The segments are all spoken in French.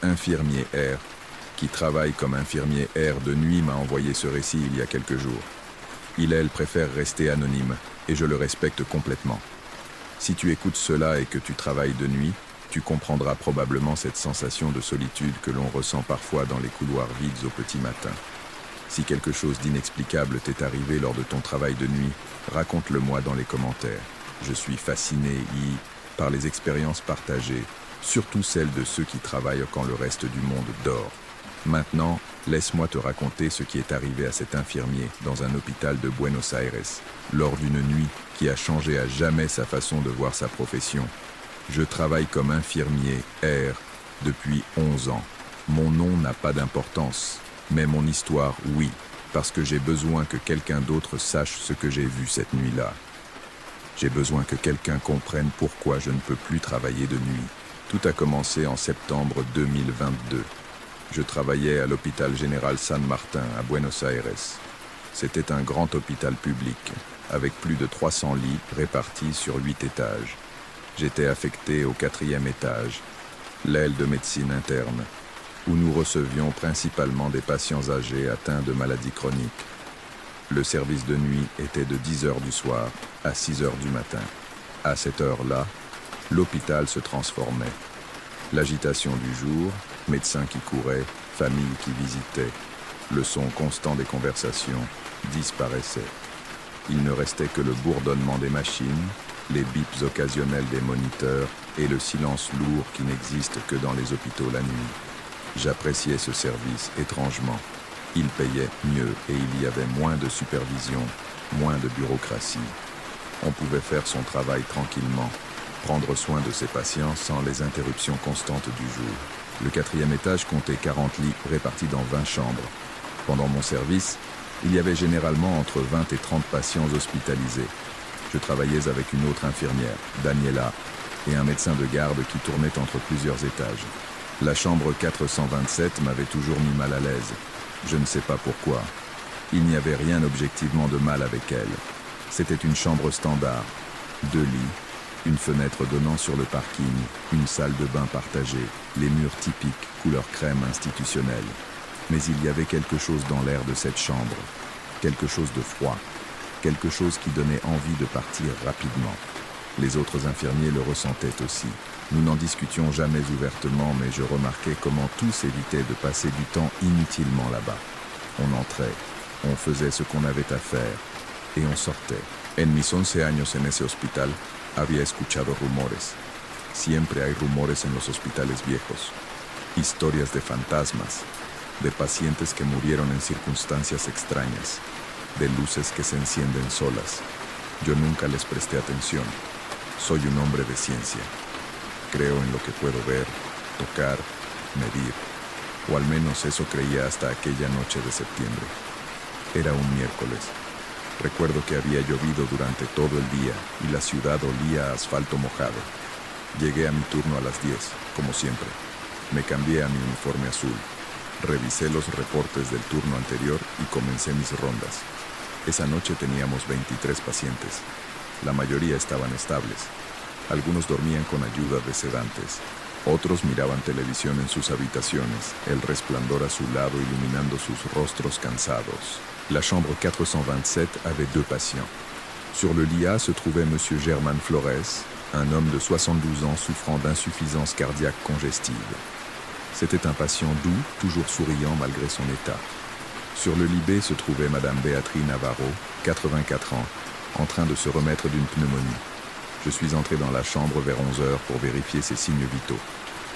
Infirmier R, qui travaille comme infirmier R de nuit, m'a envoyé ce récit il y a quelques jours. Elle préfère rester anonyme, et je le respecte complètement. Si tu écoutes cela et que tu travailles de nuit, tu comprendras probablement cette sensation de solitude que l'on ressent parfois dans les couloirs vides au petit matin. Si quelque chose d'inexplicable t'est arrivé lors de ton travail de nuit, raconte-le-moi dans les commentaires. Je suis fasciné par les expériences partagées, surtout celles de ceux qui travaillent quand le reste du monde dort. Maintenant, laisse-moi te raconter ce qui est arrivé à cet infirmier dans un hôpital de Buenos Aires, lors d'une nuit qui a changé à jamais sa façon de voir sa profession. Je travaille comme infirmier R depuis 11 ans. Mon nom n'a pas d'importance, mais mon histoire, oui, parce que j'ai besoin que quelqu'un d'autre sache ce que j'ai vu cette nuit-là. J'ai besoin que quelqu'un comprenne pourquoi je ne peux plus travailler de nuit. Tout a commencé en septembre 2022. Je travaillais à l'hôpital général San Martin à Buenos Aires. C'était un grand hôpital public, avec plus de 300 lits répartis sur 8 étages. J'étais affecté au 4e étage, l'aile de médecine interne, où nous recevions principalement des patients âgés atteints de maladies chroniques. Le service de nuit était de 10h du soir à 6h du matin. À cette heure-là, l'hôpital se transformait. L'agitation du jour, médecins qui couraient, familles qui visitaient, le son constant des conversations disparaissait. Il ne restait que le bourdonnement des machines, les bips occasionnels des moniteurs et le silence lourd qui n'existe que dans les hôpitaux la nuit. J'appréciais ce service étrangement. Il payait mieux et il y avait moins de supervision, moins de bureaucratie. On pouvait faire son travail tranquillement, prendre soin de ses patients sans les interruptions constantes du jour. Le 4e étage comptait 40 lits répartis dans 20 chambres. Pendant mon service, il y avait généralement entre 20 et 30 patients hospitalisés. Je travaillais avec une autre infirmière, Daniela, et un médecin de garde qui tournait entre plusieurs étages. La chambre 427 m'avait toujours mis mal à l'aise. Je ne sais pas pourquoi. Il n'y avait rien objectivement de mal avec elle. C'était une chambre standard, 2 lits, une fenêtre donnant sur le parking, une salle de bain partagée, les murs typiques, couleur crème institutionnelle. Mais il y avait quelque chose dans l'air de cette chambre, quelque chose de froid, quelque chose qui donnait envie de partir rapidement. Les autres infirmiers le ressentaient aussi. Nous n'en discutions jamais ouvertement, mais je remarquais comment tous évitaient de passer du temps inutilement là-bas. On entrait, on faisait ce qu'on avait à faire, et on sortait. En mis 11 años en ese hospital, había escuchado rumores. Siempre hay rumores en los hospitales viejos. Historias de fantasmas, de pacientes que murieron en circunstancias extrañas, de luces que se encienden solas. Yo nunca les presté atención. Soy un hombre de ciencia. Creo en lo que puedo ver, tocar, medir. O al menos eso creía hasta aquella noche de septiembre. Era un miércoles. Recuerdo que había llovido durante todo el día y la ciudad olía a asfalto mojado. Llegué a mi turno a las 10, como siempre. Me cambié a mi uniforme azul. Revisé los reportes del turno anterior y comencé mis rondas. Esa noche teníamos 23 pacientes. La mayoría estaban estables. Algunos dormían con ayuda de sedantes. Otros miraban televisión en sus habitaciones, el resplandor azulado iluminando sus rostros cansados. La chambre 427 avait 2 patients. Sur le lit A se trouvait M. Germán Flores, un homme de 72 ans souffrant d'insuffisance cardiaque congestive. C'était un patient doux, toujours souriant malgré son état. Sur le lit B se trouvait Mme Beatriz Navarro, 84 ans, en train de se remettre d'une pneumonie. Je suis entré dans la chambre vers 11h pour vérifier ses signes vitaux.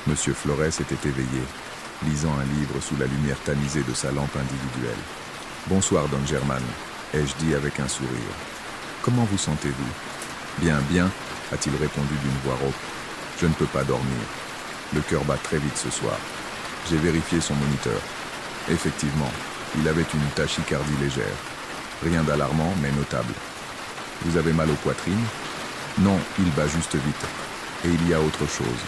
M. Flores était éveillé, lisant un livre sous la lumière tamisée de sa lampe individuelle. « Bonsoir, Don Germán », ai-je dit avec un sourire. « Comment vous sentez-vous »« Bien, bien », a-t-il répondu d'une voix rauque. « Je ne peux pas dormir. Le cœur bat très vite ce soir. » J'ai vérifié son moniteur. Effectivement, il avait une tachycardie légère. Rien d'alarmant, mais notable. « Vous avez mal aux poitrines ?»« Non, il bat juste vite. Et il y a autre chose. »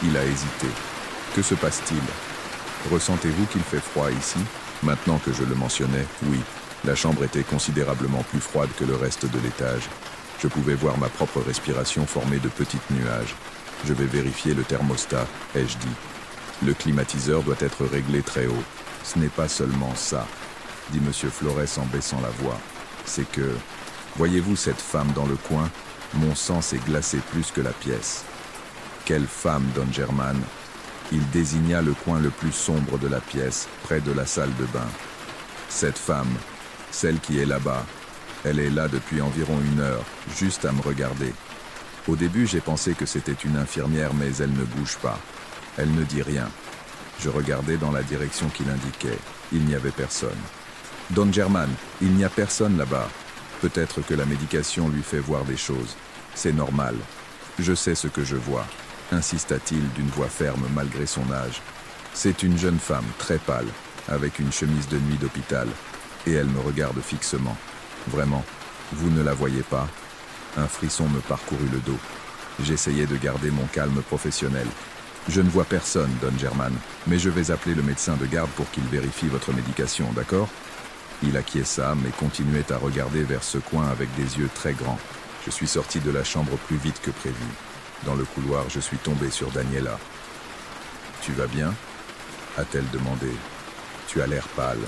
Il a hésité. « Que se passe-t-il ? Ressentez-vous qu'il fait froid ici ?» Maintenant que je le mentionnais, oui, la chambre était considérablement plus froide que le reste de l'étage. Je pouvais voir ma propre respiration formée de petits nuages. Je vais vérifier le thermostat, ai-je dit. Le climatiseur doit être réglé très haut. Ce n'est pas seulement ça, dit Monsieur Flores en baissant la voix. C'est que, voyez-vous cette femme dans le coin? Mon sang s'est glacé plus que la pièce. Quelle femme, Don German? Il désigna le coin le plus sombre de la pièce, près de la salle de bain. Cette femme, celle qui est là-bas, elle est là depuis environ 1 heure, juste à me regarder. Au début, j'ai pensé que c'était une infirmière, mais elle ne bouge pas. Elle ne dit rien. Je regardais dans la direction qu'il indiquait. Il n'y avait personne. Don German, il n'y a personne là-bas. Peut-être que la médication lui fait voir des choses. C'est normal. Je sais ce que je vois, insista-t-il d'une voix ferme malgré son âge. C'est une jeune femme, très pâle, avec une chemise de nuit d'hôpital, et elle me regarde fixement. Vraiment, vous ne la voyez pas? Un frisson me parcourut le dos. J'essayais de garder mon calme professionnel. Je ne vois personne, Don German, mais je vais appeler le médecin de garde pour qu'il vérifie votre médication, d'accord? Il acquiesça, mais continuait à regarder vers ce coin avec des yeux très grands. Je suis sorti de la chambre plus vite que prévu. Dans le couloir, je suis tombé sur Daniela. « Tu vas bien ?» a-t-elle demandé. « Tu as l'air pâle. »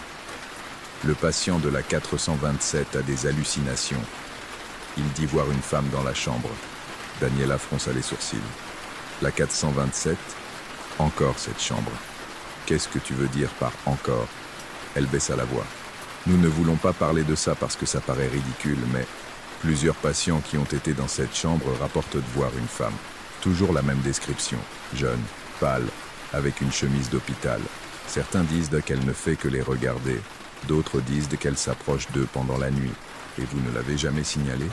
Le patient de la 427 a des hallucinations. Il dit voir une femme dans la chambre. Daniela fronça les sourcils. « La 427 ? Encore cette chambre. Qu'est-ce que tu veux dire par « encore » Elle baissa la voix. « Nous ne voulons pas parler de ça parce que ça paraît ridicule, mais plusieurs patients qui ont été dans cette chambre rapportent de voir une femme. Toujours la même description. Jeune, pâle, avec une chemise d'hôpital. Certains disent qu'elle ne fait que les regarder. D'autres disent qu'elle s'approche d'eux pendant la nuit. Et vous ne l'avez jamais signalé ?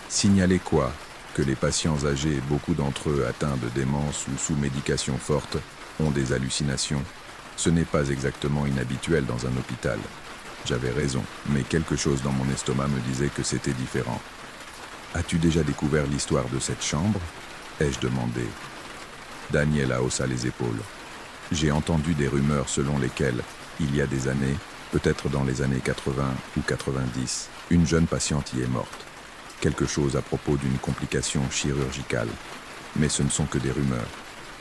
Signalé quoi ? Que les patients âgés, beaucoup d'entre eux atteints de démence ou sous médication forte, ont des hallucinations. Ce n'est pas exactement inhabituel dans un hôpital. J'avais raison, mais quelque chose dans mon estomac me disait que c'était différent. As-tu déjà découvert l'histoire de cette chambre ? Ai-je demandé. Daniela haussa les épaules. J'ai entendu des rumeurs selon lesquelles, il y a des années, peut-être dans les années 80 ou 90, une jeune patiente y est morte. Quelque chose à propos d'une complication chirurgicale. Mais ce ne sont que des rumeurs.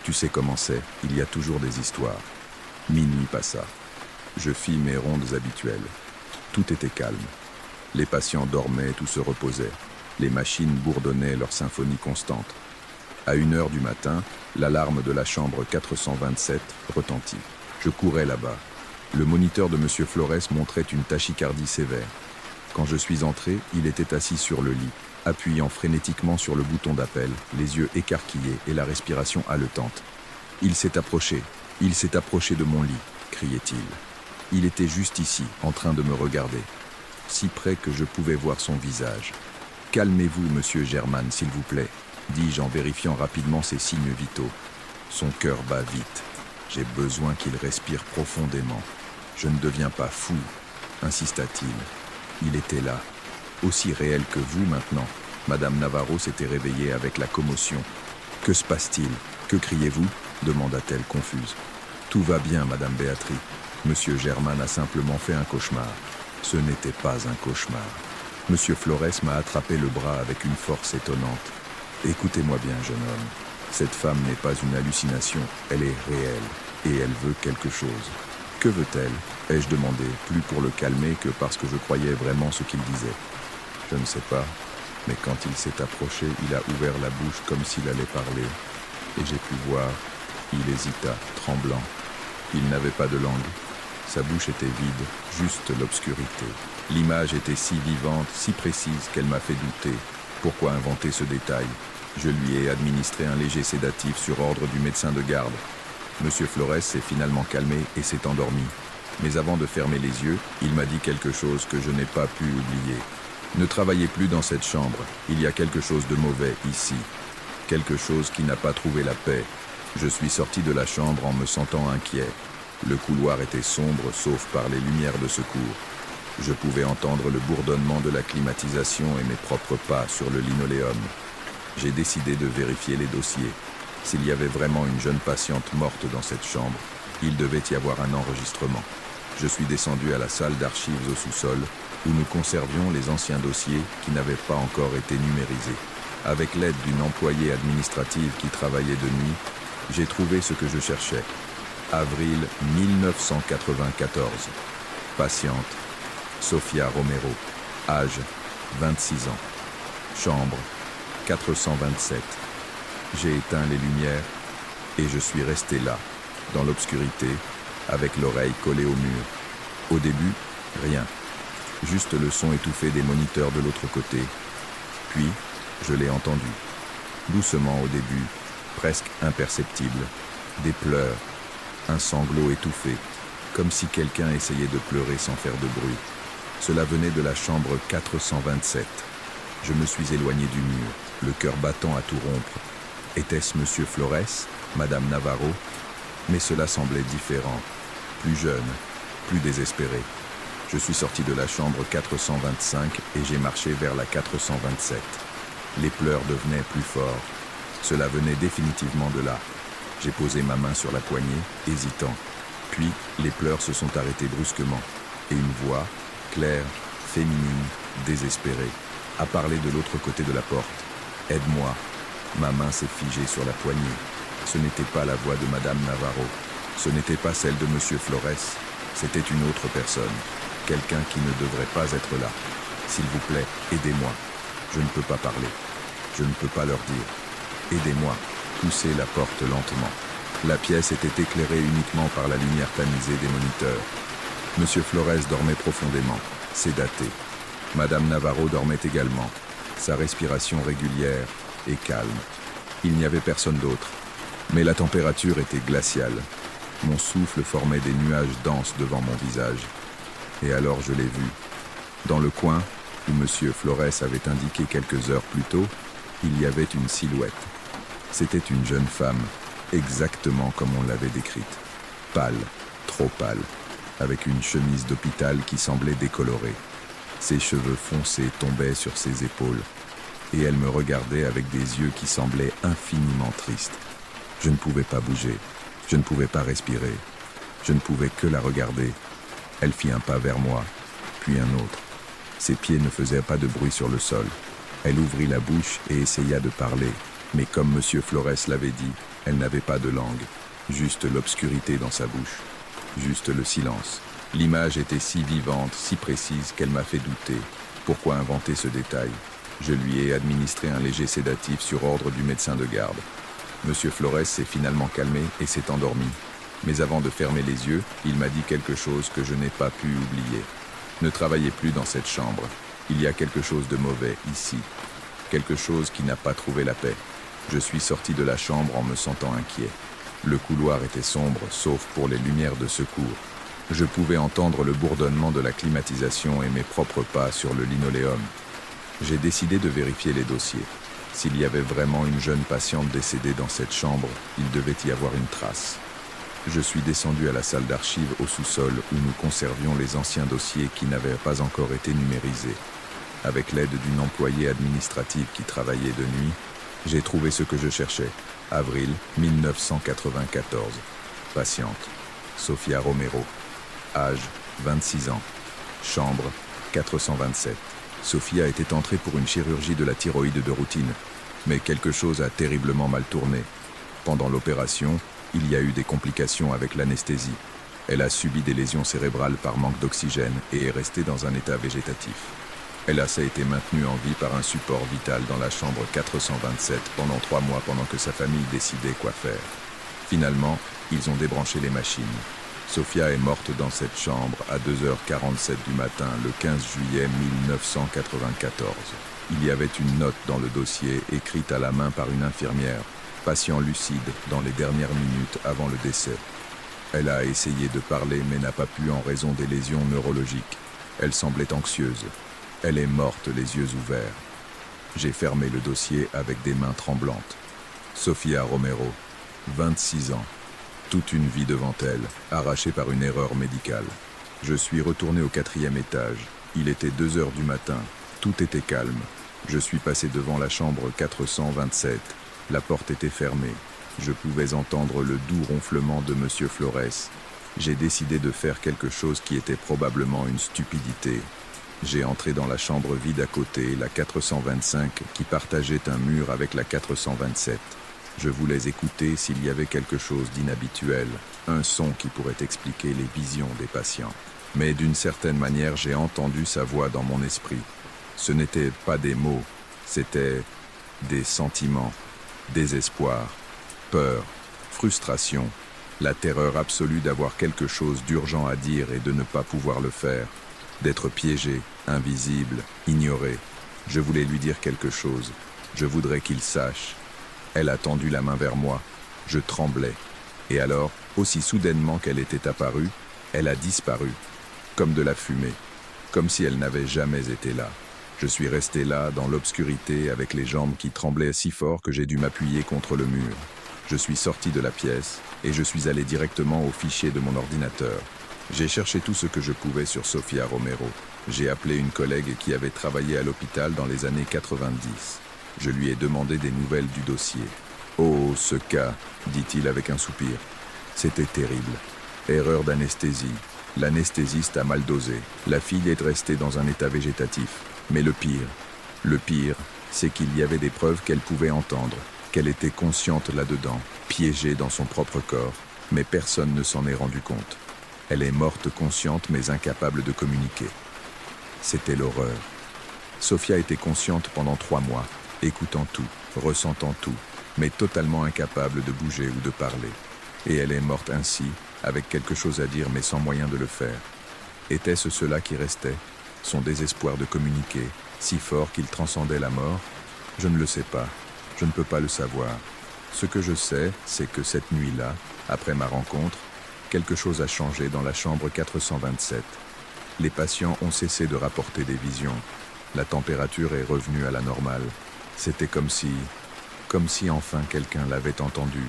Tu sais comment c'est, il y a toujours des histoires. Minuit passa. Je fis mes rondes habituelles. Tout était calme. Les patients dormaient ou se reposaient. Les machines bourdonnaient leur symphonie constante. À 1 heure du matin, l'alarme de la chambre 427 retentit. Je courais là-bas. Le moniteur de M. Flores montrait une tachycardie sévère. Quand je suis entré, il était assis sur le lit, appuyant frénétiquement sur le bouton d'appel, les yeux écarquillés et la respiration haletante. « Il s'est approché de mon lit !» criait-il. Il était juste ici, en train de me regarder, si près que je pouvais voir son visage. « Calmez-vous, monsieur German, s'il vous plaît », dis-je en vérifiant rapidement ses signes vitaux. Son cœur bat vite. J'ai besoin qu'il respire profondément. Je ne deviens pas fou, insista-t-il. Il était là, aussi réel que vous maintenant. Madame Navarro s'était réveillée avec la commotion. « Que se passe-t-il? Que criez-vous » demanda-t-elle confuse. « Tout va bien, Madame Béatrice. Monsieur German a simplement fait un cauchemar. » Ce n'était pas un cauchemar. Monsieur Flores m'a attrapé le bras avec une force étonnante. « Écoutez-moi bien, jeune homme. Cette femme n'est pas une hallucination, elle est réelle, et elle veut quelque chose. » « Que veut-elle » ai-je demandé, plus pour le calmer que parce que je croyais vraiment ce qu'il disait. Je ne sais pas, mais quand il s'est approché, il a ouvert la bouche comme s'il allait parler. Et j'ai pu voir, il hésita, tremblant. Il n'avait pas de langue. Sa bouche était vide, juste l'obscurité. L'image était si vivante, si précise qu'elle m'a fait douter. Pourquoi inventer ce détail ? Je lui ai administré un léger sédatif sur ordre du médecin de garde. Monsieur Flores s'est finalement calmé et s'est endormi. Mais avant de fermer les yeux, il m'a dit quelque chose que je n'ai pas pu oublier. Ne travaillez plus dans cette chambre. Il y a quelque chose de mauvais ici. Quelque chose qui n'a pas trouvé la paix. Je suis sorti de la chambre en me sentant inquiet. Le couloir était sombre sauf par les lumières de secours. Je pouvais entendre le bourdonnement de la climatisation et mes propres pas sur le linoléum. J'ai décidé de vérifier les dossiers. S'il y avait vraiment une jeune patiente morte dans cette chambre, il devait y avoir un enregistrement. Je suis descendu à la salle d'archives au sous-sol, où nous conservions les anciens dossiers qui n'avaient pas encore été numérisés. Avec l'aide d'une employée administrative qui travaillait de nuit, j'ai trouvé ce que je cherchais. Avril 1994. Patiente, Sofia Romero. Âge, 26 ans. Chambre, 427. J'ai éteint les lumières et je suis resté là, dans l'obscurité, avec l'oreille collée au mur. Au début, rien. Juste le son étouffé des moniteurs de l'autre côté. Puis, je l'ai entendu. Doucement au début, presque imperceptible. Des pleurs, un sanglot étouffé, comme si quelqu'un essayait de pleurer sans faire de bruit. Cela venait de la chambre 427. Je me suis éloigné du mur, le cœur battant à tout rompre. Était-ce Monsieur Flores, Madame Navarro? Mais cela semblait différent, plus jeune, plus désespéré. Je suis sorti de la chambre 425 et j'ai marché vers la 427. Les pleurs devenaient plus forts. Cela venait définitivement de là. J'ai posé ma main sur la poignée, hésitant. Puis, les pleurs se sont arrêtés brusquement. Et une voix, claire, féminine, désespérée, a parlé de l'autre côté de la porte. « Aide-moi !» Ma main s'est figée sur la poignée. Ce n'était pas la voix de Madame Navarro. Ce n'était pas celle de Monsieur Flores. C'était une autre personne. Quelqu'un qui ne devrait pas être là. S'il vous plaît, aidez-moi. Je ne peux pas parler. Je ne peux pas leur dire. Aidez-moi. Poussez la porte lentement. La pièce était éclairée uniquement par la lumière tamisée des moniteurs. Monsieur Flores dormait profondément, sédaté. Madame Navarro dormait également, sa respiration régulière et calme. Il n'y avait personne d'autre. Mais la température était glaciale. Mon souffle formait des nuages denses devant mon visage. Et alors je l'ai vu. Dans le coin, où Monsieur Flores avait indiqué quelques heures plus tôt, il y avait une silhouette. C'était une jeune femme, exactement comme on l'avait décrite. Pâle, trop pâle, avec une chemise d'hôpital qui semblait décolorée. Ses cheveux foncés tombaient sur ses épaules, et elle me regardait avec des yeux qui semblaient infiniment tristes. Je ne pouvais pas bouger, je ne pouvais pas respirer, je ne pouvais que la regarder. Elle fit un pas vers moi, puis un autre. Ses pieds ne faisaient pas de bruit sur le sol. Elle ouvrit la bouche et essaya de parler, mais comme Monsieur Flores l'avait dit, elle n'avait pas de langue, juste l'obscurité dans sa bouche, juste le silence. L'image était si vivante, si précise qu'elle m'a fait douter. Pourquoi inventer ce détail? Je lui ai administré un léger sédatif sur ordre du médecin de garde. Monsieur Flores s'est finalement calmé et s'est endormi. Mais avant de fermer les yeux, il m'a dit quelque chose que je n'ai pas pu oublier. Ne travaillez plus dans cette chambre. Il y a quelque chose de mauvais ici. Quelque chose qui n'a pas trouvé la paix. Je suis sorti de la chambre en me sentant inquiet. Le couloir était sombre, sauf pour les lumières de secours. Je pouvais entendre le bourdonnement de la climatisation et mes propres pas sur le linoléum. J'ai décidé de vérifier les dossiers. S'il y avait vraiment une jeune patiente décédée dans cette chambre, il devait y avoir une trace. Je suis descendu à la salle d'archives au sous-sol où nous conservions les anciens dossiers qui n'avaient pas encore été numérisés. Avec l'aide d'une employée administrative qui travaillait de nuit, j'ai trouvé ce que je cherchais. Avril 1994. Patiente, Sofia Romero. Âge, 26 ans. Chambre, 427. Sofia était entrée pour une chirurgie de la thyroïde de routine, mais quelque chose a terriblement mal tourné. Pendant l'opération, il y a eu des complications avec l'anesthésie. Elle a subi des lésions cérébrales par manque d'oxygène et est restée dans un état végétatif. Elle a été maintenue en vie par un support vital dans la chambre 427 pendant 3 mois pendant que sa famille décidait quoi faire. Finalement, ils ont débranché les machines. Sofia est morte dans cette chambre à 2h47 du matin le 15 juillet 1994. Il y avait une note dans le dossier écrite à la main par une infirmière, patient lucide dans les dernières minutes avant le décès. Elle a essayé de parler mais n'a pas pu en raison des lésions neurologiques. Elle semblait anxieuse. Elle est morte les yeux ouverts. J'ai fermé le dossier avec des mains tremblantes. Sofia Romero, 26 ans. Toute une vie devant elle, arrachée par une erreur médicale. Je suis retourné au 4e étage. Il était 2h du matin. Tout était calme. Je suis passé devant la chambre 427. La porte était fermée. Je pouvais entendre le doux ronflement de Monsieur Flores. J'ai décidé de faire quelque chose qui était probablement une stupidité. J'ai entré dans la chambre vide à côté, la 425, qui partageait un mur avec la 427. Je voulais écouter s'il y avait quelque chose d'inhabituel, un son qui pourrait expliquer les visions des patients. Mais d'une certaine manière, j'ai entendu sa voix dans mon esprit. Ce n'étaient pas des mots, c'était des sentiments, désespoir, peur, frustration, la terreur absolue d'avoir quelque chose d'urgent à dire et de ne pas pouvoir le faire, d'être piégé, invisible, ignoré. Je voulais lui dire quelque chose, je voudrais qu'il sache. Elle a tendu la main vers moi, je tremblais. Et alors, aussi soudainement qu'elle était apparue, elle a disparu, comme de la fumée, comme si elle n'avait jamais été là. Je suis resté là, dans l'obscurité, avec les jambes qui tremblaient si fort que j'ai dû m'appuyer contre le mur. Je suis sorti de la pièce et je suis allé directement au fichier de mon ordinateur. J'ai cherché tout ce que je pouvais sur Sofia Romero. J'ai appelé une collègue qui avait travaillé à l'hôpital dans les années 90. Je lui ai demandé des nouvelles du dossier. « Oh, ce cas », dit-il avec un soupir. C'était terrible. Erreur d'anesthésie. L'anesthésiste a mal dosé. La fille est restée dans un état végétatif. Mais le pire, c'est qu'il y avait des preuves qu'elle pouvait entendre, qu'elle était consciente là-dedans, piégée dans son propre corps, mais personne ne s'en est rendu compte. Elle est morte consciente mais incapable de communiquer. C'était l'horreur. Sofia était consciente pendant 3 mois, écoutant tout, ressentant tout, mais totalement incapable de bouger ou de parler. Et elle est morte ainsi, avec quelque chose à dire mais sans moyen de le faire. Était-ce cela qui restait? Son désespoir de communiquer, si fort qu'il transcendait la mort? Je ne le sais pas, je ne peux pas le savoir. Ce que je sais, c'est que cette nuit-là, après ma rencontre, quelque chose a changé dans la chambre 427. Les patients ont cessé de rapporter des visions. La température est revenue à la normale. C'était comme si enfin quelqu'un l'avait entendu,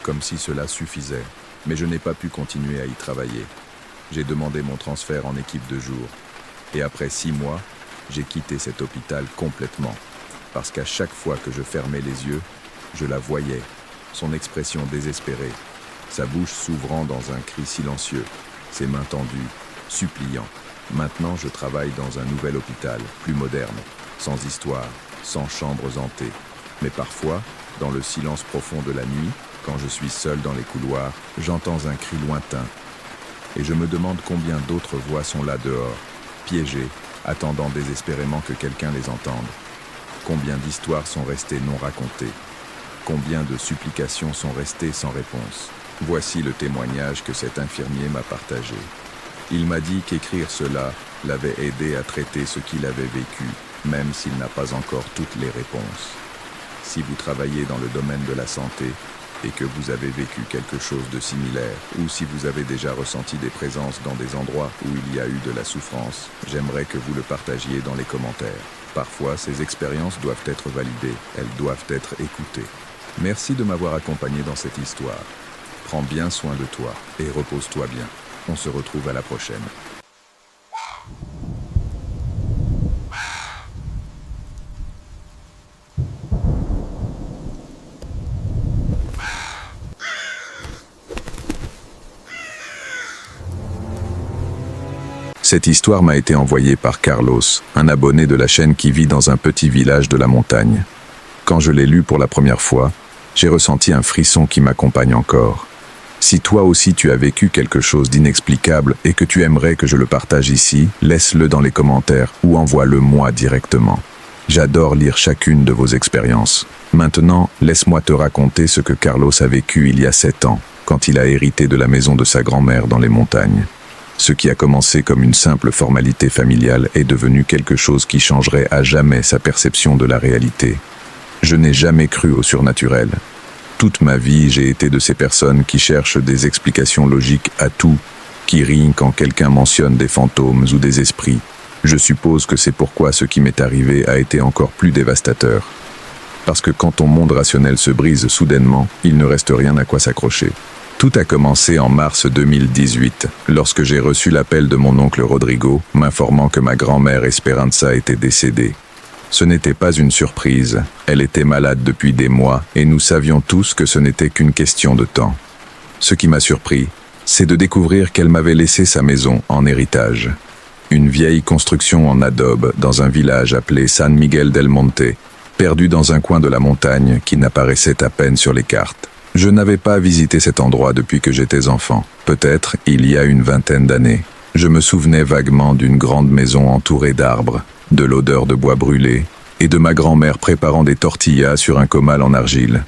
comme si cela suffisait. Mais je n'ai pas pu continuer à y travailler. J'ai demandé mon transfert en équipe de jour. Et après 6 mois, j'ai quitté cet hôpital complètement. Parce qu'à chaque fois que je fermais les yeux, je la voyais, son expression désespérée, sa bouche s'ouvrant dans un cri silencieux, ses mains tendues, suppliant. Maintenant, je travaille dans un nouvel hôpital, plus moderne, sans histoire, sans chambres hantées. Mais parfois, dans le silence profond de la nuit, quand je suis seul dans les couloirs, j'entends un cri lointain. Et je me demande combien d'autres voix sont là dehors, piégées, attendant désespérément que quelqu'un les entende. Combien d'histoires sont restées non racontées? Combien de supplications sont restées sans réponse? Voici le témoignage que cet infirmier m'a partagé. Il m'a dit qu'écrire cela l'avait aidé à traiter ce qu'il avait vécu, même s'il n'a pas encore toutes les réponses. Si vous travaillez dans le domaine de la santé et que vous avez vécu quelque chose de similaire, ou si vous avez déjà ressenti des présences dans des endroits où il y a eu de la souffrance, j'aimerais que vous le partagiez dans les commentaires. Parfois, ces expériences doivent être validées, elles doivent être écoutées. Merci de m'avoir accompagné dans cette histoire. Prends bien soin de toi et repose-toi bien. On se retrouve à la prochaine. Cette histoire m'a été envoyée par Carlos, un abonné de la chaîne qui vit dans un petit village de la montagne. Quand je l'ai lu pour la première fois, j'ai ressenti un frisson qui m'accompagne encore. Si toi aussi tu as vécu quelque chose d'inexplicable et que tu aimerais que je le partage ici, laisse-le dans les commentaires ou envoie-le moi directement. J'adore lire chacune de vos expériences. Maintenant, laisse-moi te raconter ce que Carlos a vécu il y a 7 ans, quand il a hérité de la maison de sa grand-mère dans les montagnes. Ce qui a commencé comme une simple formalité familiale est devenu quelque chose qui changerait à jamais sa perception de la réalité. Je n'ai jamais cru au surnaturel. Toute ma vie, j'ai été de ces personnes qui cherchent des explications logiques à tout, qui rient quand quelqu'un mentionne des fantômes ou des esprits. Je suppose que c'est pourquoi ce qui m'est arrivé a été encore plus dévastateur. Parce que quand ton monde rationnel se brise soudainement, il ne reste rien à quoi s'accrocher. Tout a commencé en mars 2018, lorsque j'ai reçu l'appel de mon oncle Rodrigo, m'informant que ma grand-mère Esperanza était décédée. Ce n'était pas une surprise, elle était malade depuis des mois et nous savions tous que ce n'était qu'une question de temps. Ce qui m'a surpris, c'est de découvrir qu'elle m'avait laissé sa maison en héritage. Une vieille construction en adobe dans un village appelé San Miguel del Monte, perdu dans un coin de la montagne qui n'apparaissait à peine sur les cartes. Je n'avais pas visité cet endroit depuis que j'étais enfant, peut-être il y a une vingtaine d'années. Je me souvenais vaguement d'une grande maison entourée d'arbres, de l'odeur de bois brûlé, et de ma grand-mère préparant des tortillas sur un comal en argile.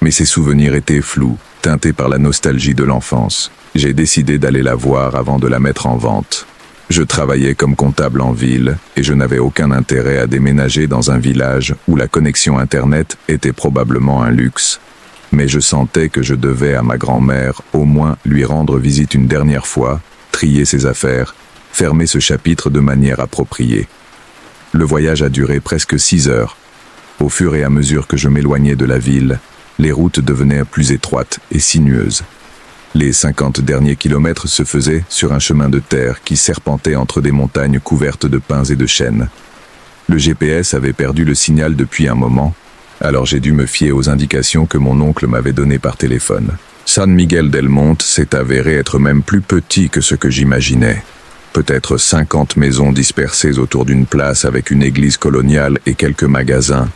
Mais ces souvenirs étaient flous, teintés par la nostalgie de l'enfance. J'ai décidé d'aller la voir avant de la mettre en vente. Je travaillais comme comptable en ville, et je n'avais aucun intérêt à déménager dans un village où la connexion Internet était probablement un luxe. Mais je sentais que je devais à ma grand-mère au moins lui rendre visite une dernière fois, trier ses affaires, fermer ce chapitre de manière appropriée. Le voyage a duré presque 6 heures. Au fur et à mesure que je m'éloignais de la ville, les routes devenaient plus étroites et sinueuses. Les 50 derniers kilomètres se faisaient sur un chemin de terre qui serpentait entre des montagnes couvertes de pins et de chênes. Le GPS avait perdu le signal depuis un moment, alors j'ai dû me fier aux indications que mon oncle m'avait données par téléphone. San Miguel del Monte s'est avéré être même plus petit que ce que j'imaginais. Peut-être 50 maisons dispersées autour d'une place avec une église coloniale et quelques magasins.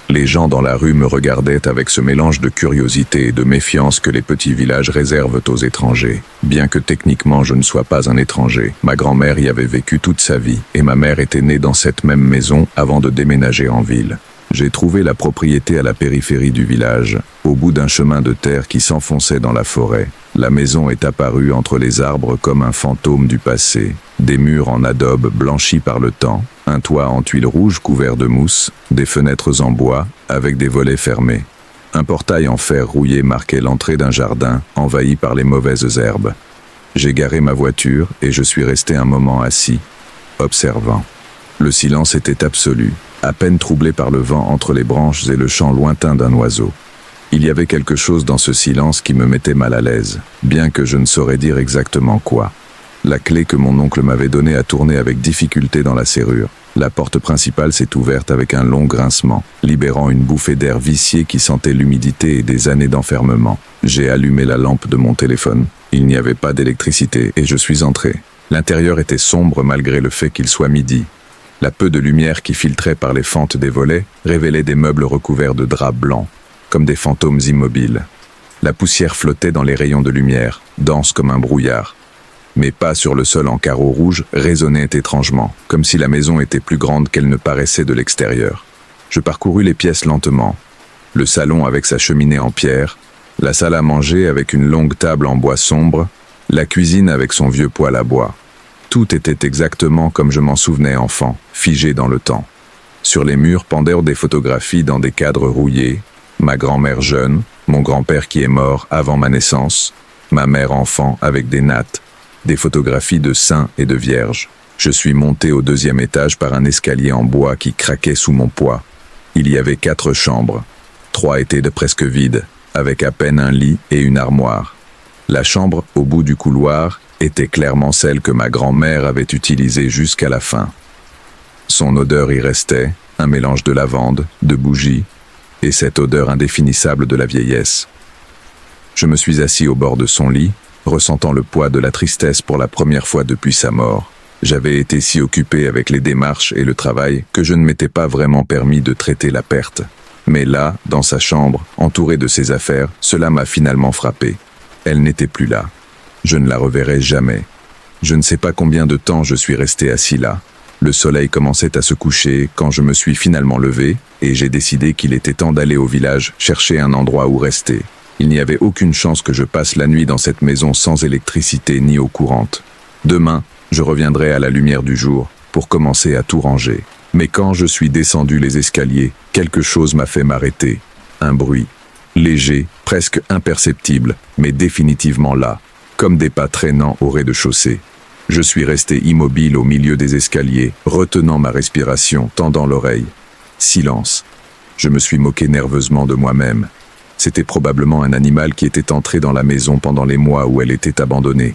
Les gens dans la rue me regardaient avec ce mélange de curiosité et de méfiance que les petits villages réservent aux étrangers. Bien que techniquement je ne sois pas un étranger, ma grand-mère y avait vécu toute sa vie et ma mère était née dans cette même maison avant de déménager en ville. J'ai trouvé la propriété à la périphérie du village, au bout d'un chemin de terre qui s'enfonçait dans la forêt. La maison est apparue entre les arbres comme un fantôme du passé. Des murs en adobe blanchis par le temps, un toit en tuiles rouges couvert de mousse, des fenêtres en bois avec des volets fermés. Un portail en fer rouillé marquait l'entrée d'un jardin envahi par les mauvaises herbes. J'ai garé ma voiture et je suis resté un moment assis, observant. Le silence était absolu, à peine troublé par le vent entre les branches et le chant lointain d'un oiseau. Il y avait quelque chose dans ce silence qui me mettait mal à l'aise, bien que je ne saurais dire exactement quoi. La clé que mon oncle m'avait donnée a tourné avec difficulté dans la serrure. La porte principale s'est ouverte avec un long grincement, libérant une bouffée d'air vicié qui sentait l'humidité et des années d'enfermement. J'ai allumé la lampe de mon téléphone. Il n'y avait pas d'électricité et je suis entré. L'intérieur était sombre malgré le fait qu'il soit midi. La peu de lumière qui filtrait par les fentes des volets révélait des meubles recouverts de draps blancs, comme des fantômes immobiles. La poussière flottait dans les rayons de lumière, dense comme un brouillard. Mes pas sur le sol en carreaux rouges résonnaient étrangement, comme si la maison était plus grande qu'elle ne paraissait de l'extérieur. Je parcourus les pièces lentement. Le salon avec sa cheminée en pierre, la salle à manger avec une longue table en bois sombre, la cuisine avec son vieux poêle à bois. Tout était exactement comme je m'en souvenais enfant, figé dans le temps. Sur les murs pendaient des photographies dans des cadres rouillés, ma grand-mère jeune, mon grand-père qui est mort avant ma naissance, ma mère enfant avec des nattes, des photographies de saints et de vierges. Je suis monté au 2e étage par un escalier en bois qui craquait sous mon poids. Il y avait 4 chambres. 3 étaient presque vides, avec à peine un lit et une armoire. La chambre, au bout du couloir, était clairement celle que ma grand-mère avait utilisée jusqu'à la fin. Son odeur y restait, un mélange de lavande, de bougies, et cette odeur indéfinissable de la vieillesse. Je me suis assis au bord de son lit, ressentant le poids de la tristesse pour la première fois depuis sa mort. J'avais été si occupé avec les démarches et le travail que je ne m'étais pas vraiment permis de traiter la perte. Mais là, dans sa chambre, entourée de ses affaires, cela m'a finalement frappé. Elle n'était plus là. Je ne la reverrai jamais. Je ne sais pas combien de temps je suis resté assis là. Le soleil commençait à se coucher quand je me suis finalement levé, et j'ai décidé qu'il était temps d'aller au village chercher un endroit où rester. Il n'y avait aucune chance que je passe la nuit dans cette maison sans électricité ni eau courante. Demain, je reviendrai à la lumière du jour pour commencer à tout ranger. Mais quand je suis descendu les escaliers, quelque chose m'a fait m'arrêter. Un bruit, léger, presque imperceptible, mais définitivement là, comme des pas traînants au rez-de-chaussée. Je suis resté immobile au milieu des escaliers, retenant ma respiration, tendant l'oreille. Silence. Je me suis moqué nerveusement de moi-même. C'était probablement un animal qui était entré dans la maison pendant les mois où elle était abandonnée.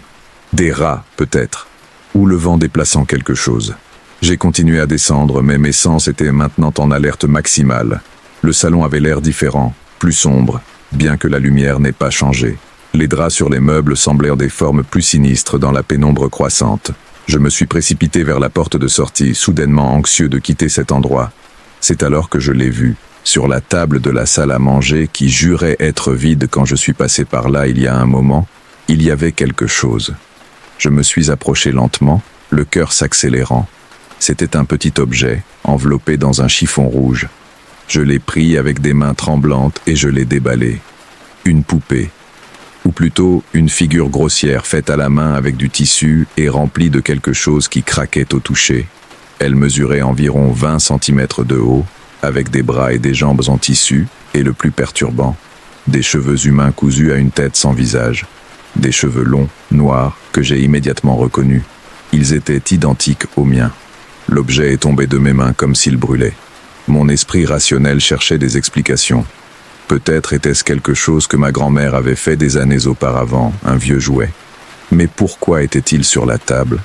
Des rats, peut-être. Ou le vent déplaçant quelque chose. J'ai continué à descendre, mais mes sens étaient maintenant en alerte maximale. Le salon avait l'air différent, plus sombre, bien que la lumière n'ait pas changé. Les draps sur les meubles semblèrent des formes plus sinistres dans la pénombre croissante. Je me suis précipité vers la porte de sortie, soudainement anxieux de quitter cet endroit. C'est alors que je l'ai vu, Sur la table de la salle à manger qui jurait être vide quand je suis passé par là il y a un moment, il y avait quelque chose. Je me suis approché lentement, le cœur s'accélérant. C'était un petit objet, enveloppé dans un chiffon rouge. Je l'ai pris avec des mains tremblantes et je l'ai déballé. Une poupée. Ou plutôt une figure grossière faite à la main avec du tissu et remplie de quelque chose qui craquait au toucher. Elle mesurait environ 20 centimètres de haut, avec des bras et des jambes en tissu, et le plus perturbant, des cheveux humains cousus à une tête sans visage. Des cheveux longs, noirs, que j'ai immédiatement reconnus. Ils étaient identiques aux miens. L'objet est tombé de mes mains comme s'il brûlait. Mon esprit rationnel cherchait des explications. Peut-être était-ce quelque chose que ma grand-mère avait fait des années auparavant, un vieux jouet. Mais pourquoi était-il sur la table?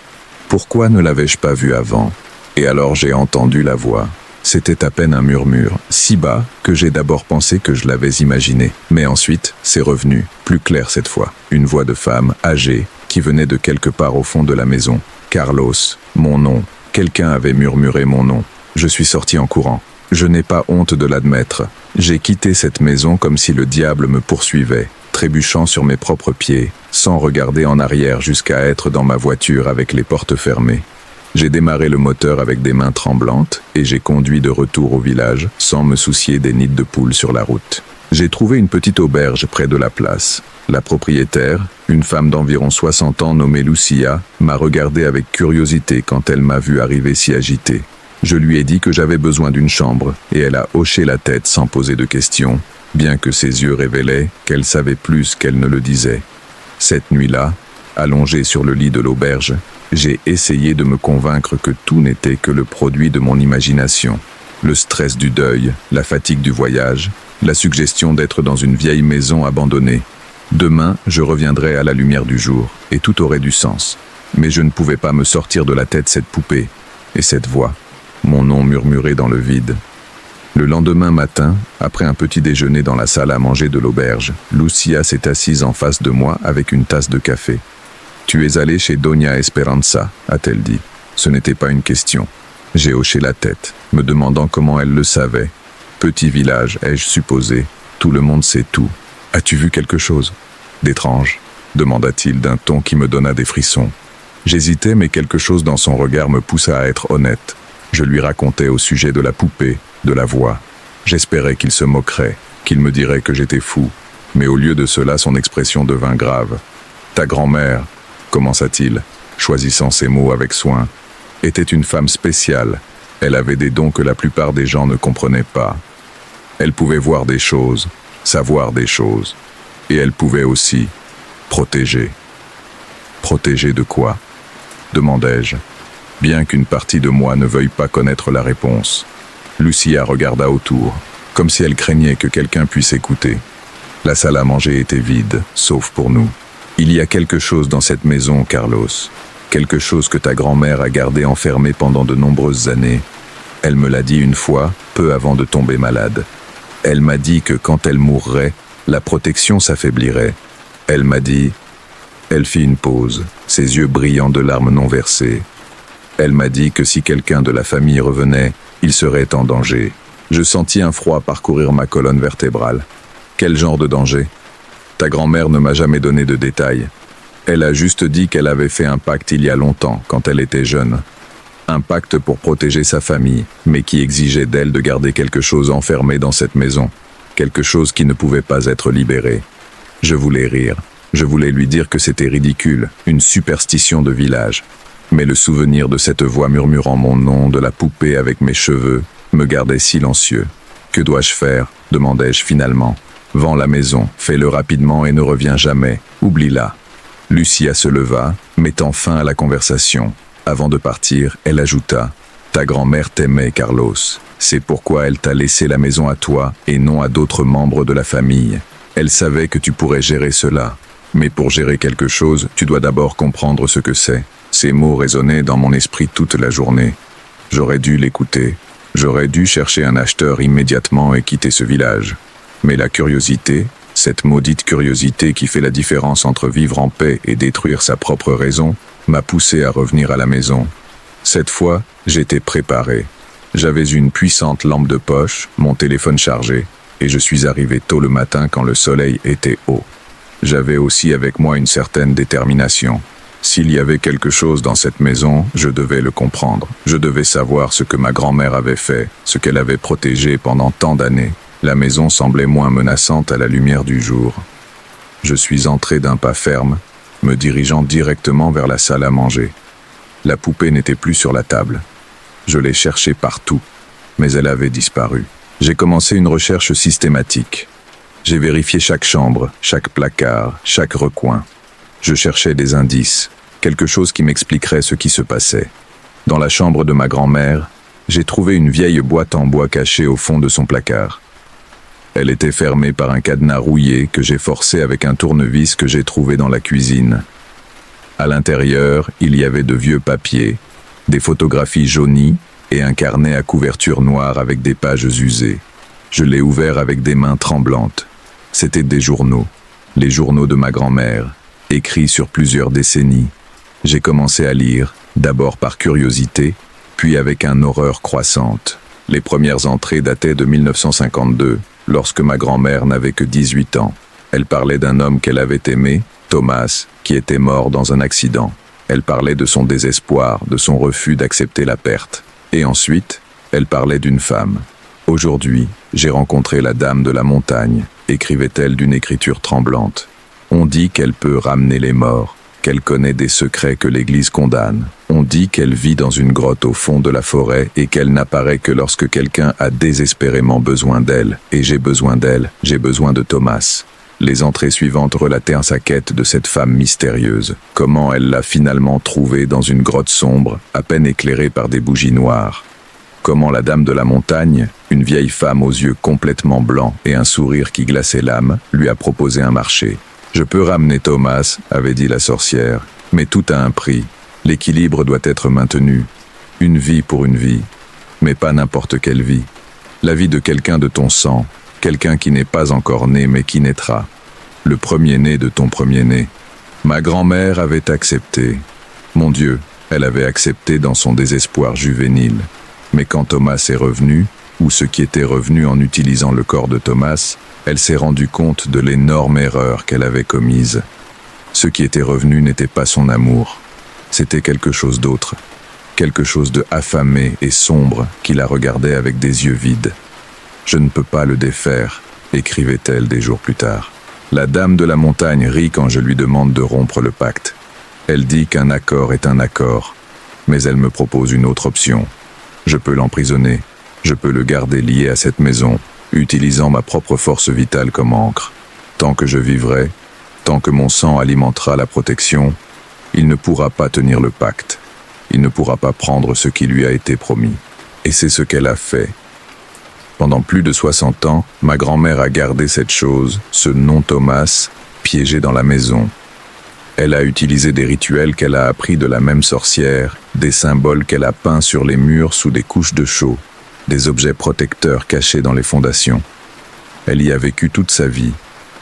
Pourquoi ne l'avais-je pas vu avant? Et alors j'ai entendu la voix. C'était à peine un murmure, si bas que j'ai d'abord pensé que je l'avais imaginé. Mais ensuite, c'est revenu, plus clair cette fois. Une voix de femme, âgée, qui venait de quelque part au fond de la maison. Carlos, mon nom. Quelqu'un avait murmuré mon nom. Je suis sorti en courant. Je n'ai pas honte de l'admettre. J'ai quitté cette maison comme si le diable me poursuivait, trébuchant sur mes propres pieds, sans regarder en arrière jusqu'à être dans ma voiture avec les portes fermées. J'ai démarré le moteur avec des mains tremblantes et j'ai conduit de retour au village sans me soucier des nids de poules sur la route. J'ai trouvé une petite auberge près de la place. La propriétaire, une femme d'environ 60 ans nommée Lucia, m'a regardé avec curiosité quand elle m'a vu arriver si agitée. Je lui ai dit que j'avais besoin d'une chambre et elle a hoché la tête sans poser de questions, bien que ses yeux révélaient qu'elle savait plus qu'elle ne le disait. Cette nuit-là, allongé sur le lit de l'auberge, j'ai essayé de me convaincre que tout n'était que le produit de mon imagination. Le stress du deuil, la fatigue du voyage, la suggestion d'être dans une vieille maison abandonnée. Demain, je reviendrai à la lumière du jour, et tout aurait du sens. Mais je ne pouvais pas me sortir de la tête cette poupée, et cette voix, mon nom murmuré dans le vide. Le lendemain matin, après un petit déjeuner dans la salle à manger de l'auberge, Lucia s'est assise en face de moi avec une tasse de café. « Tu es allé chez Doña Esperanza », a-t-elle dit. Ce n'était pas une question. J'ai hoché la tête, me demandant comment elle le savait. Petit village, ai-je supposé. Tout le monde sait tout. « As-tu vu quelque chose d'étrange ?» demanda-t-il d'un ton qui me donna des frissons. J'hésitais, mais quelque chose dans son regard me poussa à être honnête. Je lui racontais au sujet de la poupée, de la voix. J'espérais qu'il se moquerait, qu'il me dirait que j'étais fou. Mais au lieu de cela, son expression devint grave. « Ta grand-mère » commença-t-il, choisissant ses mots avec soin, était une femme spéciale. Elle avait des dons que la plupart des gens ne comprenaient pas. Elle pouvait voir des choses, savoir des choses. Et elle pouvait aussi protéger. Protéger de quoi? Demandai-je, bien qu'une partie de moi ne veuille pas connaître la réponse. Lucia regarda autour, comme si elle craignait que quelqu'un puisse écouter. La salle à manger était vide, sauf pour nous. Il y a quelque chose dans cette maison, Carlos. Quelque chose que ta grand-mère a gardé enfermé pendant de nombreuses années. Elle me l'a dit une fois, peu avant de tomber malade. Elle m'a dit que quand elle mourrait, la protection s'affaiblirait. Elle m'a dit... Elle fit une pause, ses yeux brillants de larmes non versées. Elle m'a dit que si quelqu'un de la famille revenait, il serait en danger. Je sentis un froid parcourir ma colonne vertébrale. Quel genre de danger ? Ta grand-mère ne m'a jamais donné de détails. Elle a juste dit qu'elle avait fait un pacte il y a longtemps, quand elle était jeune. Un pacte pour protéger sa famille, mais qui exigeait d'elle de garder quelque chose enfermé dans cette maison. Quelque chose qui ne pouvait pas être libéré. Je voulais rire. Je voulais lui dire que c'était ridicule, une superstition de village. Mais le souvenir de cette voix murmurant mon nom, de la poupée avec mes cheveux, me gardait silencieux. Que dois-je faire ? Demandai-je finalement. Vends la maison, fais-le rapidement et ne reviens jamais, oublie-la. Lucia se leva, mettant fin à la conversation. Avant de partir, elle ajouta « Ta grand-mère t'aimait, Carlos. C'est pourquoi elle t'a laissé la maison à toi et non à d'autres membres de la famille. Elle savait que tu pourrais gérer cela. Mais pour gérer quelque chose, tu dois d'abord comprendre ce que c'est. » Ces mots résonnaient dans mon esprit toute la journée. J'aurais dû l'écouter. J'aurais dû chercher un acheteur immédiatement et quitter ce village. Mais la curiosité, cette maudite curiosité qui fait la différence entre vivre en paix et détruire sa propre raison, m'a poussé à revenir à la maison. Cette fois, j'étais préparé. J'avais une puissante lampe de poche, mon téléphone chargé, et je suis arrivé tôt le matin quand le soleil était haut. J'avais aussi avec moi une certaine détermination. S'il y avait quelque chose dans cette maison, je devais le comprendre. Je devais savoir ce que ma grand-mère avait fait, ce qu'elle avait protégé pendant tant d'années. La maison semblait moins menaçante à la lumière du jour. Je suis entré d'un pas ferme, me dirigeant directement vers la salle à manger. La poupée n'était plus sur la table. Je l'ai cherchée partout, mais elle avait disparu. J'ai commencé une recherche systématique. J'ai vérifié chaque chambre, chaque placard, chaque recoin. Je cherchais des indices, quelque chose qui m'expliquerait ce qui se passait. Dans la chambre de ma grand-mère, j'ai trouvé une vieille boîte en bois cachée au fond de son placard. Elle était fermée par un cadenas rouillé que j'ai forcé avec un tournevis que j'ai trouvé dans la cuisine. À l'intérieur, il y avait de vieux papiers, des photographies jaunies et un carnet à couverture noire avec des pages usées. Je l'ai ouvert avec des mains tremblantes. C'étaient des journaux, les journaux de ma grand-mère, écrits sur plusieurs décennies. J'ai commencé à lire, d'abord par curiosité, puis avec une horreur croissante. Les premières entrées dataient de 1952, lorsque ma grand-mère n'avait que 18 ans. Elle parlait d'un homme qu'elle avait aimé, Thomas, qui était mort dans un accident. Elle parlait de son désespoir, de son refus d'accepter la perte. Et ensuite, elle parlait d'une femme. Aujourd'hui, j'ai rencontré la dame de la montagne, écrivait-elle d'une écriture tremblante. On dit qu'elle peut ramener les morts, qu'elle connaît des secrets que l'Église condamne. On dit qu'elle vit dans une grotte au fond de la forêt et qu'elle n'apparaît que lorsque quelqu'un a désespérément besoin d'elle. Et j'ai besoin d'elle, j'ai besoin de Thomas. Les entrées suivantes relatèrent sa quête de cette femme mystérieuse. Comment elle l'a finalement trouvée dans une grotte sombre, à peine éclairée par des bougies noires. Comment la dame de la montagne, une vieille femme aux yeux complètement blancs et un sourire qui glaçait l'âme, lui a proposé un marché. « Je peux ramener Thomas », avait dit la sorcière, « mais tout a un prix. L'équilibre doit être maintenu. Une vie pour une vie, mais pas n'importe quelle vie. La vie de quelqu'un de ton sang, quelqu'un qui n'est pas encore né mais qui naîtra. Le premier-né de ton premier-né. » Ma grand-mère avait accepté. Mon Dieu, elle avait accepté dans son désespoir juvénile. Mais quand Thomas est revenu, ou ce qui était revenu en utilisant le corps de Thomas, elle s'est rendue compte de l'énorme erreur qu'elle avait commise. Ce qui était revenu n'était pas son amour. C'était quelque chose d'autre. Quelque chose de affamé et sombre qui la regardait avec des yeux vides. « Je ne peux pas le défaire », écrivait-elle des jours plus tard. La dame de la montagne rit quand je lui demande de rompre le pacte. Elle dit qu'un accord est un accord, mais elle me propose une autre option. Je peux l'emprisonner, je peux le garder lié à cette maison, utilisant ma propre force vitale comme encre. Tant que je vivrai, tant que mon sang alimentera la protection, il ne pourra pas tenir le pacte. Il ne pourra pas prendre ce qui lui a été promis. Et c'est ce qu'elle a fait. Pendant plus de 60 ans, ma grand-mère a gardé cette chose, ce nom Thomas, piégé dans la maison. Elle a utilisé des rituels qu'elle a appris de la même sorcière, des symboles qu'elle a peints sur les murs sous des couches de chaux, des objets protecteurs cachés dans les fondations. Elle y a vécu toute sa vie,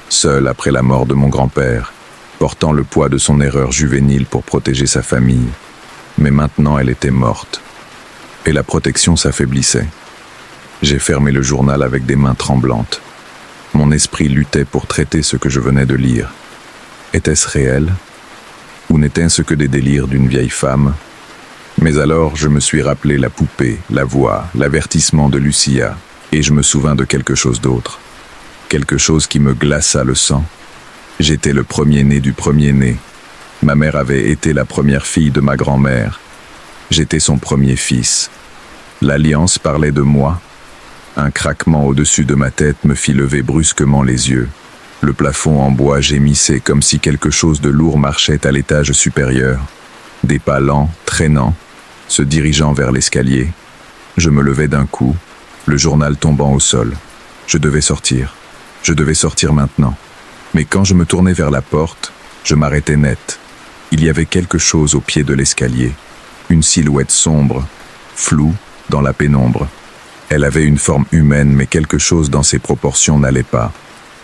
seule après la mort de mon grand-père, portant le poids de son erreur juvénile pour protéger sa famille. Mais maintenant elle était morte, et la protection s'affaiblissait. J'ai fermé le journal avec des mains tremblantes. Mon esprit luttait pour traiter ce que je venais de lire. Était-ce réel? Ou n'était-ce que des délires d'une vieille femme? Mais alors je me suis rappelé la poupée, la voix, l'avertissement de Lucia, et je me souvins de quelque chose d'autre. Quelque chose qui me glaça le sang. J'étais le premier-né du premier-né. Ma mère avait été la première fille de ma grand-mère. J'étais son premier fils. L'alliance parlait de moi. Un craquement au-dessus de ma tête me fit lever brusquement les yeux. Le plafond en bois gémissait comme si quelque chose de lourd marchait à l'étage supérieur. Des pas lents, traînants, se dirigeant vers l'escalier. Je me levai d'un coup, le journal tombant au sol. Je devais sortir. Je devais sortir maintenant. Mais quand je me tournai vers la porte, je m'arrêtai net. Il y avait quelque chose au pied de l'escalier. Une silhouette sombre, floue, dans la pénombre. Elle avait une forme humaine, mais quelque chose dans ses proportions n'allait pas.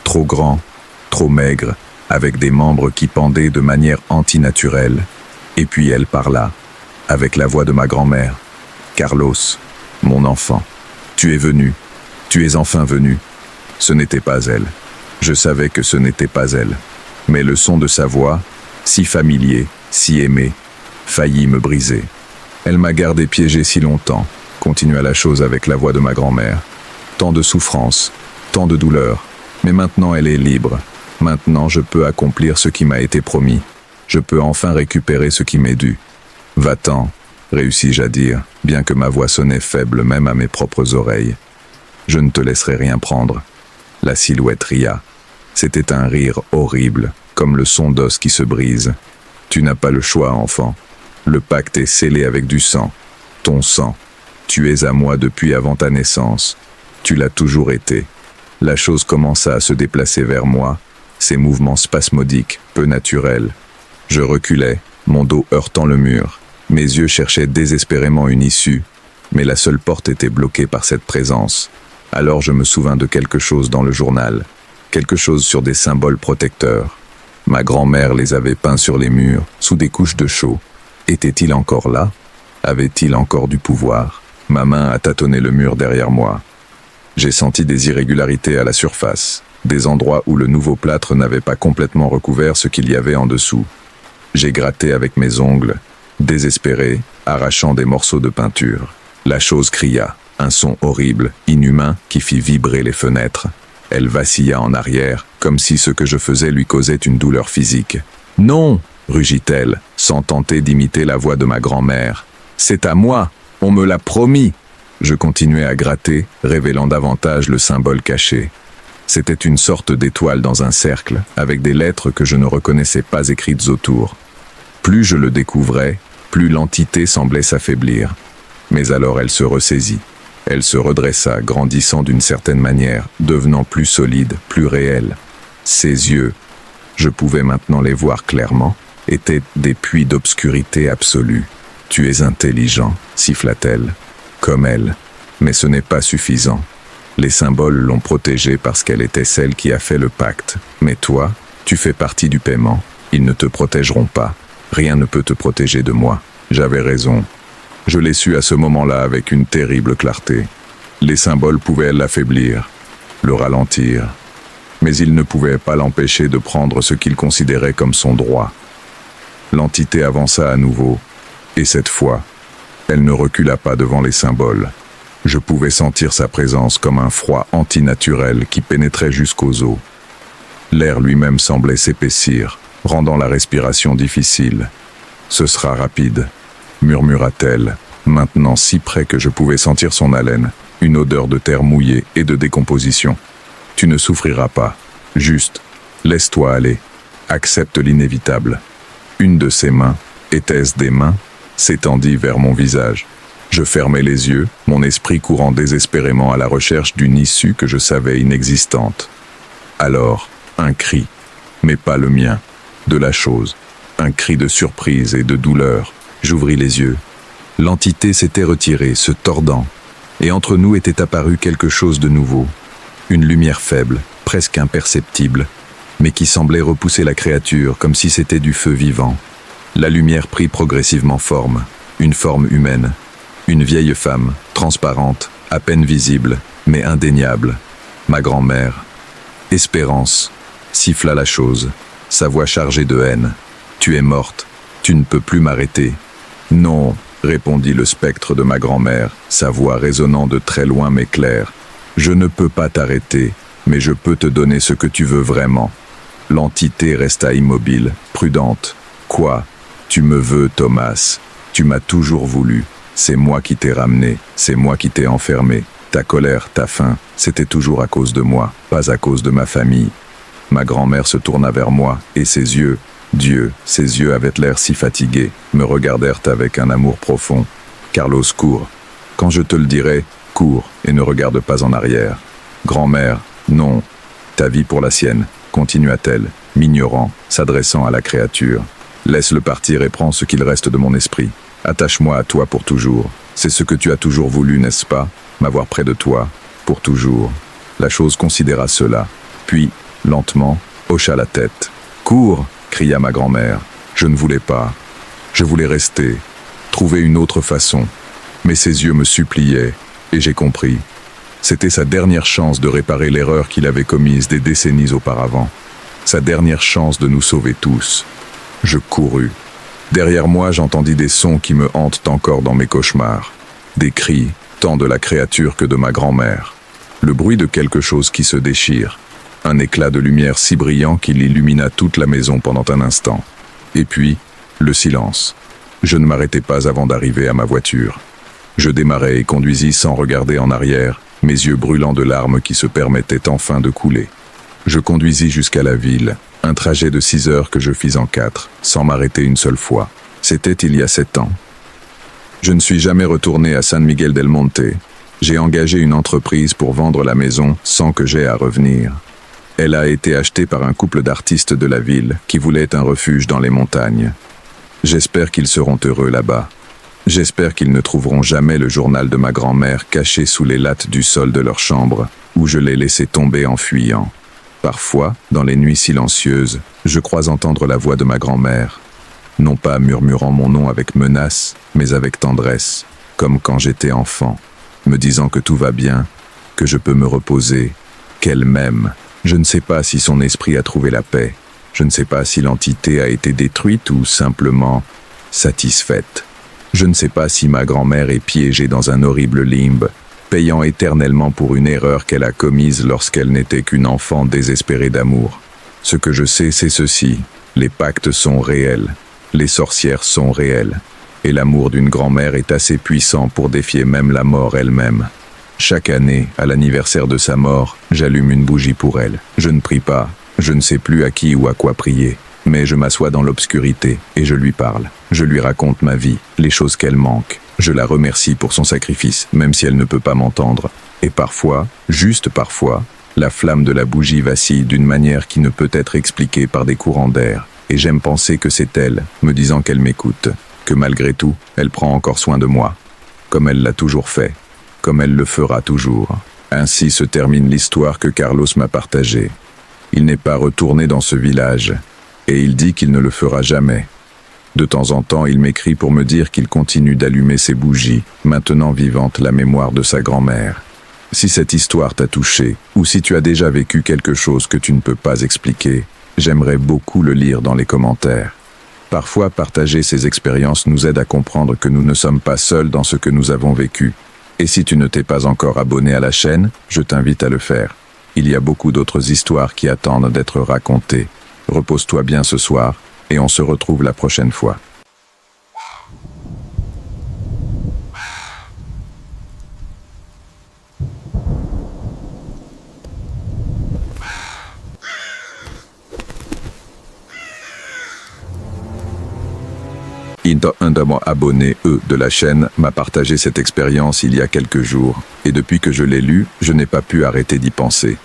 Trop grand, trop maigre, avec des membres qui pendaient de manière antinaturelle. Et puis elle parla, avec la voix de ma grand-mère. « Carlos, mon enfant. Tu es venu. Tu es enfin venu. Ce n'était pas elle. Je savais que ce n'était pas elle. Mais le son de sa voix, si familier, si aimé, faillit me briser. Elle m'a gardé piégé si longtemps, continua la chose avec la voix de ma grand-mère. Tant de souffrance, tant de douleur. Mais maintenant elle est libre. Maintenant je peux accomplir ce qui m'a été promis. Je peux enfin récupérer ce qui m'est dû. Va-t'en, réussis-je à dire, bien que ma voix sonnait faible même à mes propres oreilles. Je ne te laisserai rien prendre. La silhouette ria. C'était un rire horrible, comme le son d'os qui se brise. Tu n'as pas le choix, enfant. Le pacte est scellé avec du sang. Ton sang. Tu es à moi depuis avant ta naissance. Tu l'as toujours été. La chose commença à se déplacer vers moi, ses mouvements spasmodiques, peu naturels. Je reculais, mon dos heurtant le mur. Mes yeux cherchaient désespérément une issue, mais la seule porte était bloquée par cette présence. Alors je me souvins de quelque chose dans le journal, quelque chose sur des symboles protecteurs. Ma grand-mère les avait peints sur les murs, sous des couches de chaux. Était-il encore là? Avait-il encore du pouvoir? Ma main a tâtonné le mur derrière moi. J'ai senti des irrégularités à la surface, des endroits où le nouveau plâtre n'avait pas complètement recouvert ce qu'il y avait en dessous. J'ai gratté avec mes ongles, désespéré, arrachant des morceaux de peinture. La chose cria, un son horrible, inhumain, qui fit vibrer les fenêtres. Elle vacilla en arrière, comme si ce que je faisais lui causait une douleur physique. « Non !» rugit-elle, sans tenter d'imiter la voix de ma grand-mère. « C'est à moi, on me l'a promis !» Je continuais à gratter, révélant davantage le symbole caché. C'était une sorte d'étoile dans un cercle, avec des lettres que je ne reconnaissais pas écrites autour. Plus je le découvrais, plus l'entité semblait s'affaiblir. Mais alors elle se ressaisit. Elle se redressa, grandissant d'une certaine manière, devenant plus solide, plus réelle. Ses yeux, je pouvais maintenant les voir clairement, étaient des puits d'obscurité absolue. « Tu es intelligent », siffla-t-elle. Comme elle. Mais ce n'est pas suffisant. Les symboles l'ont protégée parce qu'elle était celle qui a fait le pacte. Mais toi, tu fais partie du paiement. Ils ne te protégeront pas. Rien ne peut te protéger de moi. J'avais raison. Je l'ai su à ce moment-là avec une terrible clarté. Les symboles pouvaient l'affaiblir, le ralentir. Mais ils ne pouvaient pas l'empêcher de prendre ce qu'il considérait comme son droit. L'entité avança à nouveau. Et cette fois, elle ne recula pas devant les symboles. Je pouvais sentir sa présence comme un froid antinaturel qui pénétrait jusqu'aux os. L'air lui-même semblait s'épaissir, rendant la respiration difficile. « Ce sera rapide », murmura-t-elle, maintenant si près que je pouvais sentir son haleine, une odeur de terre mouillée et de décomposition. « Tu ne souffriras pas. Juste, laisse-toi aller. Accepte l'inévitable. » Une de ses mains, était-ce des mains, s'étendit vers mon visage. Je fermai les yeux, mon esprit courant désespérément à la recherche d'une issue que je savais inexistante. Alors, un cri, mais pas le mien, de la chose, un cri de surprise et de douleur. J'ouvris les yeux. L'entité s'était retirée, se tordant, et entre nous était apparu quelque chose de nouveau. Une lumière faible, presque imperceptible, mais qui semblait repousser la créature comme si c'était du feu vivant. La lumière prit progressivement forme, une forme humaine. Une vieille femme, transparente, à peine visible, mais indéniable. Ma grand-mère. Espérance, siffla la chose, sa voix chargée de haine. Tu es morte, tu ne peux plus m'arrêter. Non, répondit le spectre de ma grand-mère, sa voix résonnant de très loin mais claire. Je ne peux pas t'arrêter, mais je peux te donner ce que tu veux vraiment. L'entité resta immobile, prudente. Quoi? Tu me veux, Thomas. Tu m'as toujours voulu. C'est moi qui t'ai ramené, c'est moi qui t'ai enfermé. Ta colère, ta faim, c'était toujours à cause de moi, pas à cause de ma famille. Ma grand-mère se tourna vers moi, et ses yeux, Dieu, ses yeux avaient l'air si fatigués, me regardèrent avec un amour profond. Carlos, cours. Quand je te le dirai, cours, et ne regarde pas en arrière. Grand-mère, non. Ta vie pour la sienne, continua-t-elle, m'ignorant, s'adressant à la créature. Laisse-le partir et prends ce qu'il reste de mon esprit. Attache-moi à toi pour toujours. C'est ce que tu as toujours voulu, n'est-ce pas? M'avoir près de toi, pour toujours. La chose considéra cela, puis, lentement, hocha la tête. « Cours !» cria ma grand-mère. Je ne voulais pas. Je voulais rester, trouver une autre façon. Mais ses yeux me suppliaient. Et j'ai compris. C'était sa dernière chance de réparer l'erreur qu'il avait commise des décennies auparavant. Sa dernière chance de nous sauver tous. Je courus. Derrière moi, j'entendis des sons qui me hantent encore dans mes cauchemars. Des cris, tant de la créature que de ma grand-mère. Le bruit de quelque chose qui se déchire. Un éclat de lumière si brillant qu'il illumina toute la maison pendant un instant. Et puis, le silence. Je ne m'arrêtai pas avant d'arriver à ma voiture. Je démarrai et conduisis sans regarder en arrière, mes yeux brûlants de larmes qui se permettaient enfin de couler. Je conduisis jusqu'à la ville, un trajet de 6 heures que je fis en 4, sans m'arrêter une seule fois. C'était il y a 7 ans. Je ne suis jamais retourné à San Miguel del Monte. J'ai engagé une entreprise pour vendre la maison sans que j'aie à revenir. Elle a été achetée par un couple d'artistes de la ville qui voulaient un refuge dans les montagnes. J'espère qu'ils seront heureux là-bas. J'espère qu'ils ne trouveront jamais le journal de ma grand-mère caché sous les lattes du sol de leur chambre, où je l'ai laissé tomber en fuyant. Parfois, dans les nuits silencieuses, je crois entendre la voix de ma grand-mère, non pas murmurant mon nom avec menace, mais avec tendresse, comme quand j'étais enfant, me disant que tout va bien, que je peux me reposer, qu'elle m'aime. Je ne sais pas si son esprit a trouvé la paix, je ne sais pas si l'entité a été détruite ou simplement satisfaite. Je ne sais pas si ma grand-mère est piégée dans un horrible limbe, payant éternellement pour une erreur qu'elle a commise lorsqu'elle n'était qu'une enfant désespérée d'amour. Ce que je sais, c'est ceci, les pactes sont réels, les sorcières sont réelles, et l'amour d'une grand-mère est assez puissant pour défier même la mort elle-même. Chaque année, à l'anniversaire de sa mort, j'allume une bougie pour elle. Je ne prie pas, je ne sais plus à qui ou à quoi prier, mais je m'assois dans l'obscurité et je lui parle. Je lui raconte ma vie, les choses qu'elle manque. Je la remercie pour son sacrifice, même si elle ne peut pas m'entendre. Et parfois, juste parfois, la flamme de la bougie vacille d'une manière qui ne peut être expliquée par des courants d'air. Et j'aime penser que c'est elle, me disant qu'elle m'écoute, que malgré tout, elle prend encore soin de moi. Comme elle l'a toujours fait, comme elle le fera toujours. Ainsi se termine l'histoire que Carlos m'a partagée. Il n'est pas retourné dans ce village, et il dit qu'il ne le fera jamais. De temps en temps, il m'écrit pour me dire qu'il continue d'allumer ses bougies, maintenant vivante la mémoire de sa grand-mère. Si cette histoire t'a touché, ou si tu as déjà vécu quelque chose que tu ne peux pas expliquer, j'aimerais beaucoup le lire dans les commentaires. Parfois, partager ces expériences nous aide à comprendre que nous ne sommes pas seuls dans ce que nous avons vécu. Et si tu ne t'es pas encore abonné à la chaîne, je t'invite à le faire. Il y a beaucoup d'autres histoires qui attendent d'être racontées. Repose-toi bien ce soir, et on se retrouve la prochaine fois. Un de mes abonnés, de la chaîne, m'a partagé cette expérience il y a quelques jours, et depuis que je l'ai lu, je n'ai pas pu arrêter d'y penser.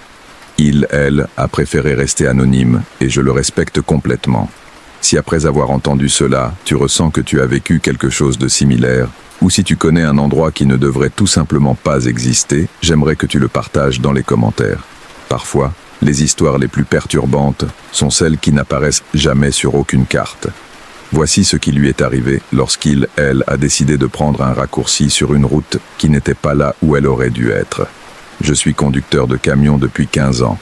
Elle, a préféré rester anonyme, et je le respecte complètement. Si après avoir entendu cela, tu ressens que tu as vécu quelque chose de similaire, ou si tu connais un endroit qui ne devrait tout simplement pas exister, j'aimerais que tu le partages dans les commentaires. Parfois, les histoires les plus perturbantes sont celles qui n'apparaissent jamais sur aucune carte. Voici ce qui lui est arrivé elle, a décidé de prendre un raccourci sur une route qui n'était pas là où elle aurait dû être. Je suis conducteur de camion depuis 15 ans.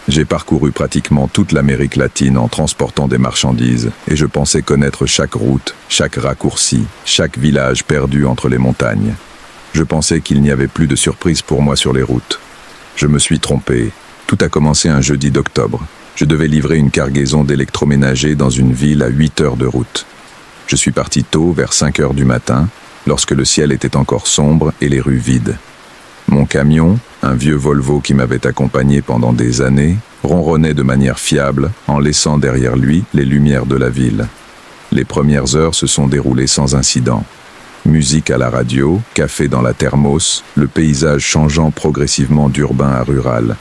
J'ai parcouru pratiquement toute l'Amérique latine en transportant des marchandises, et je pensais connaître chaque route, chaque raccourci, chaque village perdu entre les montagnes. Je pensais qu'il n'y avait plus de surprises pour moi sur les routes. Je me suis trompé. Tout a commencé un jeudi d'octobre. Je devais livrer une cargaison d'électroménager dans une ville à 8 heures de route. Je suis parti tôt, vers 5 heures du matin, lorsque le ciel était encore sombre et les rues vides. Mon camion, un vieux Volvo qui m'avait accompagné pendant des années, ronronnait de manière fiable en laissant derrière lui les lumières de la ville. Les premières heures se sont déroulées sans incident. Musique à la radio, café dans la thermos, le paysage changeant progressivement d'urbain à rural.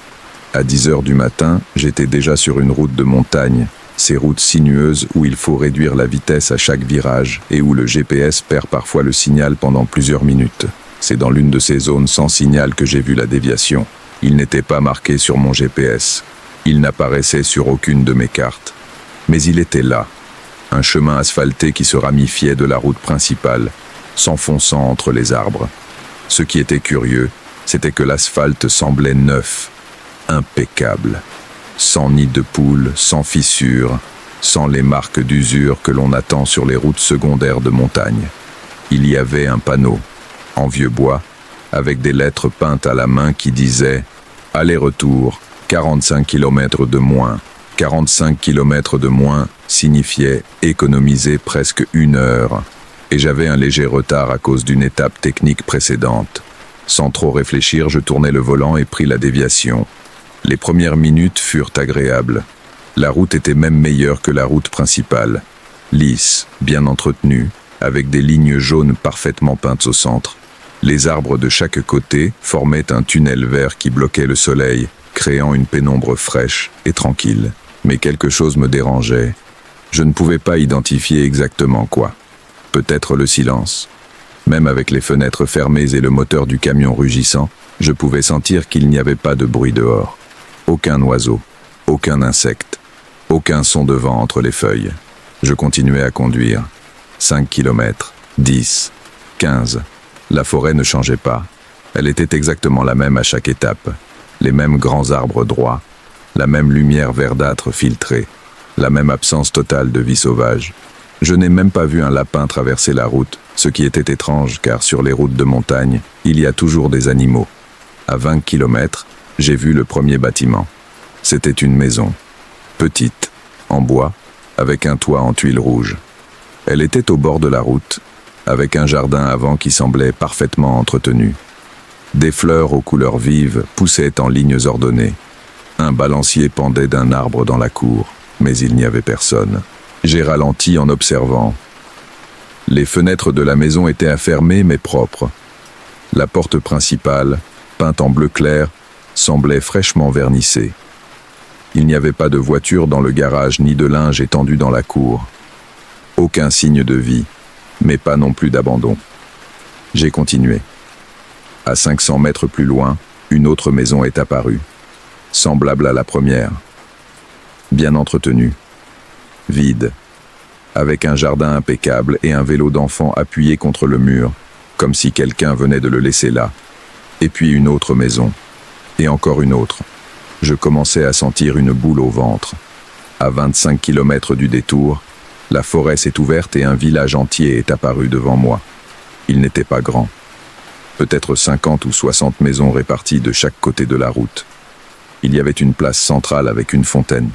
À 10 heures du matin, j'étais déjà sur une route de montagne, ces routes sinueuses où il faut réduire la vitesse à chaque virage et où le GPS perd parfois le signal pendant plusieurs minutes. C'est dans l'une de ces zones sans signal que j'ai vu la déviation. Il n'était pas marqué sur mon GPS. Il n'apparaissait sur aucune de mes cartes. Mais il était là. Un chemin asphalté qui se ramifiait de la route principale, s'enfonçant entre les arbres. Ce qui était curieux, c'était que l'asphalte semblait neuf, impeccable, sans nid de poule, sans fissures, sans les marques d'usure que l'on attend sur les routes secondaires de montagne. Il y avait un panneau, en vieux bois, avec des lettres peintes à la main qui disaient « Aller-retour, 45 km de moins ». 45 km de moins signifiait économiser presque 1 heure, et j'avais un léger retard à cause d'une étape technique précédente. Sans trop réfléchir, je tournai le volant et pris la déviation. Les premières minutes furent agréables. La route était même meilleure que la route principale. Lisse, bien entretenue, avec des lignes jaunes parfaitement peintes au centre. Les arbres de chaque côté formaient un tunnel vert qui bloquait le soleil, créant une pénombre fraîche et tranquille. Mais quelque chose me dérangeait. Je ne pouvais pas identifier exactement quoi. Peut-être le silence. Même avec les fenêtres fermées et le moteur du camion rugissant, je pouvais sentir qu'il n'y avait pas de bruit dehors. Aucun oiseau, aucun insecte, aucun son de vent entre les feuilles. Je continuais à conduire. 5 km, 10, 15. La forêt ne changeait pas. Elle était exactement la même à chaque étape. Les mêmes grands arbres droits, la même lumière verdâtre filtrée, la même absence totale de vie sauvage. Je n'ai même pas vu un lapin traverser la route, ce qui était étrange car sur les routes de montagne, il y a toujours des animaux. À 20 km, j'ai vu le premier bâtiment. C'était une maison, petite, en bois, avec un toit en tuiles rouges. Elle était au bord de la route, avec un jardin avant qui semblait parfaitement entretenu. Des fleurs aux couleurs vives poussaient en lignes ordonnées. Un balancier pendait d'un arbre dans la cour, mais il n'y avait personne. J'ai ralenti en observant. Les fenêtres de la maison étaient fermées mais propres. La porte principale, peinte en bleu clair, semblait fraîchement vernissée. Il n'y avait pas de voiture dans le garage ni de linge étendu dans la cour. Aucun signe de vie, mais pas non plus d'abandon. J'ai continué. À 500 mètres plus loin, une autre maison est apparue. Semblable à la première. Bien entretenue. Vide. Avec un jardin impeccable et un vélo d'enfant appuyé contre le mur, comme si quelqu'un venait de le laisser là. Et puis une autre maison. Et encore une autre. Je commençais à sentir une boule au ventre. À 25 km du détour, la forêt s'est ouverte et un village entier est apparu devant moi. Il n'était pas grand. Peut-être 50 ou 60 maisons réparties de chaque côté de la route. Il y avait une place centrale avec une fontaine,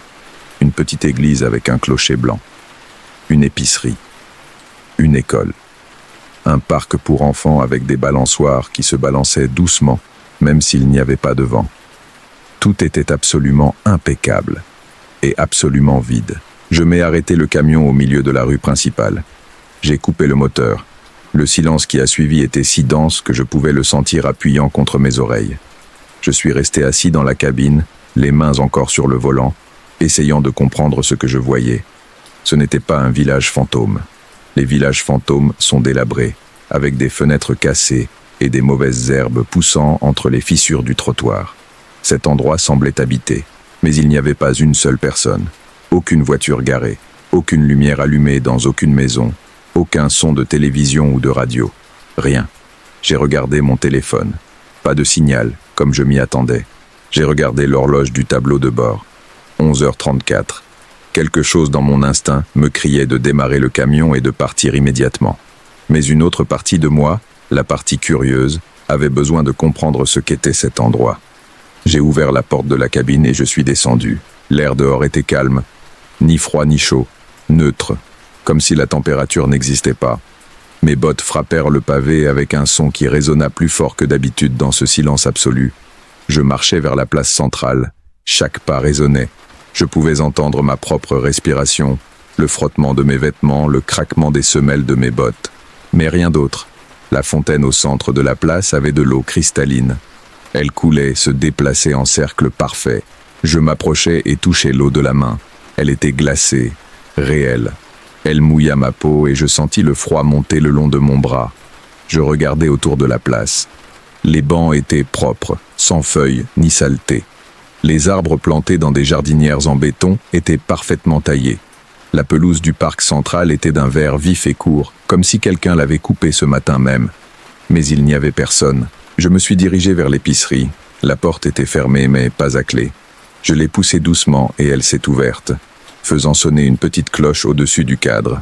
une petite église avec un clocher blanc, une épicerie, une école, un parc pour enfants avec des balançoires qui se balançaient doucement, même s'il n'y avait pas de vent. Tout était absolument impeccable et absolument vide. Je m'ai arrêté le camion au milieu de la rue principale. J'ai coupé le moteur. Le silence qui a suivi était si dense que je pouvais le sentir appuyant contre mes oreilles. Je suis resté assis dans la cabine, les mains encore sur le volant, essayant de comprendre ce que je voyais. Ce n'était pas un village fantôme. Les villages fantômes sont délabrés, avec des fenêtres cassées et des mauvaises herbes poussant entre les fissures du trottoir. Cet endroit semblait habité, mais il n'y avait pas une seule personne. Aucune voiture garée, aucune lumière allumée dans aucune maison, aucun son de télévision ou de radio. Rien. J'ai regardé mon téléphone. Pas de signal, comme je m'y attendais. J'ai regardé l'horloge du tableau de bord. 11h34. Quelque chose dans mon instinct me criait de démarrer le camion et de partir immédiatement. Mais une autre partie de moi, la partie curieuse, avait besoin de comprendre ce qu'était cet endroit. J'ai ouvert la porte de la cabine et je suis descendu. L'air dehors était calme, ni froid ni chaud, neutre, comme si la température n'existait pas. Mes bottes frappèrent le pavé avec un son qui résonna plus fort que d'habitude dans ce silence absolu. Je marchais vers la place centrale. Chaque pas résonnait. Je pouvais entendre ma propre respiration, le frottement de mes vêtements, le craquement des semelles de mes bottes. Mais rien d'autre. La fontaine au centre de la place avait de l'eau cristalline. Elle coulait, se déplaçait en cercle parfait. Je m'approchais et touchais l'eau de la main. Elle était glacée, réelle. Elle mouilla ma peau et je sentis le froid monter le long de mon bras. Je regardais autour de la place. Les bancs étaient propres, sans feuilles ni saleté. Les arbres plantés dans des jardinières en béton étaient parfaitement taillés. La pelouse du parc central était d'un vert vif et court, comme si quelqu'un l'avait coupée ce matin même. Mais il n'y avait personne. Je me suis dirigé vers l'épicerie. La porte était fermée, mais pas à clé. Je l'ai poussée doucement et elle s'est ouverte, faisant sonner une petite cloche au-dessus du cadre.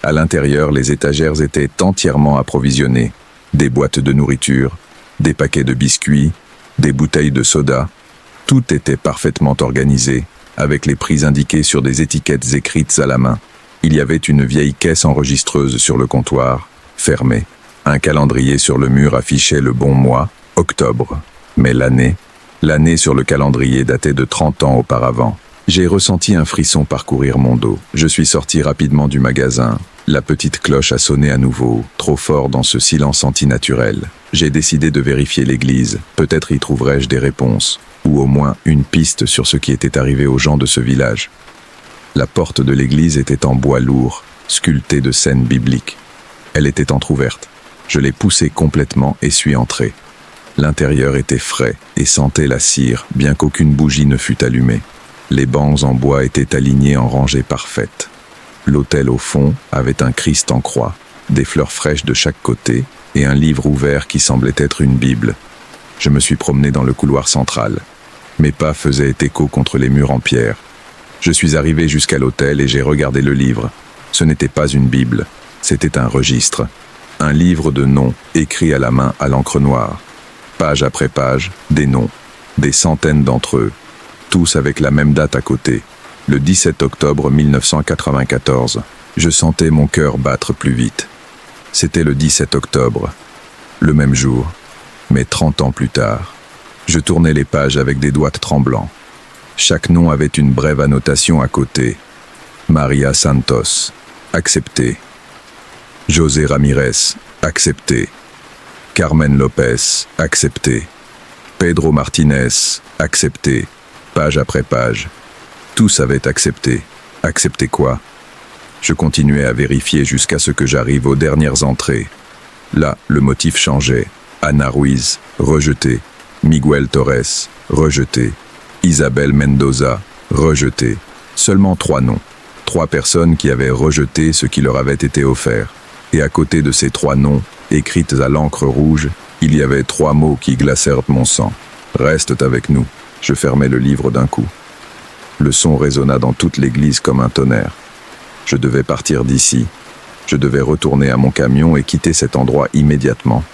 À l'intérieur, les étagères étaient entièrement approvisionnées. Des boîtes de nourriture, des paquets de biscuits, des bouteilles de soda. Tout était parfaitement organisé, avec les prix indiqués sur des étiquettes écrites à la main. Il y avait une vieille caisse enregistreuse sur le comptoir, fermée. Un calendrier sur le mur affichait le bon mois, octobre. Mais l'année sur le calendrier datait de 30 ans auparavant. J'ai ressenti un frisson parcourir mon dos. Je suis sorti rapidement du magasin. La petite cloche a sonné à nouveau, trop fort dans ce silence antinaturel. J'ai décidé de vérifier l'église. Peut-être y trouverais-je des réponses, ou au moins une piste sur ce qui était arrivé aux gens de ce village. La porte de l'église était en bois lourd, sculptée de scènes bibliques. Elle était entr'ouverte. Je l'ai poussée complètement et suis entré. L'intérieur était frais et sentait la cire, bien qu'aucune bougie ne fût allumée. Les bancs en bois étaient alignés en rangées parfaites. L'autel au fond avait un Christ en croix, des fleurs fraîches de chaque côté et un livre ouvert qui semblait être une Bible. Je me suis promené dans le couloir central. Mes pas faisaient écho contre les murs en pierre. Je suis arrivé jusqu'à l'autel et j'ai regardé le livre. Ce n'était pas une Bible, c'était un registre. Un livre de noms écrits à la main à l'encre noire. Page après page, des noms, des centaines d'entre eux. Tous avec la même date à côté, le 17 octobre 1994. Je sentais mon cœur battre plus vite. C'était le 17 octobre, le même jour, mais 30 ans plus tard. Je tournais les pages avec des doigts tremblants. Chaque nom avait une brève annotation à côté. Maria Santos, accepté. José Ramirez, accepté. Carmen Lopez, accepté. Pedro Martinez, accepté. Page après page. Tous avaient accepté. Accepté quoi? Je continuais à vérifier jusqu'à ce que j'arrive aux dernières entrées. Là, le motif changeait. Ana Ruiz, rejeté. Miguel Torres, rejeté. Isabel Mendoza, rejeté. Seulement 3 noms. 3 personnes qui avaient rejeté ce qui leur avait été offert. Et à côté de ces 3 noms, écrites à l'encre rouge, il y avait 3 mots qui glacèrent mon sang. Reste avec nous. Je fermai le livre d'un coup. Le son résonna dans toute l'église comme un tonnerre. Je devais partir d'ici. Je devais retourner à mon camion et quitter cet endroit immédiatement.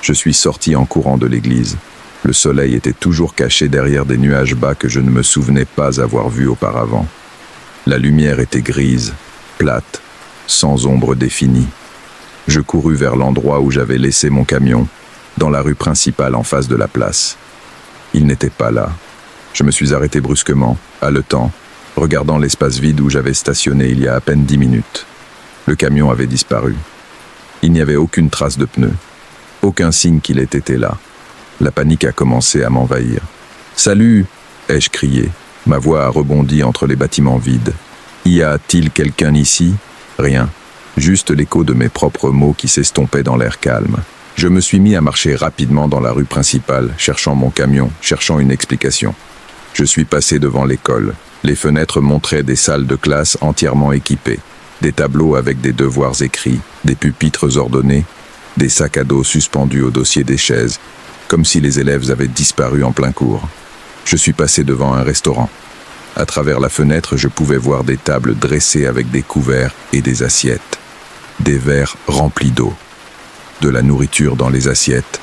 Je suis sorti en courant de l'église. Le soleil était toujours caché derrière des nuages bas que je ne me souvenais pas avoir vus auparavant. La lumière était grise, plate, sans ombre définie. Je courus vers l'endroit où j'avais laissé mon camion, dans la rue principale en face de la place. Il n'était pas là. Je me suis arrêté brusquement, haletant, regardant l'espace vide où j'avais stationné il y a à peine 10 minutes. Le camion avait disparu. Il n'y avait aucune trace de pneu, aucun signe qu'il ait été là. La panique a commencé à m'envahir. « Salut !» ai-je crié. Ma voix a rebondi entre les bâtiments vides. « Y a-t-il quelqu'un ici ?» Rien. Juste l'écho de mes propres mots qui s'estompaient dans l'air calme. Je me suis mis à marcher rapidement dans la rue principale, cherchant mon camion, cherchant une explication. Je suis passé devant l'école. Les fenêtres montraient des salles de classe entièrement équipées, des tableaux avec des devoirs écrits, des pupitres ordonnés, des sacs à dos suspendus au dossier des chaises, comme si les élèves avaient disparu en plein cours. Je suis passé devant un restaurant. À travers la fenêtre, je pouvais voir des tables dressées avec des couverts et des assiettes, des verres remplis d'eau, de la nourriture dans les assiettes,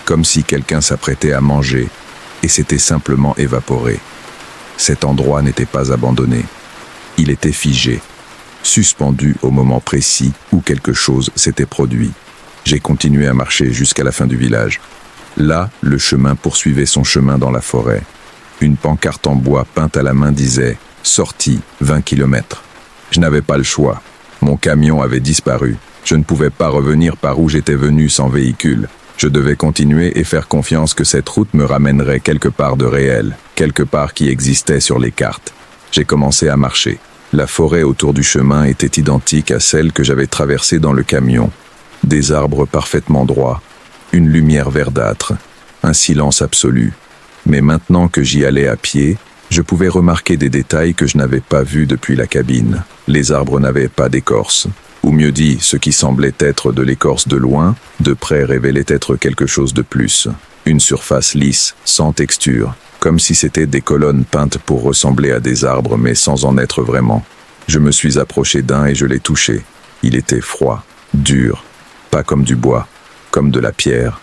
comme si quelqu'un s'apprêtait à manger et s'était simplement évaporé. Cet endroit n'était pas abandonné. Il était figé, suspendu au moment précis où quelque chose s'était produit. J'ai continué à marcher jusqu'à la fin du village. Là, le chemin poursuivait son chemin dans la forêt. Une pancarte en bois peinte à la main disait « Sortie, 20 km ». Je n'avais pas le choix. Mon camion avait disparu. Je ne pouvais pas revenir par où j'étais venu sans véhicule. Je devais continuer et faire confiance que cette route me ramènerait quelque part de réel, quelque part qui existait sur les cartes. J'ai commencé à marcher. La forêt autour du chemin était identique à celle que j'avais traversée dans le camion. Des arbres parfaitement droits, une lumière verdâtre, un silence absolu. Mais maintenant que j'y allais à pied, je pouvais remarquer des détails que je n'avais pas vus depuis la cabine. Les arbres n'avaient pas d'écorce. Ou mieux dit, ce qui semblait être de l'écorce de loin, de près révélait être quelque chose de plus. Une surface lisse, sans texture, comme si c'était des colonnes peintes pour ressembler à des arbres mais sans en être vraiment. Je me suis approché d'un et je l'ai touché. Il était froid, dur, pas comme du bois, comme de la pierre,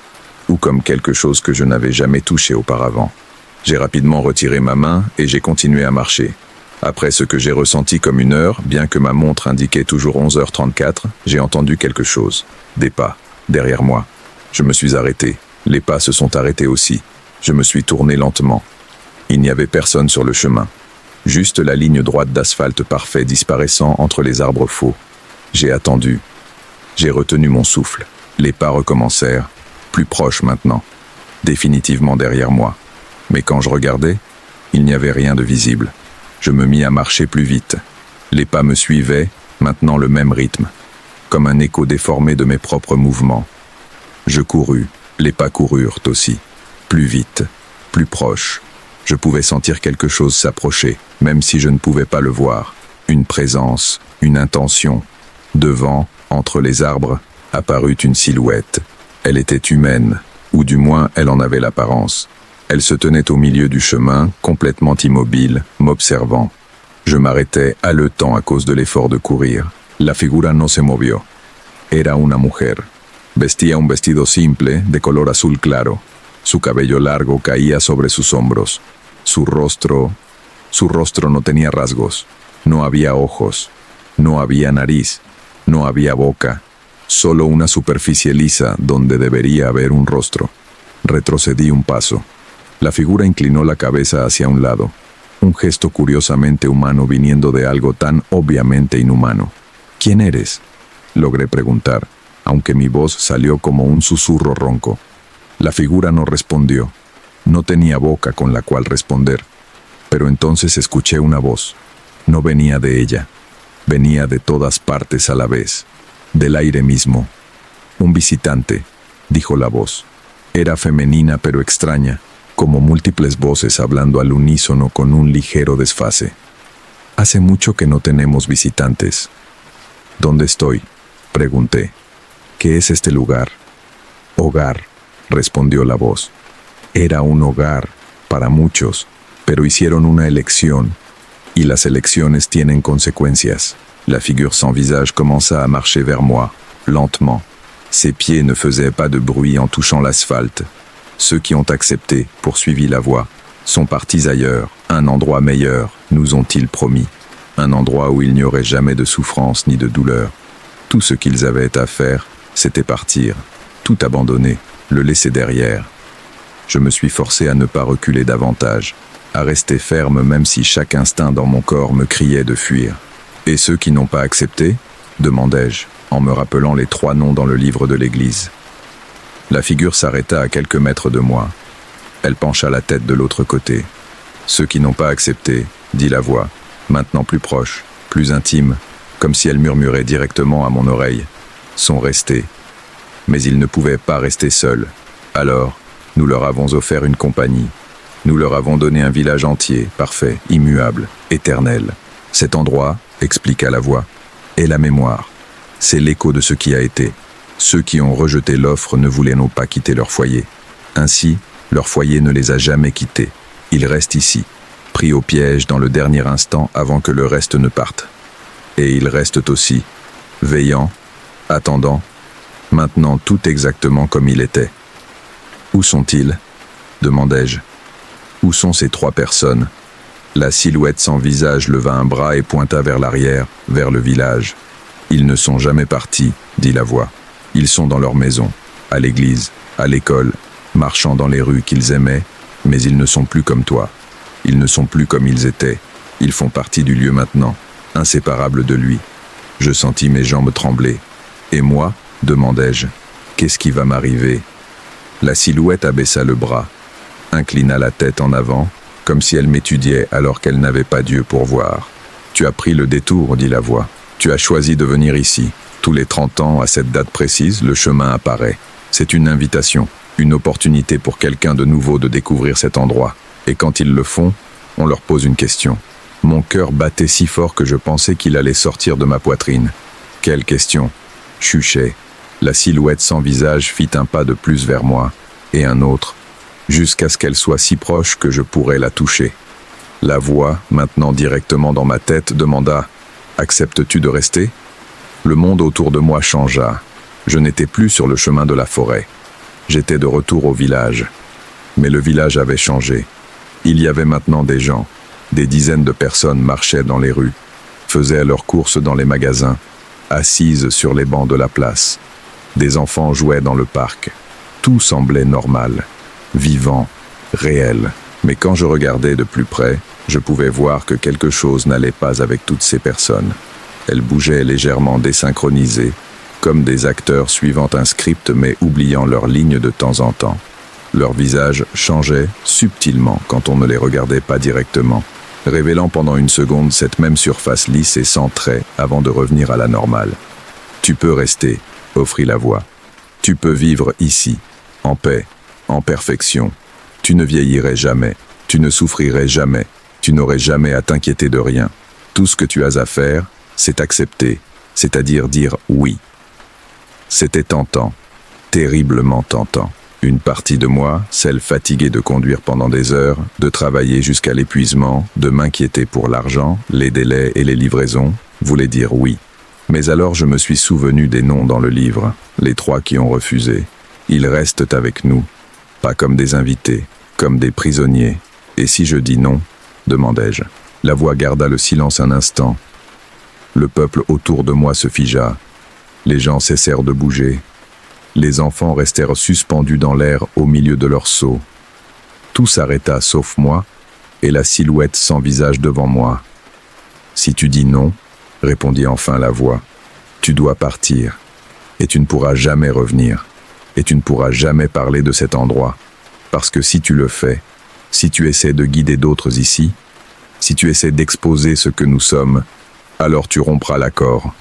ou comme quelque chose que je n'avais jamais touché auparavant. J'ai rapidement retiré ma main et j'ai continué à marcher. Après ce que j'ai ressenti comme une heure, bien que ma montre indiquait toujours 11h34, j'ai entendu quelque chose. Des pas, derrière moi. Je me suis arrêté. Les pas se sont arrêtés aussi. Je me suis tourné lentement. Il n'y avait personne sur le chemin. Juste la ligne droite d'asphalte parfait disparaissant entre les arbres faux. J'ai attendu. J'ai retenu mon souffle. Les pas recommencèrent, plus proches maintenant. Définitivement derrière moi. Mais quand je regardais, il n'y avait rien de visible. Je me mis à marcher plus vite. Les pas me suivaient, maintenant le même rythme, comme un écho déformé de mes propres mouvements. Je courus, les pas coururent aussi, plus vite, plus proche. Je pouvais sentir quelque chose s'approcher, même si je ne pouvais pas le voir. Une présence, une intention. Devant, entre les arbres, apparut une silhouette. Elle était humaine, ou du moins elle en avait l'apparence. Elle se tenait au milieu du chemin, complètement immobile, m'observant. Je m'arrêtais, haletant à cause de l'effort de courir. La figura no se movió. Era una mujer. Vestía un vestido simple, de color azul claro. Su cabello largo caía sobre sus hombros. Su rostro no tenía rasgos. No había ojos. No había nariz. No había boca. Solo una superficie lisa donde debería haber un rostro. Retrocedí un paso. La figura inclinó la cabeza hacia un lado, un gesto curiosamente humano viniendo de algo tan obviamente inhumano. ¿Quién eres?, logré preguntar, aunque mi voz salió como un susurro ronco. La figura no respondió. No tenía boca con la cual responder. Pero entonces escuché una voz. No venía de ella. Venía de todas partes a la vez. Del aire mismo. Un visitante, dijo la voz. Era femenina pero extraña, como múltiples voces hablando al unísono con un ligero desfase. Hace mucho que no tenemos visitantes. ¿Dónde estoy?, pregunté. ¿Qué es este lugar? Hogar, respondió la voz. Era un hogar, para muchos, pero hicieron una elección, y las elecciones tienen consecuencias. La figure sans visage commença à marcher vers moi, lentement. Ses pieds ne faisaient pas de bruit en touchant l'asphalte. Ceux qui ont accepté, poursuivit la voix, sont partis ailleurs, un endroit meilleur, nous ont-ils promis. Un endroit où il n'y aurait jamais de souffrance ni de douleur. Tout ce qu'ils avaient à faire, c'était partir, tout abandonner, le laisser derrière. Je me suis forcé à ne pas reculer davantage, à rester ferme même si chaque instinct dans mon corps me criait de fuir. Et ceux qui n'ont pas accepté, demandai-je, en me rappelant les 3 noms dans le livre de l'Église. La figure s'arrêta à quelques mètres de moi. Elle pencha la tête de l'autre côté. Ceux qui n'ont pas accepté, dit la voix, maintenant plus proche, plus intime, comme si elle murmurait directement à mon oreille, sont restés. Mais ils ne pouvaient pas rester seuls. Alors, nous leur avons offert une compagnie. Nous leur avons donné un village entier, parfait, immuable, éternel. Cet endroit, expliqua la voix, est la mémoire. C'est l'écho de ce qui a été. Ceux qui ont rejeté l'offre ne voulaient non pas quitter leur foyer. Ainsi, leur foyer ne les a jamais quittés. Ils restent ici, pris au piège dans le dernier instant avant que le reste ne parte. Et ils restent aussi, veillant, attendant, maintenant tout exactement comme il était. Où sont-ils ? Demandai-je. Où sont ces 3 personnes ? La silhouette sans visage leva un bras et pointa vers l'arrière, vers le village. Ils ne sont jamais partis, dit la voix. Ils sont dans leur maison, à l'église, à l'école, marchant dans les rues qu'ils aimaient, mais ils ne sont plus comme toi. Ils ne sont plus comme ils étaient. Ils font partie du lieu maintenant, inséparables de lui. Je sentis mes jambes trembler. Et moi, demandai-je, qu'est-ce qui va m'arriver ? La silhouette abaissa le bras, inclina la tête en avant, comme si elle m'étudiait alors qu'elle n'avait pas d'yeux pour voir. Tu as pris le détour, dit la voix. Tu as choisi de venir ici. Tous les 30 ans, à cette date précise, le chemin apparaît. C'est une invitation, une opportunité pour quelqu'un de nouveau de découvrir cet endroit. Et quand ils le font, on leur pose une question. Mon cœur battait si fort que je pensais qu'il allait sortir de ma poitrine. Quelle question? Chuchai. La silhouette sans visage fit un pas de plus vers moi, et un autre, jusqu'à ce qu'elle soit si proche que je pourrais la toucher. La voix, maintenant directement dans ma tête, demanda « Acceptes-tu de rester ?» Le monde autour de moi changea. Je n'étais plus sur le chemin de la forêt. J'étais de retour au village. Mais le village avait changé. Il y avait maintenant des gens. Des dizaines de personnes marchaient dans les rues, faisaient leurs courses dans les magasins, assises sur les bancs de la place. Des enfants jouaient dans le parc. Tout semblait normal, vivant, réel. Mais quand je regardais de plus près, je pouvais voir que quelque chose n'allait pas avec toutes ces personnes. Elles bougeaient légèrement désynchronisées, comme des acteurs suivant un script mais oubliant leurs lignes de temps en temps. Leurs visages changeaient subtilement quand on ne les regardait pas directement, révélant pendant une seconde cette même surface lisse et sans traits avant de revenir à la normale. « Tu peux rester », offrit la voix. « Tu peux vivre ici, en paix, en perfection. Tu ne vieillirais jamais, tu ne souffrirais jamais, tu n'aurais jamais à t'inquiéter de rien. Tout ce que tu as à faire, c'est accepter, c'est-à-dire dire oui. » C'était tentant, terriblement tentant. Une partie de moi, celle fatiguée de conduire pendant des heures, de travailler jusqu'à l'épuisement, de m'inquiéter pour l'argent, les délais et les livraisons, voulait dire oui. Mais alors je me suis souvenu des noms dans le livre, les 3 qui ont refusé. Ils restent avec nous, pas comme des invités, comme des prisonniers. Et si je dis non, demandai-je. La voix garda le silence un instant. Le peuple autour de moi se figea. Les gens cessèrent de bouger. Les enfants restèrent suspendus dans l'air au milieu de leurs sauts. Tout s'arrêta sauf moi et la silhouette sans visage devant moi. « Si tu dis non, » répondit enfin la voix, « tu dois partir, et tu ne pourras jamais revenir, et tu ne pourras jamais parler de cet endroit, parce que si tu le fais, si tu essaies de guider d'autres ici, si tu essaies d'exposer ce que nous sommes, alors tu rompras l'accord,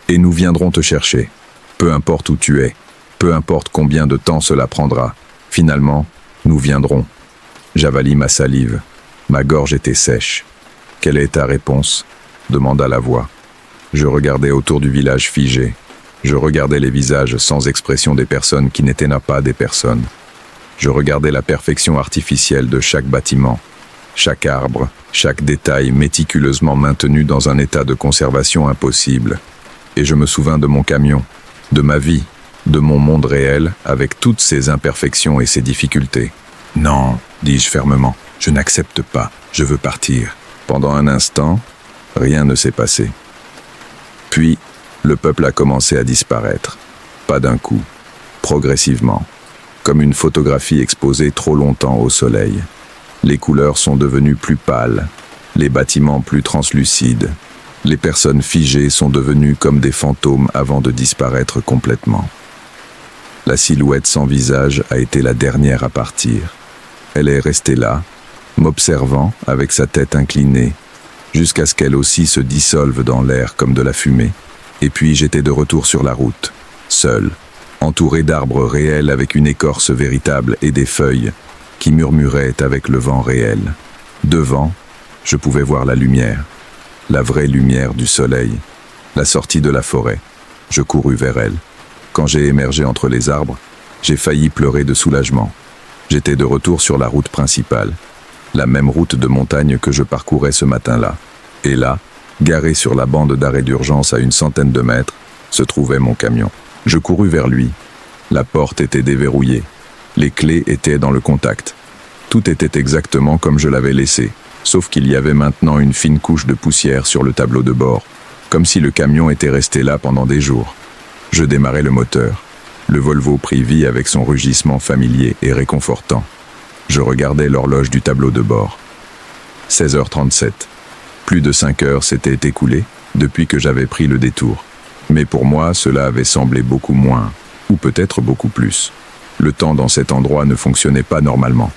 et nous viendrons te chercher, peu importe où tu es. Peu importe combien de temps cela prendra, finalement, nous viendrons. » J'avalis ma salive. Ma gorge était sèche. « Quelle est ta réponse ?» demanda la voix. Je regardais autour du village figé. Je regardais les visages sans expression des personnes qui n'étaient pas des personnes. Je regardais la perfection artificielle de chaque bâtiment, chaque arbre, chaque détail méticuleusement maintenu dans un état de conservation impossible. Et je me souvins de mon camion, de ma vie, de mon monde réel, avec toutes ses imperfections et ses difficultés. « Non, » dis-je fermement, « je n'accepte pas, je veux partir. » Pendant un instant, rien ne s'est passé. Puis, le peuple a commencé à disparaître. Pas d'un coup, progressivement, comme une photographie exposée trop longtemps au soleil. Les couleurs sont devenues plus pâles, les bâtiments plus translucides. Les personnes figées sont devenues comme des fantômes avant de disparaître complètement. La silhouette sans visage a été la dernière à partir. Elle est restée là, m'observant avec sa tête inclinée, jusqu'à ce qu'elle aussi se dissolve dans l'air comme de la fumée. Et puis j'étais de retour sur la route, seul, entouré d'arbres réels avec une écorce véritable et des feuilles qui murmuraient avec le vent réel. Devant, je pouvais voir la lumière, la vraie lumière du soleil, la sortie de la forêt. Je courus vers elle. Quand j'ai émergé entre les arbres, j'ai failli pleurer de soulagement. J'étais de retour sur la route principale, la même route de montagne que je parcourais ce matin-là. Et là, garé sur la bande d'arrêt d'urgence à une centaine de mètres, se trouvait mon camion. Je courus vers lui. La porte était déverrouillée. Les clés étaient dans le contact. Tout était exactement comme je l'avais laissé, sauf qu'il y avait maintenant une fine couche de poussière sur le tableau de bord, comme si le camion était resté là pendant des jours. Je démarrai le moteur. Le Volvo prit vie avec son rugissement familier et réconfortant. Je regardais l'horloge du tableau de bord. 16h37. Plus de 5 heures s'étaient écoulées depuis que j'avais pris le détour. Mais pour moi, cela avait semblé beaucoup moins, ou peut-être beaucoup plus. Le temps dans cet endroit ne fonctionnait pas normalement.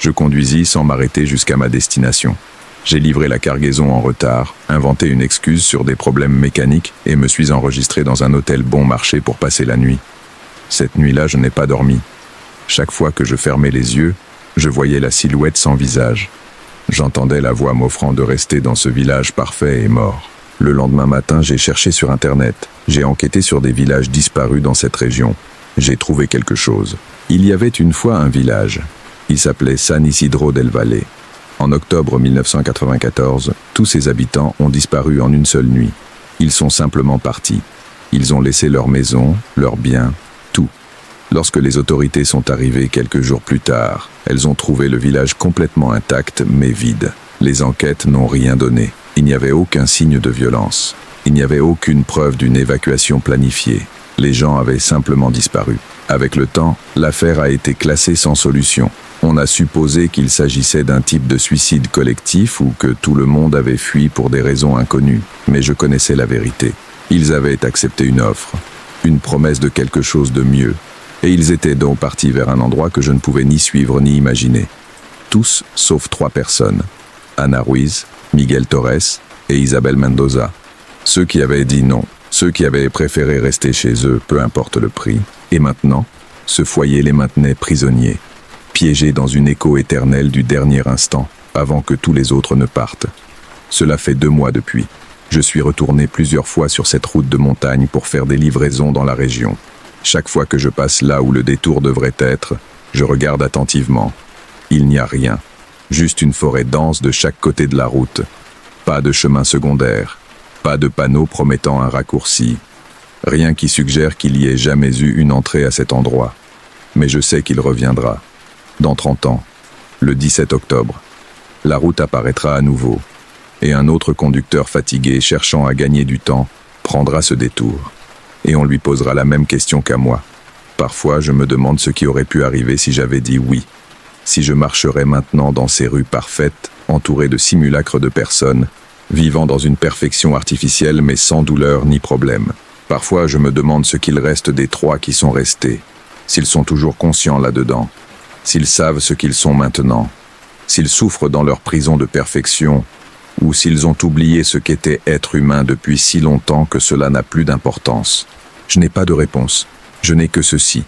Je conduisis sans m'arrêter jusqu'à ma destination. J'ai livré la cargaison en retard, inventé une excuse sur des problèmes mécaniques et me suis enregistré dans un hôtel bon marché pour passer la nuit. Cette nuit-là, je n'ai pas dormi. Chaque fois que je fermais les yeux, je voyais la silhouette sans visage. J'entendais la voix m'offrant de rester dans ce village parfait et mort. Le lendemain matin, j'ai cherché sur Internet. J'ai enquêté sur des villages disparus dans cette région. J'ai trouvé quelque chose. Il y avait une fois un village. Il s'appelait San Isidro del Valle. En octobre 1994, tous ses habitants ont disparu en une seule nuit. Ils sont simplement partis. Ils ont laissé leur maison, leurs biens, tout. Lorsque les autorités sont arrivées quelques jours plus tard, elles ont trouvé le village complètement intact mais vide. Les enquêtes n'ont rien donné. Il n'y avait aucun signe de violence. Il n'y avait aucune preuve d'une évacuation planifiée. Les gens avaient simplement disparu. Avec le temps, l'affaire a été classée sans solution. On a supposé qu'il s'agissait d'un type de suicide collectif ou que tout le monde avait fui pour des raisons inconnues. Mais je connaissais la vérité. Ils avaient accepté une offre, une promesse de quelque chose de mieux. Et ils étaient donc partis vers un endroit que je ne pouvais ni suivre ni imaginer. Tous sauf 3 personnes. Ana Ruiz, Miguel Torres et Isabel Mendoza. Ceux qui avaient dit non, ceux qui avaient préféré rester chez eux, peu importe le prix. Et maintenant, ce foyer les maintenait prisonniers, piégés dans une écho éternelle du dernier instant, avant que tous les autres ne partent. Cela fait 2 mois depuis. Je suis retourné plusieurs fois sur cette route de montagne pour faire des livraisons dans la région. Chaque fois que je passe là où le détour devrait être, je regarde attentivement. Il n'y a rien. Juste une forêt dense de chaque côté de la route. Pas de chemin secondaire. Pas de panneau promettant un raccourci. Rien qui suggère qu'il y ait jamais eu une entrée à cet endroit. Mais je sais qu'il reviendra. Dans 30 ans, le 17 octobre, la route apparaîtra à nouveau. Et un autre conducteur fatigué cherchant à gagner du temps prendra ce détour. Et on lui posera la même question qu'à moi. Parfois, je me demande ce qui aurait pu arriver si j'avais dit oui. Si je marcherais maintenant dans ces rues parfaites, entourées de simulacres de personnes, vivant dans une perfection artificielle mais sans douleur ni problème. Parfois, je me demande ce qu'il reste des 3 qui sont restés, s'ils sont toujours conscients là-dedans, s'ils savent ce qu'ils sont maintenant, s'ils souffrent dans leur prison de perfection, ou s'ils ont oublié ce qu'était être humain depuis si longtemps que cela n'a plus d'importance. Je n'ai pas de réponse. Je n'ai que ceci,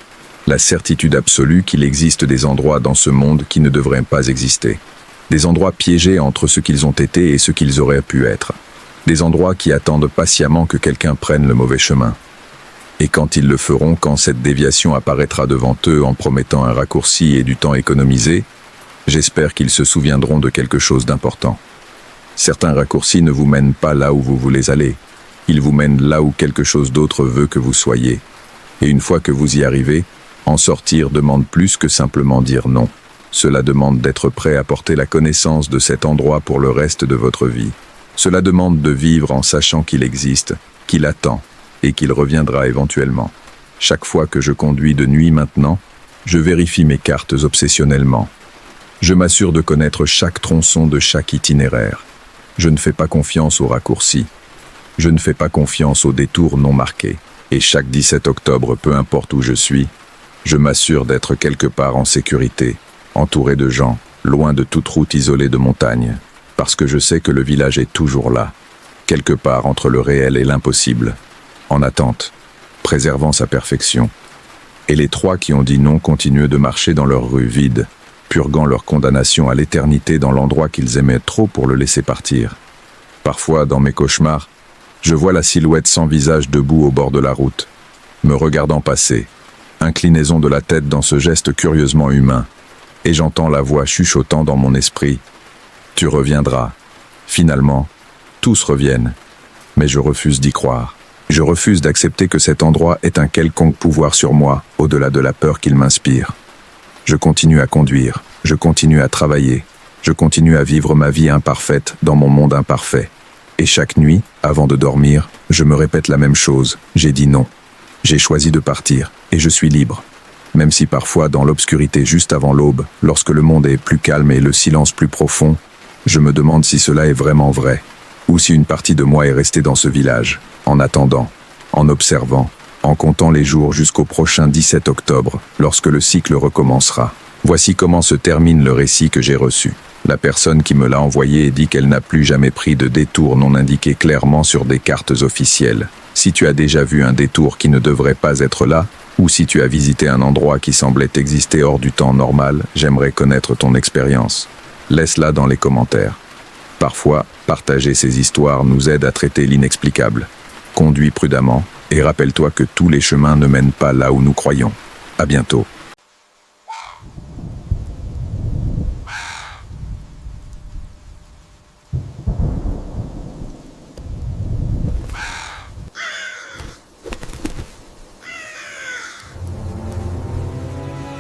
la certitude absolue qu'il existe des endroits dans ce monde qui ne devraient pas exister. Des endroits piégés entre ce qu'ils ont été et ce qu'ils auraient pu être. Des endroits qui attendent patiemment que quelqu'un prenne le mauvais chemin. Et quand ils le feront, quand cette déviation apparaîtra devant eux en promettant un raccourci et du temps économisé, j'espère qu'ils se souviendront de quelque chose d'important. Certains raccourcis ne vous mènent pas là où vous voulez aller. Ils vous mènent là où quelque chose d'autre veut que vous soyez. Et une fois que vous y arrivez, en sortir demande plus que simplement dire non. Cela demande d'être prêt à porter la connaissance de cet endroit pour le reste de votre vie. Cela demande de vivre en sachant qu'il existe, qu'il attend, et qu'il reviendra éventuellement. Chaque fois que je conduis de nuit maintenant, je vérifie mes cartes obsessionnellement. Je m'assure de connaître chaque tronçon de chaque itinéraire. Je ne fais pas confiance aux raccourcis. Je ne fais pas confiance aux détours non marqués. Et chaque 17 octobre, peu importe où je suis, je m'assure d'être quelque part en sécurité, entouré de gens, loin de toute route isolée de montagne, parce que je sais que le village est toujours là, quelque part entre le réel et l'impossible, en attente, préservant sa perfection. Et les 3 qui ont dit non continuent de marcher dans leur rue vide, purgant leur condamnation à l'éternité dans l'endroit qu'ils aimaient trop pour le laisser partir. Parfois, dans mes cauchemars, je vois la silhouette sans visage debout au bord de la route, me regardant passer, inclinaison de la tête dans ce geste curieusement humain, et j'entends la voix chuchotant dans mon esprit « Tu reviendras. » Finalement, tous reviennent, mais je refuse d'y croire. Je refuse d'accepter que cet endroit ait un quelconque pouvoir sur moi, au-delà de la peur qu'il m'inspire. Je continue à conduire, je continue à travailler, je continue à vivre ma vie imparfaite dans mon monde imparfait. Et chaque nuit, avant de dormir, je me répète la même chose, j'ai dit non. J'ai choisi de partir, et je suis libre. Même si parfois, dans l'obscurité juste avant l'aube, lorsque le monde est plus calme et le silence plus profond, je me demande si cela est vraiment vrai, ou si une partie de moi est restée dans ce village, en attendant, en observant, en comptant les jours jusqu'au prochain 17 octobre, lorsque le cycle recommencera. Voici comment se termine le récit que j'ai reçu. La personne qui me l'a envoyé dit qu'elle n'a plus jamais pris de détour non indiqué clairement sur des cartes officielles. Si tu as déjà vu un détour qui ne devrait pas être là, ou si tu as visité un endroit qui semblait exister hors du temps normal, j'aimerais connaître ton expérience. Laisse-la dans les commentaires. Parfois, partager ces histoires nous aide à traiter l'inexplicable. Conduis prudemment et rappelle-toi que tous les chemins ne mènent pas là où nous croyons. À bientôt.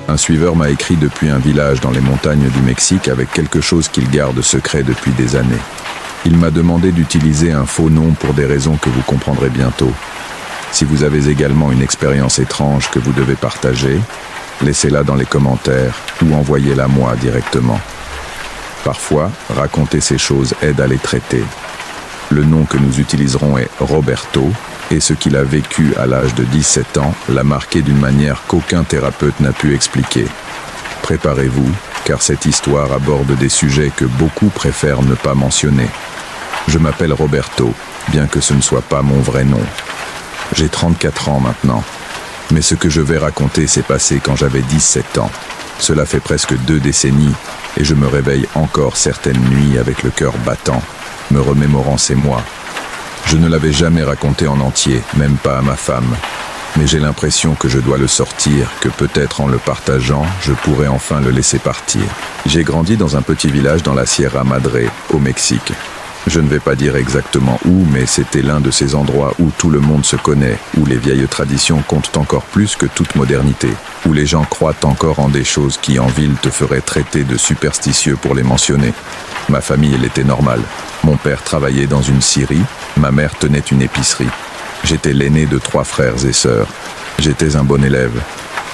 Un suiveur m'a écrit depuis un village dans les montagnes du Mexique avec quelque chose qu'il garde secret depuis des années. Il m'a demandé d'utiliser un faux nom pour des raisons que vous comprendrez bientôt. Si vous avez également une expérience étrange que vous devez partager, laissez-la dans les commentaires ou envoyez-la moi directement. Parfois, raconter ces choses aide à les traiter. Le nom que nous utiliserons est Roberto, et ce qu'il a vécu à l'âge de 17 ans l'a marqué d'une manière qu'aucun thérapeute n'a pu expliquer. Préparez-vous, car cette histoire aborde des sujets que beaucoup préfèrent ne pas mentionner. Je m'appelle Roberto, bien que ce ne soit pas mon vrai nom. J'ai 34 ans maintenant, mais ce que je vais raconter s'est passé quand j'avais 17 ans. Cela fait presque 2 décennies, et je me réveille encore certaines nuits avec le cœur battant, me remémorant ces mois. Je ne l'avais jamais raconté en entier, même pas à ma femme. Mais j'ai l'impression que je dois le sortir, que peut-être en le partageant, je pourrais enfin le laisser partir. J'ai grandi dans un petit village dans la Sierra Madre, au Mexique. Je ne vais pas dire exactement où, mais c'était l'un de ces endroits où tout le monde se connaît, où les vieilles traditions comptent encore plus que toute modernité, où les gens croient encore en des choses qui en ville te feraient traiter de superstitieux pour les mentionner. Ma famille, elle était normale. Mon père travaillait dans une scierie, ma mère tenait une épicerie. J'étais l'aîné de 3 frères et sœurs. J'étais un bon élève.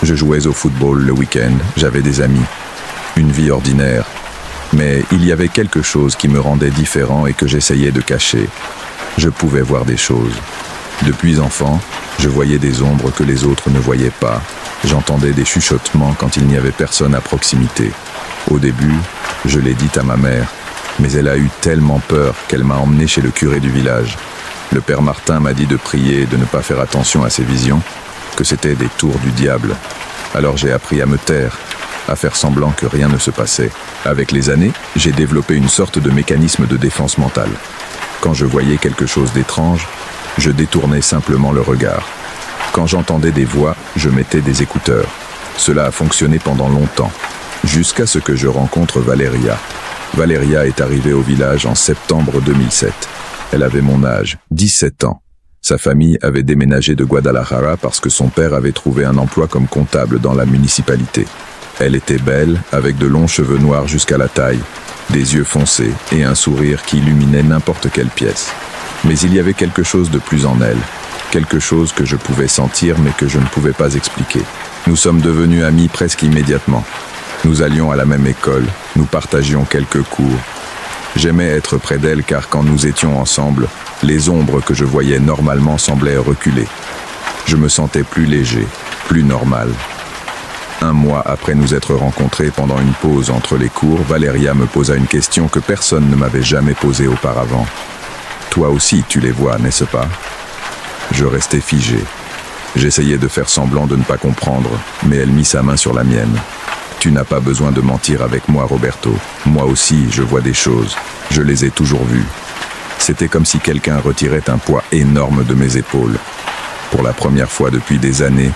Je jouais au football le week-end, j'avais des amis. Une vie ordinaire. Mais il y avait quelque chose qui me rendait différent et que j'essayais de cacher. Je pouvais voir des choses. Depuis enfant, je voyais des ombres que les autres ne voyaient pas. J'entendais des chuchotements quand il n'y avait personne à proximité. Au début, je l'ai dit à ma mère, mais elle a eu tellement peur qu'elle m'a emmené chez le curé du village. Le père Martin m'a dit de prier et de ne pas faire attention à ces visions, que c'était des tours du diable. Alors j'ai appris à me taire, à faire semblant que rien ne se passait. Avec les années, j'ai développé une sorte de mécanisme de défense mentale. Quand je voyais quelque chose d'étrange, je détournais simplement le regard. Quand j'entendais des voix, je mettais des écouteurs. Cela a fonctionné pendant longtemps, jusqu'à ce que je rencontre Valeria. Valeria est arrivée au village en septembre 2007. Elle avait mon âge, 17 ans. Sa famille avait déménagé de Guadalajara parce que son père avait trouvé un emploi comme comptable dans la municipalité. Elle était belle, avec de longs cheveux noirs jusqu'à la taille, des yeux foncés et un sourire qui illuminait n'importe quelle pièce. Mais il y avait quelque chose de plus en elle, quelque chose que je pouvais sentir mais que je ne pouvais pas expliquer. Nous sommes devenus amis presque immédiatement. Nous allions à la même école, nous partagions quelques cours. J'aimais être près d'elle car quand nous étions ensemble, les ombres que je voyais normalement semblaient reculer. Je me sentais plus léger, plus normal. 1 mois après nous être rencontrés pendant une pause entre les cours, Valeria me posa une question que personne ne m'avait jamais posée auparavant. « Toi aussi, tu les vois, n'est-ce pas ?» Je restais figé. J'essayais de faire semblant de ne pas comprendre, mais elle mit sa main sur la mienne. « Tu n'as pas besoin de mentir avec moi, Roberto. Moi aussi, je vois des choses. Je les ai toujours vues. » C'était comme si quelqu'un retirait un poids énorme de mes épaules. Pour la première fois depuis des années,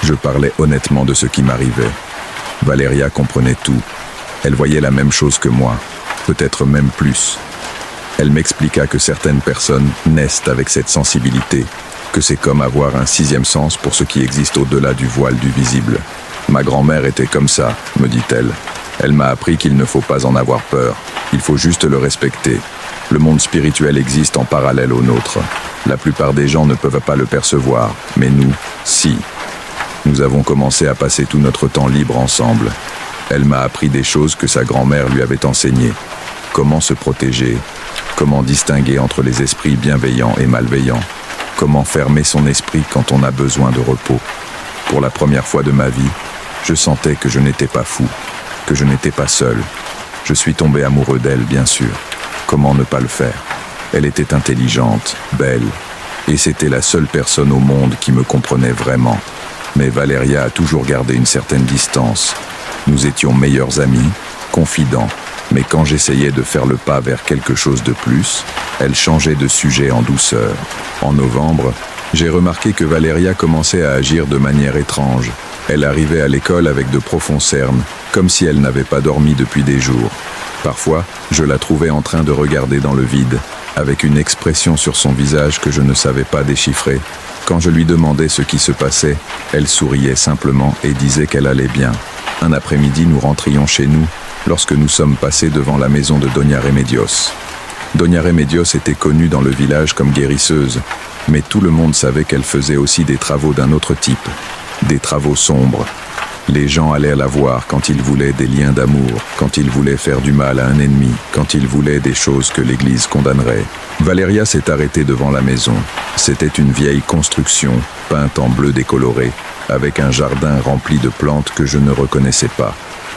je parlais honnêtement de ce qui m'arrivait. Valeria comprenait tout. Elle voyait la même chose que moi, peut-être même plus. Elle m'expliqua que certaines personnes naissent avec cette sensibilité, que c'est comme avoir un 6e sens pour ce qui existe au-delà du voile du visible. Ma grand-mère était comme ça, me dit-elle. Elle m'a appris qu'il ne faut pas en avoir peur, il faut juste le respecter. Le monde spirituel existe en parallèle au nôtre. La plupart des gens ne peuvent pas le percevoir, mais nous, si. Nous avons commencé à passer tout notre temps libre ensemble. Elle m'a appris des choses que sa grand-mère lui avait enseignées. Comment se protéger, comment distinguer entre les esprits bienveillants et malveillants, comment fermer son esprit quand on a besoin de repos. Pour la première fois de ma vie, je sentais que je n'étais pas fou, que je n'étais pas seul. Je suis tombé amoureux d'elle, bien sûr. Comment ne pas le faire? Elle était intelligente, belle, et c'était la seule personne au monde qui me comprenait vraiment. Mais Valeria a toujours gardé une certaine distance. Nous étions meilleurs amis, confidents, Mais quand j'essayais de faire le pas vers quelque chose de plus, elle changeait de sujet en douceur. En novembre, j'ai remarqué que Valeria commençait à agir de manière étrange. Elle arrivait à l'école avec de profonds cernes, comme si elle n'avait pas dormi depuis des jours. Parfois, je la trouvais en train de regarder dans le vide, avec une expression sur son visage que je ne savais pas déchiffrer. Quand je lui demandais ce qui se passait, elle souriait simplement et disait qu'elle allait bien. Un après-midi, nous rentrions chez nous, lorsque nous sommes passés devant la maison de Doña Remedios. Doña Remedios était connue dans le village comme guérisseuse, mais tout le monde savait qu'elle faisait aussi des travaux d'un autre type, des travaux sombres. Les gens allaient la voir quand ils voulaient des liens d'amour, quand ils voulaient faire du mal à un ennemi, quand ils voulaient des choses que l'Église condamnerait. Valeria s'est arrêtée devant la maison. C'était une vieille construction, peinte en bleu décoloré, avec un jardin rempli de plantes que je ne reconnaissais pas.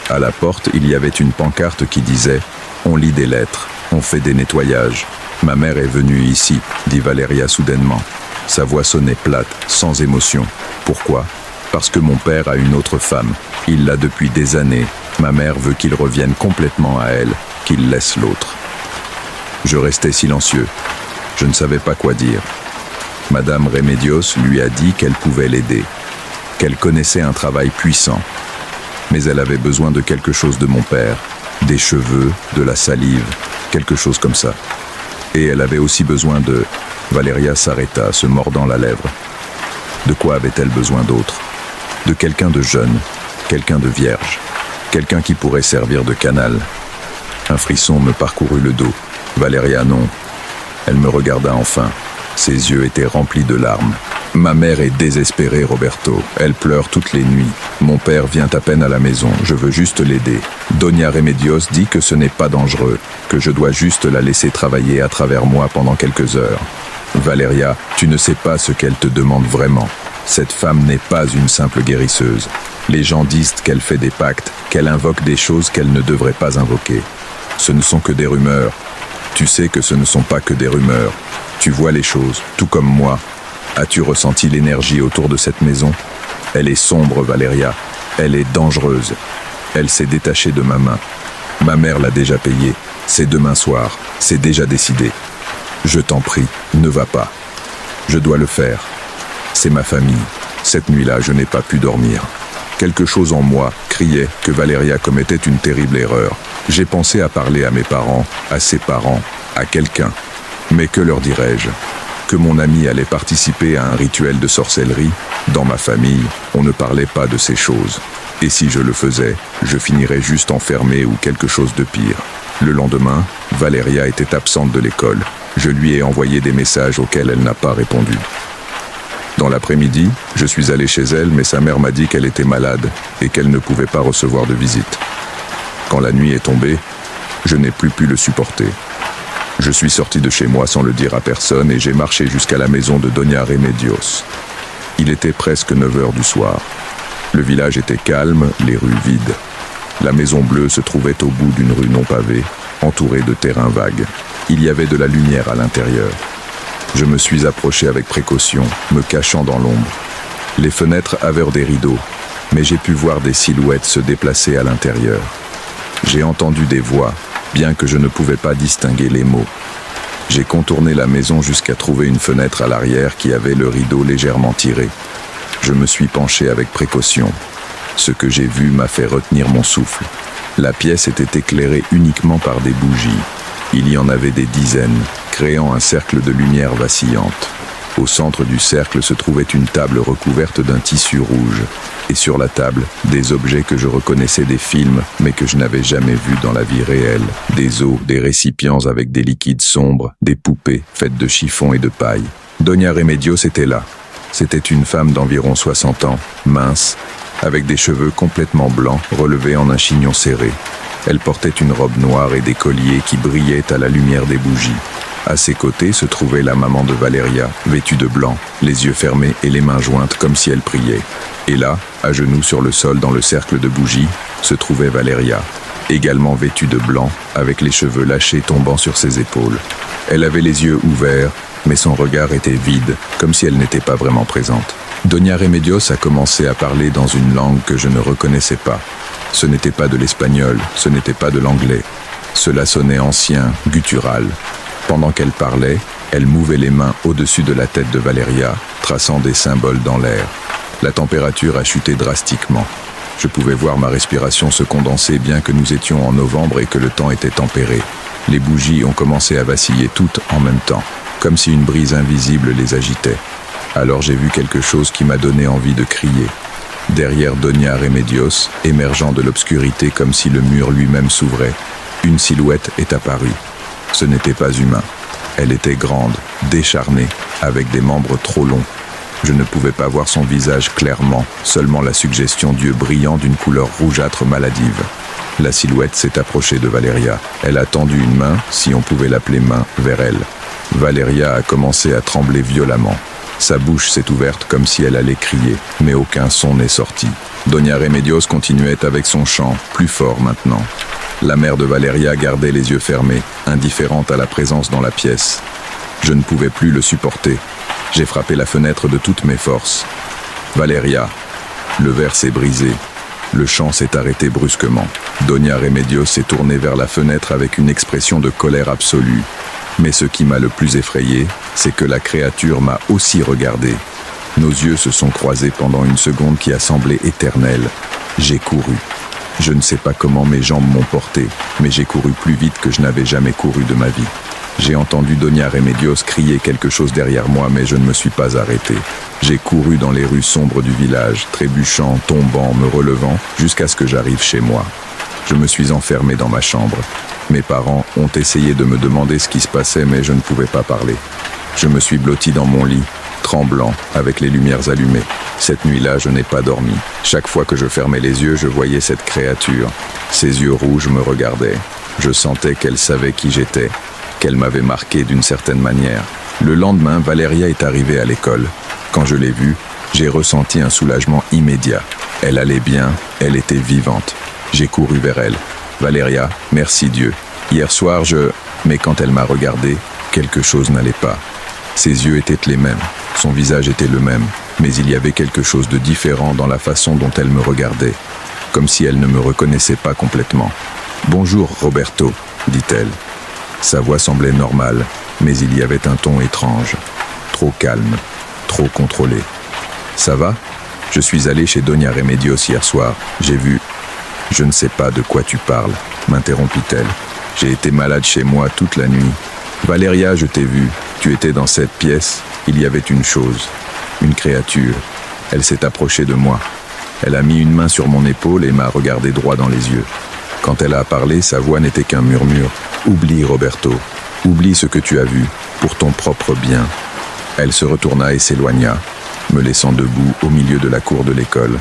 À la porte, il y avait une pancarte qui disait « On lit des lettres, on fait des nettoyages. Ma mère est venue ici », dit Valeria soudainement. Sa voix sonnait plate, sans émotion. Pourquoi ? Parce que mon père a une autre femme. Il l'a depuis des années. Ma mère veut qu'il revienne complètement à elle, qu'il laisse l'autre. Je restais silencieux. Je ne savais pas quoi dire. Madame Remedios lui a dit qu'elle pouvait l'aider, qu'elle connaissait un travail puissant. Mais elle avait besoin de quelque chose de mon père, des cheveux, de la salive, quelque chose comme ça. Et elle avait aussi besoin de... Valeria s'arrêta, se mordant la lèvre. De quoi avait-elle besoin d'autre ? De quelqu'un de jeune, quelqu'un de vierge, quelqu'un qui pourrait servir de canal. Un frisson me parcourut le dos. Valeria, non. Elle me regarda enfin. Ses yeux étaient remplis de larmes. Ma mère est désespérée, Roberto. Elle pleure toutes les nuits. Mon père vient à peine à la maison. Je veux juste l'aider. Doña Remedios dit que ce n'est pas dangereux, que je dois juste la laisser travailler à travers moi pendant quelques heures. Valeria, tu ne sais pas ce qu'elle te demande vraiment. Cette femme n'est pas une simple guérisseuse. Les gens disent qu'elle fait des pactes, qu'elle invoque des choses qu'elle ne devrait pas invoquer. Ce ne sont que des rumeurs. Tu sais que ce ne sont pas que des rumeurs. Tu vois les choses, tout comme moi. As-tu ressenti l'énergie autour de cette maison ? Elle est sombre, Valeria. Elle est dangereuse. Elle s'est détachée de ma main. Ma mère l'a déjà payée. C'est demain soir. C'est déjà décidé. Je t'en prie, ne va pas. Je dois le faire. C'est ma famille. Cette nuit-là, je n'ai pas pu dormir. Quelque chose en moi criait que Valeria commettait une terrible erreur. J'ai pensé à parler à mes parents, à ses parents, à quelqu'un. Mais que leur dirais-je ? Que mon ami allait participer à un rituel de sorcellerie ? Dans ma famille, on ne parlait pas de ces choses. Et si je le faisais, je finirais juste enfermé ou quelque chose de pire. Le lendemain, Valeria était absente de l'école. Je lui ai envoyé des messages auxquels elle n'a pas répondu. Dans l'après-midi, je suis allé chez elle, mais sa mère m'a dit qu'elle était malade et qu'elle ne pouvait pas recevoir de visite. Quand la nuit est tombée, je n'ai plus pu le supporter. Je suis sorti de chez moi sans le dire à personne et j'ai marché jusqu'à la maison de Doña Remedios. Il était presque 9h du soir. Le village était calme, les rues vides. La maison bleue se trouvait au bout d'une rue non pavée, entourée de terrains vagues. Il y avait de la lumière à l'intérieur. Je me suis approché avec précaution, me cachant dans l'ombre. Les fenêtres avaient des rideaux, mais j'ai pu voir des silhouettes se déplacer à l'intérieur. J'ai entendu des voix, bien que je ne pouvais pas distinguer les mots. J'ai contourné la maison jusqu'à trouver une fenêtre à l'arrière qui avait le rideau légèrement tiré. Je me suis penché avec précaution. Ce que j'ai vu m'a fait retenir mon souffle. La pièce était éclairée uniquement par des bougies. Il y en avait des dizaines, créant un cercle de lumière vacillante. Au centre du cercle se trouvait une table recouverte d'un tissu rouge. Et sur la table, des objets que je reconnaissais des films, mais que je n'avais jamais vus dans la vie réelle. Des os, des récipients avec des liquides sombres, des poupées faites de chiffon et de paille. Doña Remedios était là. C'était une femme d'environ 60 ans, mince, avec des cheveux complètement blancs, relevés en un chignon serré. Elle portait une robe noire et des colliers qui brillaient à la lumière des bougies. À ses côtés se trouvait la maman de Valeria, vêtue de blanc, les yeux fermés et les mains jointes comme si elle priait. Et là, à genoux sur le sol dans le cercle de bougies, se trouvait Valeria, également vêtue de blanc, avec les cheveux lâchés tombant sur ses épaules. Elle avait les yeux ouverts, mais son regard était vide, comme si elle n'était pas vraiment présente. Doña Remedios a commencé à parler dans une langue que je ne reconnaissais pas. Ce n'était pas de l'espagnol, ce n'était pas de l'anglais. Cela sonnait ancien, guttural. Pendant qu'elle parlait, elle mouvait les mains au-dessus de la tête de Valeria, traçant des symboles dans l'air. La température a chuté drastiquement. Je pouvais voir ma respiration se condenser bien que nous étions en novembre et que le temps était tempéré. Les bougies ont commencé à vaciller toutes en même temps, comme si une brise invisible les agitait. Alors j'ai vu quelque chose qui m'a donné envie de crier. Derrière Donia Remedios, émergeant de l'obscurité comme si le mur lui-même s'ouvrait, une silhouette est apparue. Ce n'était pas humain. Elle était grande, décharnée, avec des membres trop longs. Je ne pouvais pas voir son visage clairement, seulement la suggestion d'yeux brillants d'une couleur rougeâtre maladive. La silhouette s'est approchée de Valeria. Elle a tendu une main, si on pouvait l'appeler main, vers elle. Valeria a commencé à trembler violemment. Sa bouche s'est ouverte comme si elle allait crier, mais aucun son n'est sorti. Donia Remedios continuait avec son chant, plus fort maintenant. La mère de Valeria gardait les yeux fermés, indifférente à la présence dans la pièce. Je ne pouvais plus le supporter. J'ai frappé la fenêtre de toutes mes forces. Valeria. Le verre s'est brisé. Le chant s'est arrêté brusquement. Donia Remedios s'est tournée vers la fenêtre avec une expression de colère absolue. Mais ce qui m'a le plus effrayé, c'est que la créature m'a aussi regardé. Nos yeux se sont croisés pendant une seconde qui a semblé éternelle. J'ai couru. Je ne sais pas comment mes jambes m'ont porté, mais j'ai couru plus vite que je n'avais jamais couru de ma vie. J'ai entendu Donia Remedios crier quelque chose derrière moi, mais je ne me suis pas arrêté. J'ai couru dans les rues sombres du village, trébuchant, tombant, me relevant, jusqu'à ce que j'arrive chez moi. Je me suis enfermé dans ma chambre. Mes parents ont essayé de me demander ce qui se passait, mais je ne pouvais pas parler. Je me suis blotti dans mon lit, tremblant, avec les lumières allumées. Cette nuit-là, je n'ai pas dormi. Chaque fois que je fermais les yeux, je voyais cette créature. Ses yeux rouges me regardaient. Je sentais qu'elle savait qui j'étais, qu'elle m'avait marqué d'une certaine manière. Le lendemain, Valeria est arrivée à l'école. Quand je l'ai vue, j'ai ressenti un soulagement immédiat. Elle allait bien, elle était vivante. J'ai couru vers elle. « Valeria, merci Dieu. Hier soir, Mais quand elle m'a regardé, quelque chose n'allait pas. Ses yeux étaient les mêmes, son visage était le même, mais il y avait quelque chose de différent dans la façon dont elle me regardait, comme si elle ne me reconnaissait pas complètement. « Bonjour, Roberto », dit-elle. Sa voix semblait normale, mais il y avait un ton étrange, trop calme, trop contrôlé. « Ça va ? Je suis allé chez Donia Remedios hier soir. J'ai vu... » « Je ne sais pas de quoi tu parles, » m'interrompit-elle. « J'ai été malade chez moi toute la nuit. Valeria, je t'ai vue. Tu étais dans cette pièce. Il y avait une chose, une créature. Elle s'est approchée de moi. Elle a mis une main sur mon épaule et m'a regardé droit dans les yeux. Quand elle a parlé, sa voix n'était qu'un murmure. « Oublie, Roberto. Oublie ce que tu as vu, pour ton propre bien. » Elle se retourna et s'éloigna, me laissant debout au milieu de la cour de l'école,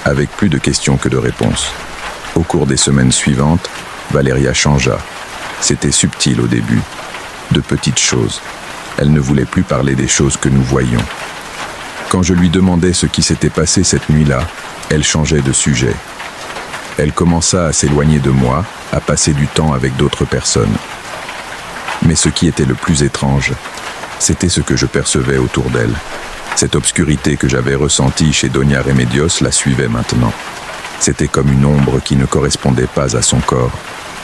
avec plus de questions que de réponses. Au cours des semaines suivantes, Valeria changea. C'était subtil au début, de petites choses. Elle ne voulait plus parler des choses que nous voyions. Quand je lui demandais ce qui s'était passé cette nuit-là, elle changeait de sujet. Elle commença à s'éloigner de moi, à passer du temps avec d'autres personnes. Mais ce qui était le plus étrange, c'était ce que je percevais autour d'elle. Cette obscurité que j'avais ressentie chez Donia Remedios la suivait maintenant. C'était comme une ombre qui ne correspondait pas à son corps,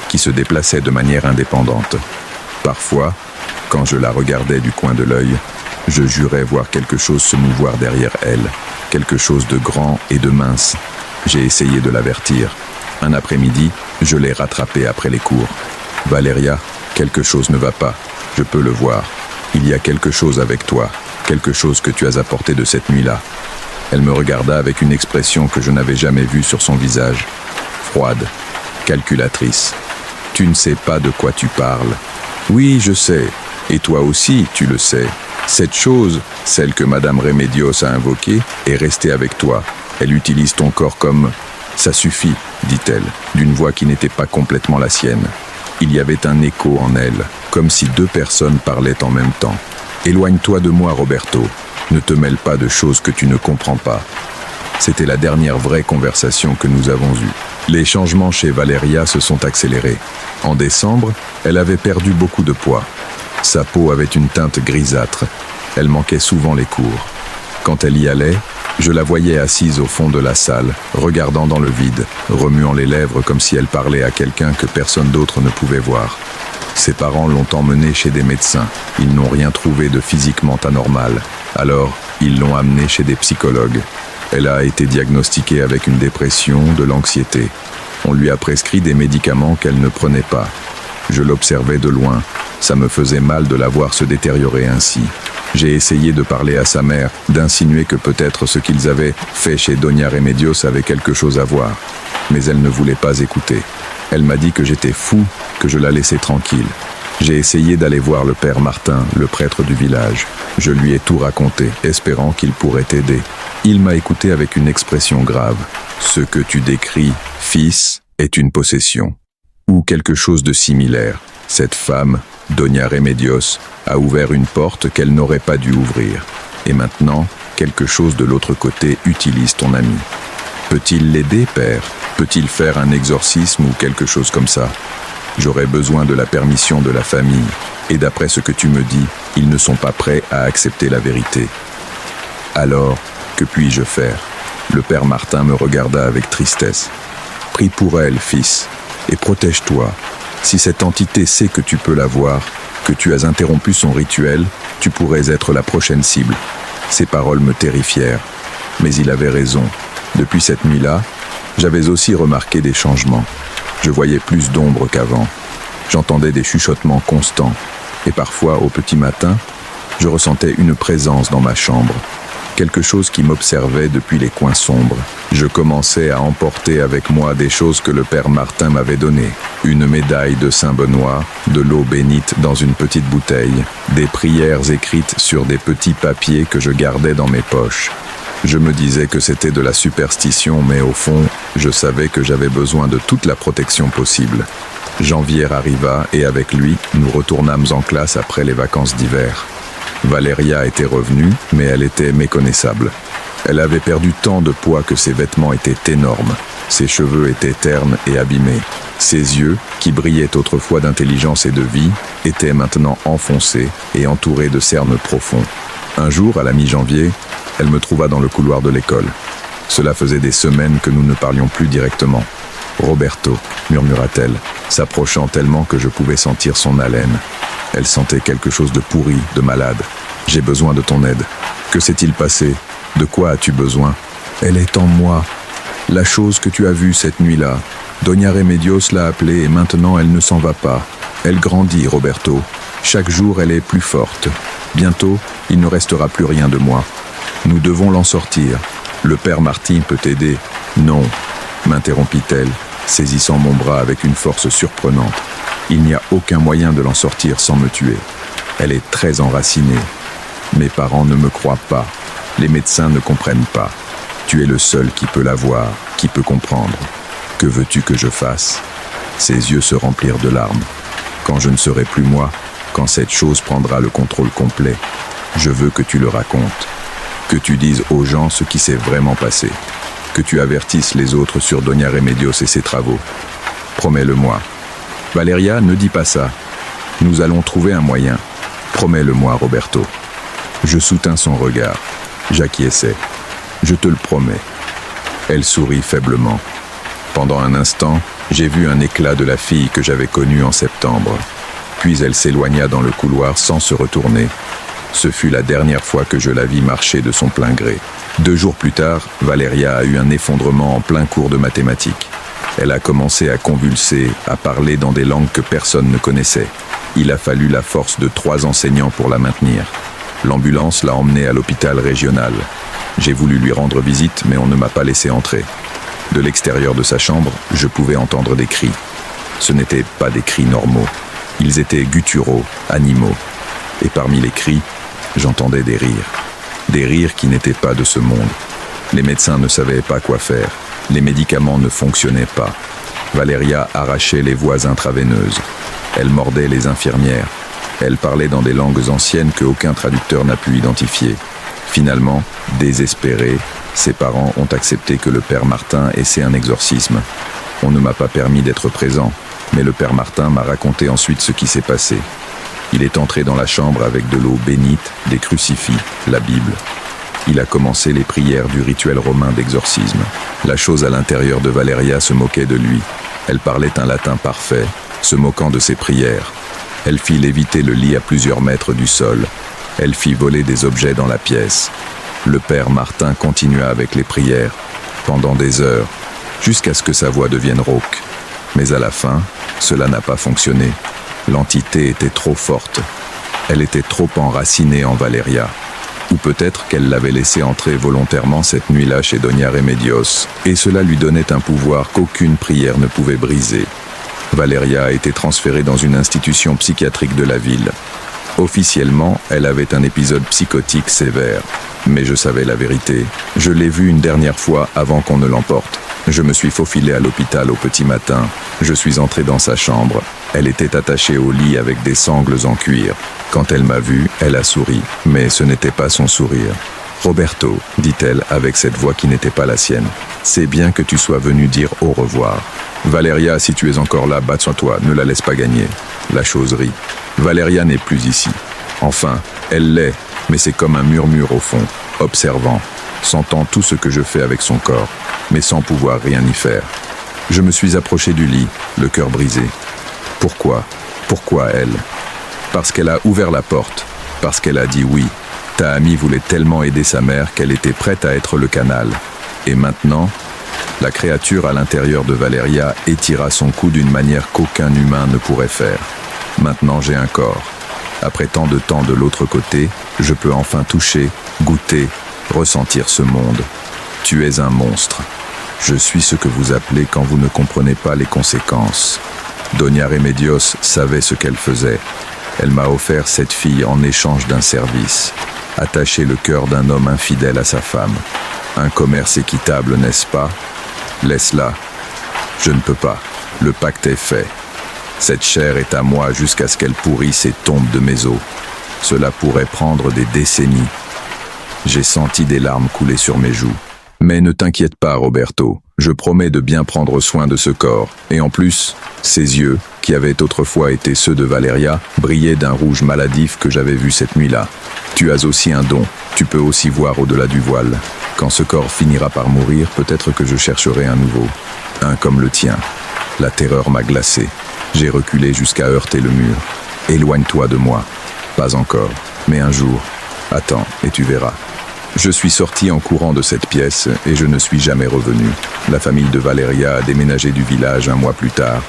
qui se déplaçait de manière indépendante. Parfois, quand je la regardais du coin de l'œil, je jurais voir quelque chose se mouvoir derrière elle, quelque chose de grand et de mince. J'ai essayé de l'avertir. Un après-midi, je l'ai rattrapée après les cours. « Valeria, quelque chose ne va pas. Je peux le voir. Il y a quelque chose avec toi, quelque chose que tu as apporté de cette nuit-là. » Elle me regarda avec une expression que je n'avais jamais vue sur son visage. Froide, calculatrice. « Tu ne sais pas de quoi tu parles. »« Oui, je sais. Et toi aussi, tu le sais. Cette chose, celle que Madame Remedios a invoquée, est restée avec toi. Elle utilise ton corps comme... »« Ça suffit, » dit-elle, d'une voix qui n'était pas complètement la sienne. Il y avait un écho en elle, comme si deux personnes parlaient en même temps. « Éloigne-toi de moi, Roberto. Ne te mêle pas de choses que tu ne comprends pas. » C'était la dernière vraie conversation que nous avons eue. Les changements chez Valeria se sont accélérés. En décembre, elle avait perdu beaucoup de poids. Sa peau avait une teinte grisâtre. Elle manquait souvent les cours. Quand elle y allait, Je la voyais assise au fond de la salle, regardant dans le vide, remuant les lèvres comme si elle parlait à quelqu'un que personne d'autre ne pouvait voir. Ses parents l'ont emmenée chez des médecins. Ils n'ont rien trouvé de physiquement anormal. Alors, ils l'ont amenée chez des psychologues. Elle a été diagnostiquée avec une dépression, de l'anxiété. On lui a prescrit des médicaments qu'elle ne prenait pas. Je l'observais de loin. Ça me faisait mal de la voir se détériorer ainsi. J'ai essayé de parler à sa mère, d'insinuer que peut-être ce qu'ils avaient fait chez Doña Remedios avait quelque chose à voir. Mais elle ne voulait pas écouter. Elle m'a dit que j'étais fou, que je la laissais tranquille. J'ai essayé d'aller voir le père Martin, le prêtre du village. Je lui ai tout raconté, espérant qu'il pourrait aider. Il m'a écouté avec une expression grave. Ce que tu décris, fils, est une possession. Ou quelque chose de similaire. Cette femme, Doña Remedios, a ouvert une porte qu'elle n'aurait pas dû ouvrir. Et maintenant, quelque chose de l'autre côté utilise ton ami. Peut-il l'aider, père? Peut-il faire un exorcisme ou quelque chose comme ça? J'aurais besoin de la permission de la famille. Et d'après ce que tu me dis, ils ne sont pas prêts à accepter la vérité. Alors, que puis-je faire? Le père Martin me regarda avec tristesse. Prie pour elle, fils, et protège-toi. Si cette entité sait que tu peux la voir, que tu as interrompu son rituel, tu pourrais être la prochaine cible. Ces paroles me terrifièrent. Mais il avait raison. Depuis cette nuit-là, j'avais aussi remarqué des changements. Je voyais plus d'ombre qu'avant. J'entendais des chuchotements constants. Et parfois, au petit matin, je ressentais une présence dans ma chambre. Quelque chose qui m'observait depuis les coins sombres. Je commençais à emporter avec moi des choses que le père Martin m'avait données. Une médaille de Saint-Benoît, de l'eau bénite dans une petite bouteille, des prières écrites sur des petits papiers que je gardais dans mes poches. Je me disais que c'était de la superstition, mais au fond, je savais que j'avais besoin de toute la protection possible. Janvier arriva et avec lui, nous retournâmes en classe après les vacances d'hiver. Valéria était revenue, mais elle était méconnaissable. Elle avait perdu tant de poids que ses vêtements étaient énormes. Ses cheveux étaient ternes et abîmés. Ses yeux, qui brillaient autrefois d'intelligence et de vie, étaient maintenant enfoncés et entourés de cernes profonds. Un jour, à la mi-janvier, elle me trouva dans le couloir de l'école. Cela faisait des semaines que nous ne parlions plus directement. « Roberto », murmura-t-elle, s'approchant tellement que je pouvais sentir son haleine. Elle sentait quelque chose de pourri, de malade. « J'ai besoin de ton aide. Que s'est-il passé? De quoi as-tu besoin? » « Elle est en moi. La chose que tu as vue cette nuit-là. Doña Remedios l'a appelée et maintenant elle ne s'en va pas. Elle grandit, Roberto. Chaque jour, elle est plus forte. Bientôt, il ne restera plus rien de moi. Nous devons l'en sortir. Le père Martin peut t'aider. »« Non, » m'interrompit-elle, saisissant mon bras avec une force surprenante. « Il n'y a aucun moyen de l'en sortir sans me tuer. Elle est très enracinée. Mes parents ne me croient pas. Les médecins ne comprennent pas. Tu es le seul qui peut la voir, qui peut comprendre. Que veux-tu que je fasse ?» Ses yeux se remplirent de larmes. « Quand je ne serai plus moi, quand cette chose prendra le contrôle complet, je veux que tu le racontes. Que tu dises aux gens ce qui s'est vraiment passé. Que tu avertisses les autres sur Doña Remedios et ses travaux. Promets-le-moi. »« Valéria, ne dis pas ça. Nous allons trouver un moyen. Promets-le-moi, Roberto. » Je soutins son regard. J'acquiesçai. « Je te le promets. » Elle sourit faiblement. Pendant un instant, j'ai vu un éclat de la fille que j'avais connue en septembre. Puis elle s'éloigna dans le couloir sans se retourner. Ce fut la dernière fois que je la vis marcher de son plein gré. 2 jours plus tard, Valéria a eu un effondrement en plein cours de mathématiques. Elle a commencé à convulser, à parler dans des langues que personne ne connaissait. Il a fallu la force de 3 enseignants pour la maintenir. L'ambulance l'a emmenée à l'hôpital régional. J'ai voulu lui rendre visite, mais on ne m'a pas laissé entrer. De l'extérieur de sa chambre, je pouvais entendre des cris. Ce n'étaient pas des cris normaux. Ils étaient gutturaux, animaux. Et parmi les cris, j'entendais des rires. Des rires qui n'étaient pas de ce monde. Les médecins ne savaient pas quoi faire. Les médicaments ne fonctionnaient pas. Valéria arrachait les voies intraveineuses. Elle mordait les infirmières. Elle parlait dans des langues anciennes que aucun traducteur n'a pu identifier. Finalement, désespérés, ses parents ont accepté que le père Martin essaie un exorcisme. On ne m'a pas permis d'être présent, mais le père Martin m'a raconté ensuite ce qui s'est passé. Il est entré dans la chambre avec de l'eau bénite, des crucifix, la Bible. Il a commencé les prières du rituel romain d'exorcisme. La chose à l'intérieur de Valeria se moquait de lui. Elle parlait un latin parfait, se moquant de ses prières. Elle fit léviter le lit à plusieurs mètres du sol. Elle fit voler des objets dans la pièce. Le père Martin continua avec les prières, pendant des heures, jusqu'à ce que sa voix devienne rauque. Mais à la fin, cela n'a pas fonctionné. L'entité était trop forte. Elle était trop enracinée en Valeria. Ou peut-être qu'elle l'avait laissé entrer volontairement cette nuit-là chez Doña Remedios, et cela lui donnait un pouvoir qu'aucune prière ne pouvait briser. Valeria a été transférée dans une institution psychiatrique de la ville. Officiellement, elle avait un épisode psychotique sévère. Mais je savais la vérité. Je l'ai vue une dernière fois avant qu'on ne l'emporte. Je me suis faufilé à l'hôpital au petit matin. Je suis entré dans sa chambre. Elle était attachée au lit avec des sangles en cuir. Quand elle m'a vu, elle a souri. Mais ce n'était pas son sourire. « Roberto, dit-elle avec cette voix qui n'était pas la sienne, c'est bien que tu sois venu dire au revoir. Valeria, si tu es encore là, bats-toi, ne la laisse pas gagner. » La chose rit. Valeria n'est plus ici. Enfin, elle l'est, mais c'est comme un murmure au fond, observant, sentant tout ce que je fais avec son corps, mais sans pouvoir rien y faire. Je me suis approché du lit, le cœur brisé. Pourquoi? Pourquoi elle? Parce qu'elle a ouvert la porte, parce qu'elle a dit oui. Ta amie voulait tellement aider sa mère qu'elle était prête à être le canal. Et maintenant, la créature à l'intérieur de Valeria étira son cou d'une manière qu'aucun humain ne pourrait faire. Maintenant j'ai un corps. Après tant de temps de l'autre côté, je peux enfin toucher, goûter, ressentir ce monde. Tu es un monstre. Je suis ce que vous appelez quand vous ne comprenez pas les conséquences. Doña Remedios savait ce qu'elle faisait. Elle m'a offert cette fille en échange d'un service. Attacher le cœur d'un homme infidèle à sa femme. Un commerce équitable, n'est-ce pas? Laisse-la. Je ne peux pas. Le pacte est fait. Cette chair est à moi jusqu'à ce qu'elle pourrisse et tombe de mes os. Cela pourrait prendre des décennies. J'ai senti des larmes couler sur mes joues. Mais ne t'inquiète pas, Roberto. Je promets de bien prendre soin de ce corps. Et en plus, ses yeux, qui avaient autrefois été ceux de Valeria, brillaient d'un rouge maladif que j'avais vu cette nuit-là. Tu as aussi un don. Tu peux aussi voir au-delà du voile. Quand ce corps finira par mourir, peut-être que je chercherai un nouveau. Un comme le tien. La terreur m'a glacé. J'ai reculé jusqu'à heurter le mur. Éloigne-toi de moi. Pas encore, mais un jour. Attends, et tu verras. Je suis sorti en courant de cette pièce et je ne suis jamais revenu. La famille de Valeria a déménagé du village un mois plus tard.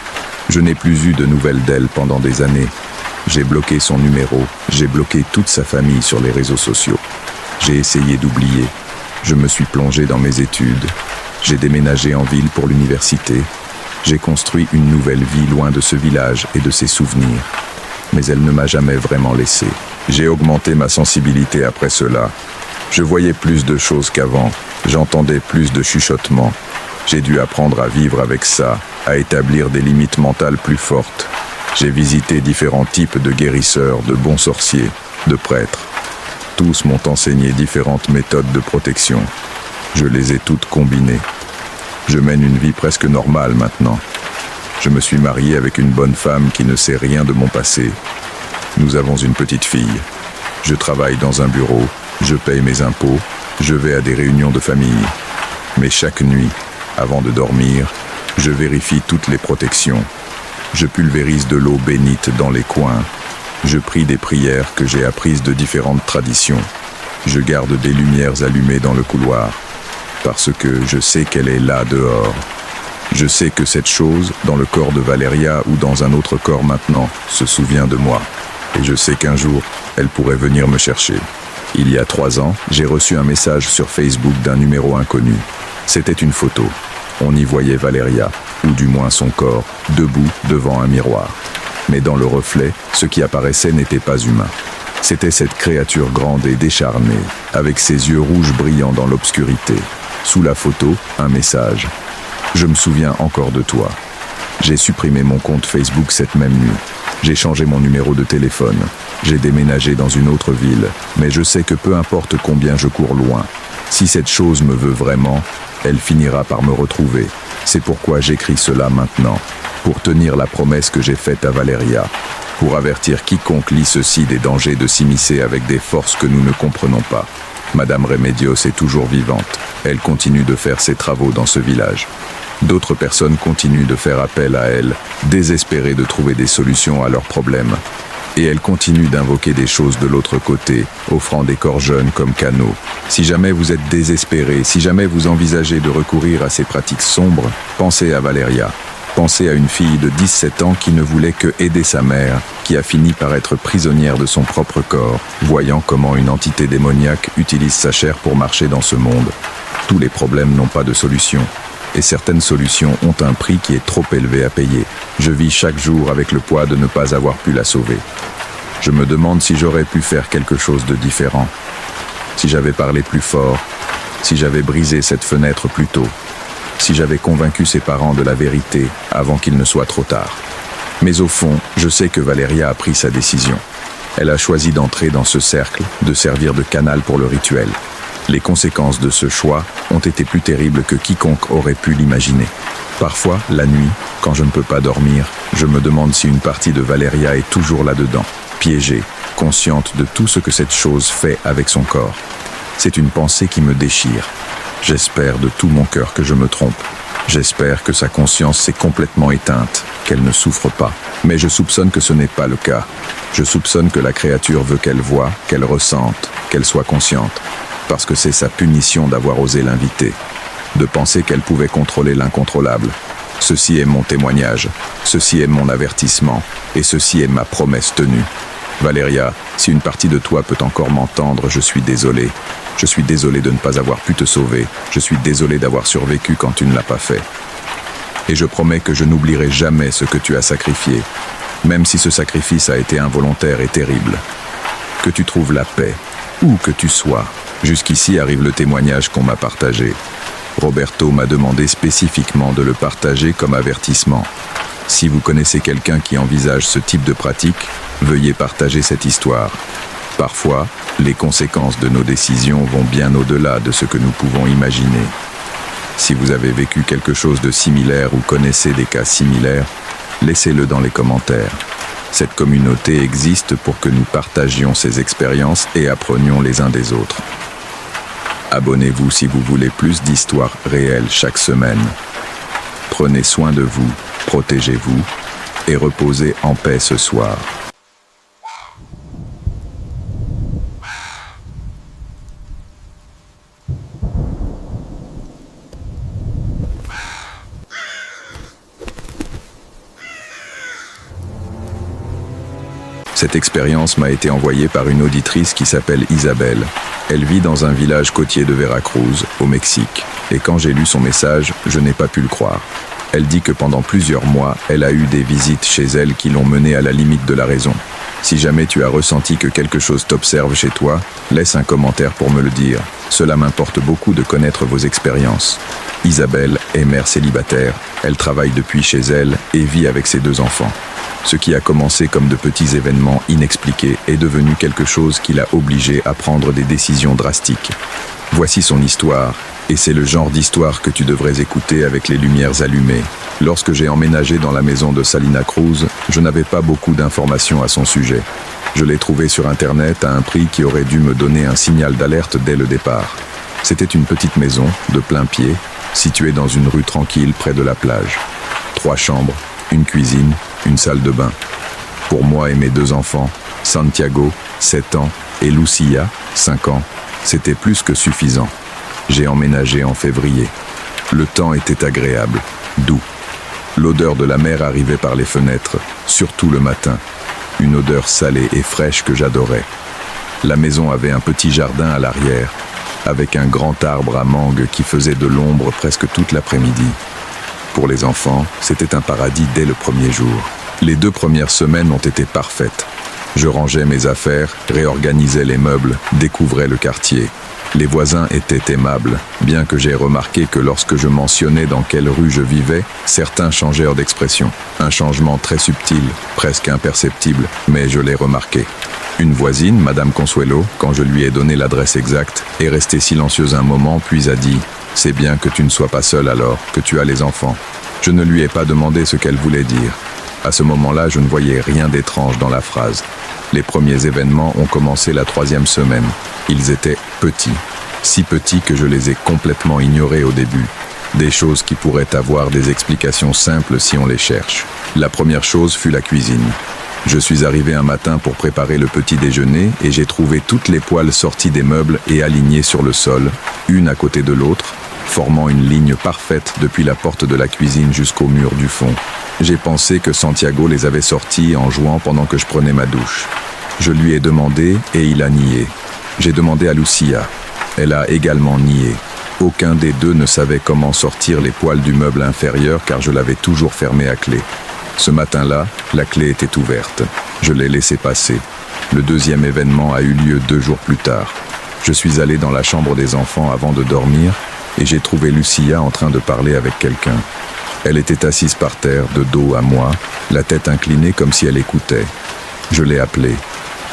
Je n'ai plus eu de nouvelles d'elle pendant des années. J'ai bloqué son numéro, j'ai bloqué toute sa famille sur les réseaux sociaux. J'ai essayé d'oublier. Je me suis plongé dans mes études. J'ai déménagé en ville pour l'université. J'ai construit une nouvelle vie loin de ce village et de ses souvenirs. Mais elle ne m'a jamais vraiment laissé. J'ai augmenté ma sensibilité après cela. Je voyais plus de choses qu'avant. J'entendais plus de chuchotements. J'ai dû apprendre à vivre avec ça, à établir des limites mentales plus fortes. J'ai visité différents types de guérisseurs, de bons sorciers, de prêtres. Tous m'ont enseigné différentes méthodes de protection. Je les ai toutes combinées. Je mène une vie presque normale maintenant. Je me suis marié avec une bonne femme qui ne sait rien de mon passé. Nous avons une petite fille. Je travaille dans un bureau, je paye mes impôts, je vais à des réunions de famille. Mais chaque nuit, avant de dormir, je vérifie toutes les protections. Je pulvérise de l'eau bénite dans les coins. Je prie des prières que j'ai apprises de différentes traditions. Je garde des lumières allumées dans le couloir. Parce que je sais qu'elle est là dehors. Je sais que cette chose, dans le corps de Valeria ou dans un autre corps maintenant, se souvient de moi. Et je sais qu'un jour, elle pourrait venir me chercher. Il y a 3 ans, j'ai reçu un message sur Facebook d'un numéro inconnu. C'était une photo. On y voyait Valeria, ou du moins son corps, debout devant un miroir. Mais dans le reflet, ce qui apparaissait n'était pas humain. C'était cette créature grande et décharnée, avec ses yeux rouges brillants dans l'obscurité. Sous la photo, un message. Je me souviens encore de toi. J'ai supprimé mon compte Facebook cette même nuit. J'ai changé mon numéro de téléphone. J'ai déménagé dans une autre ville. Mais je sais que peu importe combien je cours loin, si cette chose me veut vraiment, elle finira par me retrouver. C'est pourquoi j'écris cela maintenant. Pour tenir la promesse que j'ai faite à Valeria. Pour avertir quiconque lit ceci des dangers de s'immiscer avec des forces que nous ne comprenons pas. Madame Remedios est toujours vivante. Elle continue de faire ses travaux dans ce village. D'autres personnes continuent de faire appel à elle, désespérées de trouver des solutions à leurs problèmes. Et elle continue d'invoquer des choses de l'autre côté, offrant des corps jeunes comme canaux. Si jamais vous êtes désespéré, si jamais vous envisagez de recourir à ces pratiques sombres, pensez à Valeria. Pensez à une fille de 17 ans qui ne voulait que aider sa mère, qui a fini par être prisonnière de son propre corps, voyant comment une entité démoniaque utilise sa chair pour marcher dans ce monde. Tous les problèmes n'ont pas de solution. Et certaines solutions ont un prix qui est trop élevé à payer. Je vis chaque jour avec le poids de ne pas avoir pu la sauver. Je me demande si j'aurais pu faire quelque chose de différent. Si j'avais parlé plus fort, si j'avais brisé cette fenêtre plus tôt, si j'avais convaincu ses parents de la vérité avant qu'il ne soit trop tard. Mais au fond, je sais que Valeria a pris sa décision. Elle a choisi d'entrer dans ce cercle, de servir de canal pour le rituel. Les conséquences de ce choix ont été plus terribles que quiconque aurait pu l'imaginer. Parfois, la nuit, quand je ne peux pas dormir, je me demande si une partie de Valeria est toujours là-dedans, piégée, consciente de tout ce que cette chose fait avec son corps. C'est une pensée qui me déchire. J'espère de tout mon cœur que je me trompe. J'espère que sa conscience s'est complètement éteinte, qu'elle ne souffre pas. Mais je soupçonne que ce n'est pas le cas. Je soupçonne que la créature veut qu'elle voie, qu'elle ressente, qu'elle soit consciente. Parce que c'est sa punition d'avoir osé l'inviter, de penser qu'elle pouvait contrôler l'incontrôlable. Ceci est mon témoignage, ceci est mon avertissement, et ceci est ma promesse tenue. Valeria, si une partie de toi peut encore m'entendre, je suis désolé. Je suis désolé de ne pas avoir pu te sauver, je suis désolé d'avoir survécu quand tu ne l'as pas fait. Et je promets que je n'oublierai jamais ce que tu as sacrifié, même si ce sacrifice a été involontaire et terrible. Que tu trouves la paix, où que tu sois. Jusqu'ici arrive le témoignage qu'on m'a partagé. Roberto m'a demandé spécifiquement de le partager comme avertissement. Si vous connaissez quelqu'un qui envisage ce type de pratique, veuillez partager cette histoire. Parfois, les conséquences de nos décisions vont bien au-delà de ce que nous pouvons imaginer. Si vous avez vécu quelque chose de similaire ou connaissez des cas similaires, laissez-le dans les commentaires. Cette communauté existe pour que nous partagions ces expériences et apprenions les uns des autres. Abonnez-vous si vous voulez plus d'histoires réelles chaque semaine. Prenez soin de vous, protégez-vous et reposez en paix ce soir. Cette expérience m'a été envoyée par une auditrice qui s'appelle Isabelle. Elle vit dans un village côtier de Veracruz, au Mexique. Et quand j'ai lu son message, je n'ai pas pu le croire. Elle dit que pendant plusieurs mois, elle a eu des visites chez elle qui l'ont menée à la limite de la raison. Si jamais tu as ressenti que quelque chose t'observe chez toi, laisse un commentaire pour me le dire. Cela m'importe beaucoup de connaître vos expériences. Isabelle est mère célibataire, elle travaille depuis chez elle et vit avec ses 2 enfants. Ce qui a commencé comme de petits événements inexpliqués est devenu quelque chose qui l'a obligée à prendre des décisions drastiques. Voici son histoire, et c'est le genre d'histoire que tu devrais écouter avec les lumières allumées. Lorsque j'ai emménagé dans la maison de Salina Cruz, je n'avais pas beaucoup d'informations à son sujet. Je l'ai trouvée sur Internet à un prix qui aurait dû me donner un signal d'alerte dès le départ. C'était une petite maison, de plein pied, située dans une rue tranquille près de la plage. 3 chambres, une cuisine, une salle de bain. Pour moi et mes 2 enfants, Santiago, 7 ans, et Lucia, 5 ans, c'était plus que suffisant. J'ai emménagé en février. Le temps était agréable, doux. L'odeur de la mer arrivait par les fenêtres, surtout le matin. Une odeur salée et fraîche que j'adorais. La maison avait un petit jardin à l'arrière, avec un grand arbre à mangue qui faisait de l'ombre presque toute l'après-midi. Pour les enfants, c'était un paradis dès le premier jour. Les 2 premières semaines ont été parfaites. Je rangeais mes affaires, réorganisais les meubles, découvrais le quartier. Les voisins étaient aimables, bien que j'ai remarqué que lorsque je mentionnais dans quelle rue je vivais, certains changèrent d'expression. Un changement très subtil, presque imperceptible, mais je l'ai remarqué. Une voisine, Madame Consuelo, quand je lui ai donné l'adresse exacte, est restée silencieuse un moment puis a dit « C'est bien que tu ne sois pas seule alors, que tu as les enfants. » Je ne lui ai pas demandé ce qu'elle voulait dire. À ce moment-là, je ne voyais rien d'étrange dans la phrase. Les premiers événements ont commencé la 3e semaine. Ils étaient petits, si petits que je les ai complètement ignorés au début. Des choses qui pourraient avoir des explications simples si on les cherche. La première chose fut la cuisine. Je suis arrivé un matin pour préparer le petit déjeuner et j'ai trouvé toutes les poêles sorties des meubles et alignées sur le sol, une à côté de l'autre, formant une ligne parfaite depuis la porte de la cuisine jusqu'au mur du fond. J'ai pensé que Santiago les avait sorties en jouant pendant que je prenais ma douche. Je lui ai demandé et il a nié. J'ai demandé à Lucia. Elle a également nié. Aucun des deux ne savait comment sortir les poêles du meuble inférieur car je l'avais toujours fermé à clé. Ce matin-là, la clé était ouverte. Je l'ai laissé passer. Le deuxième événement a eu lieu 2 jours plus tard. Je suis allé dans la chambre des enfants avant de dormir et j'ai trouvé Lucia en train de parler avec quelqu'un. Elle était assise par terre, de dos à moi, la tête inclinée comme si elle écoutait. Je l'ai appelée.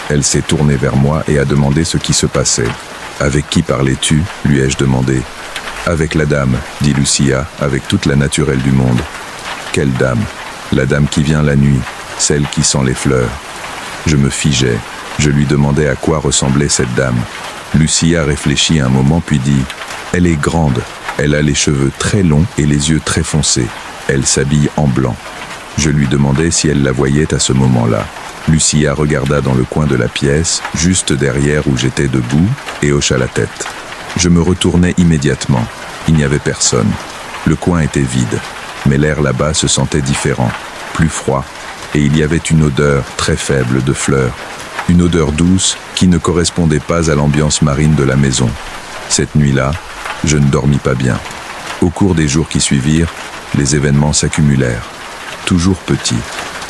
Elle s'est tournée vers moi et a demandé ce qui se passait. « Avec qui parlais-tu » lui ai-je demandé. « Avec la dame » dit Lucia, avec toute la naturelle du monde. « Quelle dame » ? « La dame qui vient la nuit, celle qui sent les fleurs. » Je me figeais. Je lui demandais à quoi ressemblait cette dame. Lucia réfléchit un moment puis dit « Elle est grande. Elle a les cheveux très longs et les yeux très foncés. Elle s'habille en blanc. » Je lui demandai si elle la voyait à ce moment-là. Lucia regarda dans le coin de la pièce, juste derrière où j'étais debout, et hocha la tête. Je me retournai immédiatement. Il n'y avait personne. Le coin était vide. Mais l'air là-bas se sentait différent, plus froid, et il y avait une odeur très faible de fleurs, une odeur douce qui ne correspondait pas à l'ambiance marine de la maison. Cette nuit-là, je ne dormis pas bien. Au cours des jours qui suivirent, les événements s'accumulèrent, toujours petits,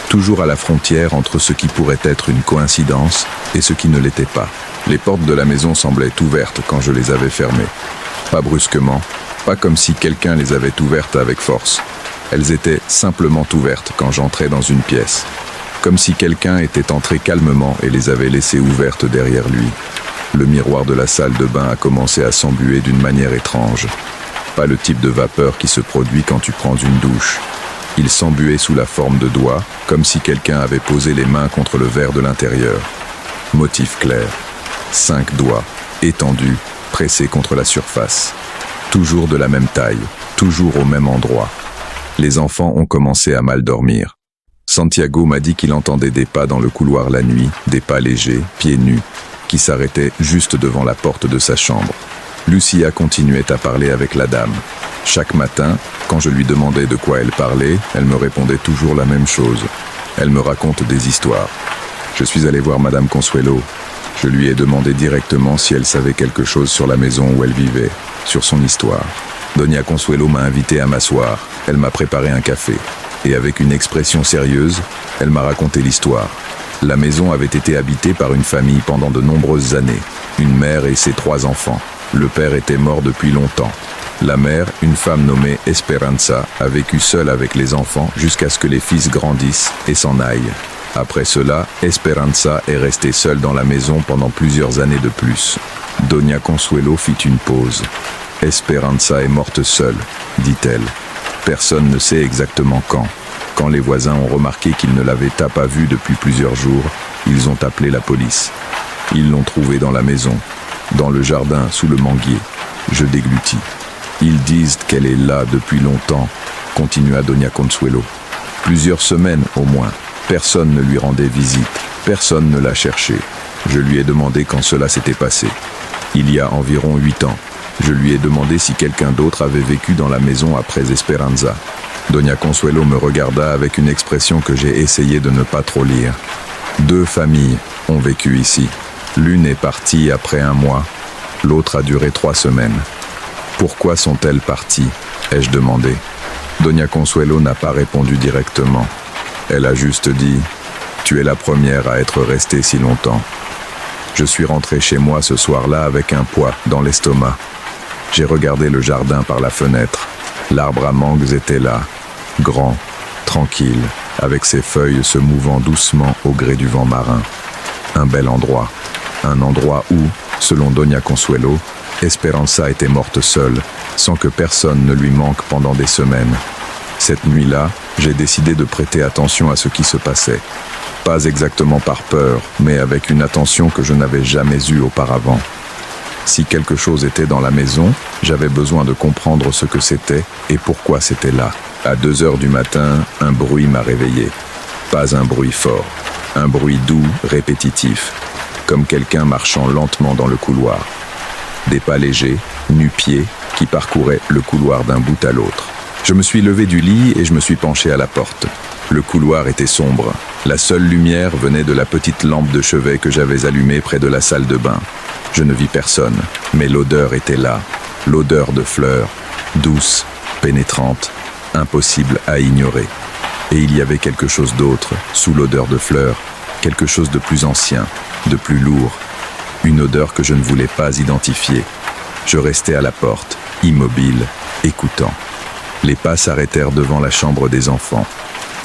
toujours à la frontière entre ce qui pourrait être une coïncidence et ce qui ne l'était pas. Les portes de la maison semblaient ouvertes quand je les avais fermées. Pas brusquement, pas comme si quelqu'un les avait ouvertes avec force. Elles étaient simplement ouvertes quand j'entrais dans une pièce, comme si quelqu'un était entré calmement et les avait laissées ouvertes derrière lui. Le miroir de la salle de bain a commencé à s'embuer d'une manière étrange. Pas le type de vapeur qui se produit quand tu prends une douche. Il s'embuait sous la forme de doigts, comme si quelqu'un avait posé les mains contre le verre de l'intérieur. Motif clair. 5 doigts, étendus, pressés contre la surface. Toujours de la même taille, toujours au même endroit. Les enfants ont commencé à mal dormir. Santiago m'a dit qu'il entendait des pas dans le couloir la nuit, des pas légers, pieds nus, qui s'arrêtaient juste devant la porte de sa chambre. Lucia continuait à parler avec la dame. Chaque matin, quand je lui demandais de quoi elle parlait, elle me répondait toujours la même chose. Elle me raconte des histoires. Je suis allé voir Madame Consuelo. Je lui ai demandé directement si elle savait quelque chose sur la maison où elle vivait, sur son histoire. Doña Consuelo m'a invité à m'asseoir. Elle m'a préparé un café. Et avec une expression sérieuse, elle m'a raconté l'histoire. La maison avait été habitée par une famille pendant de nombreuses années. Une mère et ses 3 enfants. Le père était mort depuis longtemps. La mère, une femme nommée Esperanza, a vécu seule avec les enfants jusqu'à ce que les fils grandissent et s'en aillent. Après cela, Esperanza est restée seule dans la maison pendant plusieurs années de plus. Doña Consuelo fit une pause. Esperanza est morte seule, dit-elle. Personne ne sait exactement quand. Quand les voisins ont remarqué qu'ils ne l'avaient pas vue depuis plusieurs jours, ils ont appelé la police. Ils l'ont trouvée dans la maison, dans le jardin, sous le manguier. Je déglutis. Ils disent qu'elle est là depuis longtemps, continua Doña Consuelo. Plusieurs semaines au moins. Personne ne lui rendait visite. Personne ne l'a cherchée. Je lui ai demandé quand cela s'était passé. Il y a environ 8 ans. Je lui ai demandé si quelqu'un d'autre avait vécu dans la maison après Esperanza. Doña Consuelo me regarda avec une expression que j'ai essayé de ne pas trop lire. 2 familles ont vécu ici. L'une est partie après 1 mois. L'autre a duré 3 semaines. Pourquoi sont-elles parties ? Ai-je demandé. Doña Consuelo n'a pas répondu directement. Elle a juste dit « Tu es la première à être restée si longtemps. » Je suis rentré chez moi ce soir-là avec un poids dans l'estomac. J'ai regardé le jardin par la fenêtre. L'arbre à mangues était là, grand, tranquille, avec ses feuilles se mouvant doucement au gré du vent marin. Un bel endroit. Un endroit où, selon Doña Consuelo, Esperanza était morte seule, sans que personne ne lui manque pendant des semaines. Cette nuit-là, j'ai décidé de prêter attention à ce qui se passait. Pas exactement par peur, mais avec une attention que je n'avais jamais eue auparavant. Si quelque chose était dans la maison, j'avais besoin de comprendre ce que c'était et pourquoi c'était là. À 2 heures du matin, un bruit m'a réveillé. Pas un bruit fort, un bruit doux, répétitif, comme quelqu'un marchant lentement dans le couloir. Des pas légers, nu-pieds, qui parcouraient le couloir d'un bout à l'autre. Je me suis levé du lit et je me suis penché à la porte. Le couloir était sombre. La seule lumière venait de la petite lampe de chevet que j'avais allumée près de la salle de bain. Je ne vis personne, mais l'odeur était là. L'odeur de fleurs, douce, pénétrante, impossible à ignorer. Et il y avait quelque chose d'autre, sous l'odeur de fleurs, quelque chose de plus ancien, de plus lourd. Une odeur que je ne voulais pas identifier. Je restais à la porte, immobile, écoutant. Les pas s'arrêtèrent devant la chambre des enfants.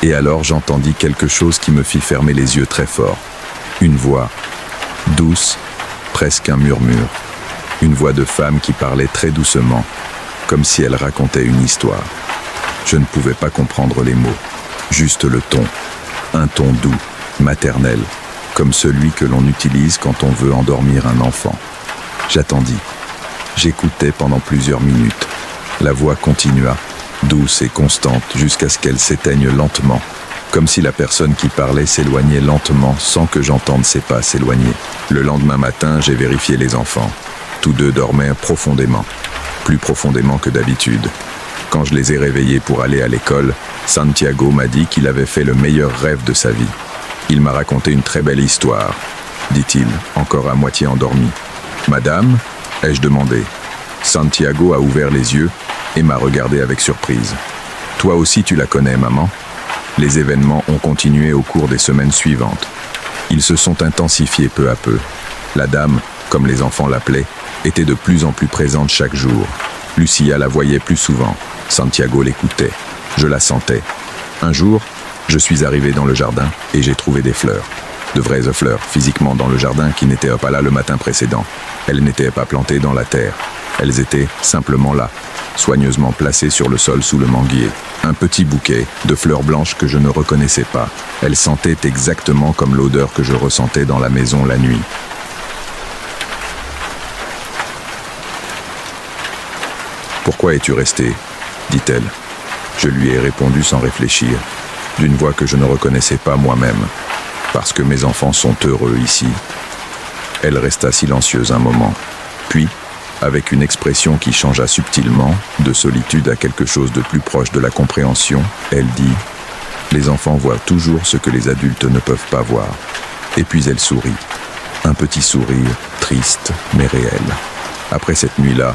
Et alors j'entendis quelque chose qui me fit fermer les yeux très fort. Une voix, douce, presque un murmure. Une voix de femme qui parlait très doucement, comme si elle racontait une histoire. Je ne pouvais pas comprendre les mots, juste le ton. Un ton doux, maternel, comme celui que l'on utilise quand on veut endormir un enfant. J'attendis. J'écoutais pendant plusieurs minutes. La voix continua, douce et constante, jusqu'à ce qu'elle s'éteigne lentement, comme si la personne qui parlait s'éloignait lentement sans que j'entende ses pas s'éloigner. Le lendemain matin, j'ai vérifié les enfants. Tous deux dormaient profondément, plus profondément que d'habitude. Quand je les ai réveillés pour aller à l'école, Santiago m'a dit qu'il avait fait le meilleur rêve de sa vie. Il m'a raconté une très belle histoire, dit-il, encore à moitié endormi. « Madame ?» ai-je demandé. Santiago a ouvert les yeux et m'a regardé avec surprise. « Toi aussi tu la connais, maman ?» Les événements ont continué au cours des semaines suivantes. Ils se sont intensifiés peu à peu. La dame, comme les enfants l'appelaient, était de plus en plus présente chaque jour. Lucia la voyait plus souvent. Santiago l'écoutait. Je la sentais. Un jour, je suis arrivé dans le jardin et j'ai trouvé des fleurs. De vraies fleurs, physiquement dans le jardin, qui n'étaient pas là le matin précédent. Elles n'étaient pas plantées dans la terre. Elles étaient simplement là, soigneusement placées sur le sol sous le manguier. Un petit bouquet de fleurs blanches que je ne reconnaissais pas. Elles sentaient exactement comme l'odeur que je ressentais dans la maison la nuit. « Pourquoi es-tu resté ?» dit-elle. Je lui ai répondu sans réfléchir, d'une voix que je ne reconnaissais pas moi-même. « Parce que mes enfants sont heureux ici. » Elle resta silencieuse un moment. Puis, avec une expression qui changea subtilement, de solitude à quelque chose de plus proche de la compréhension, elle dit « Les enfants voient toujours ce que les adultes ne peuvent pas voir. » Et puis elle sourit. Un petit sourire, triste mais réel. Après cette nuit-là,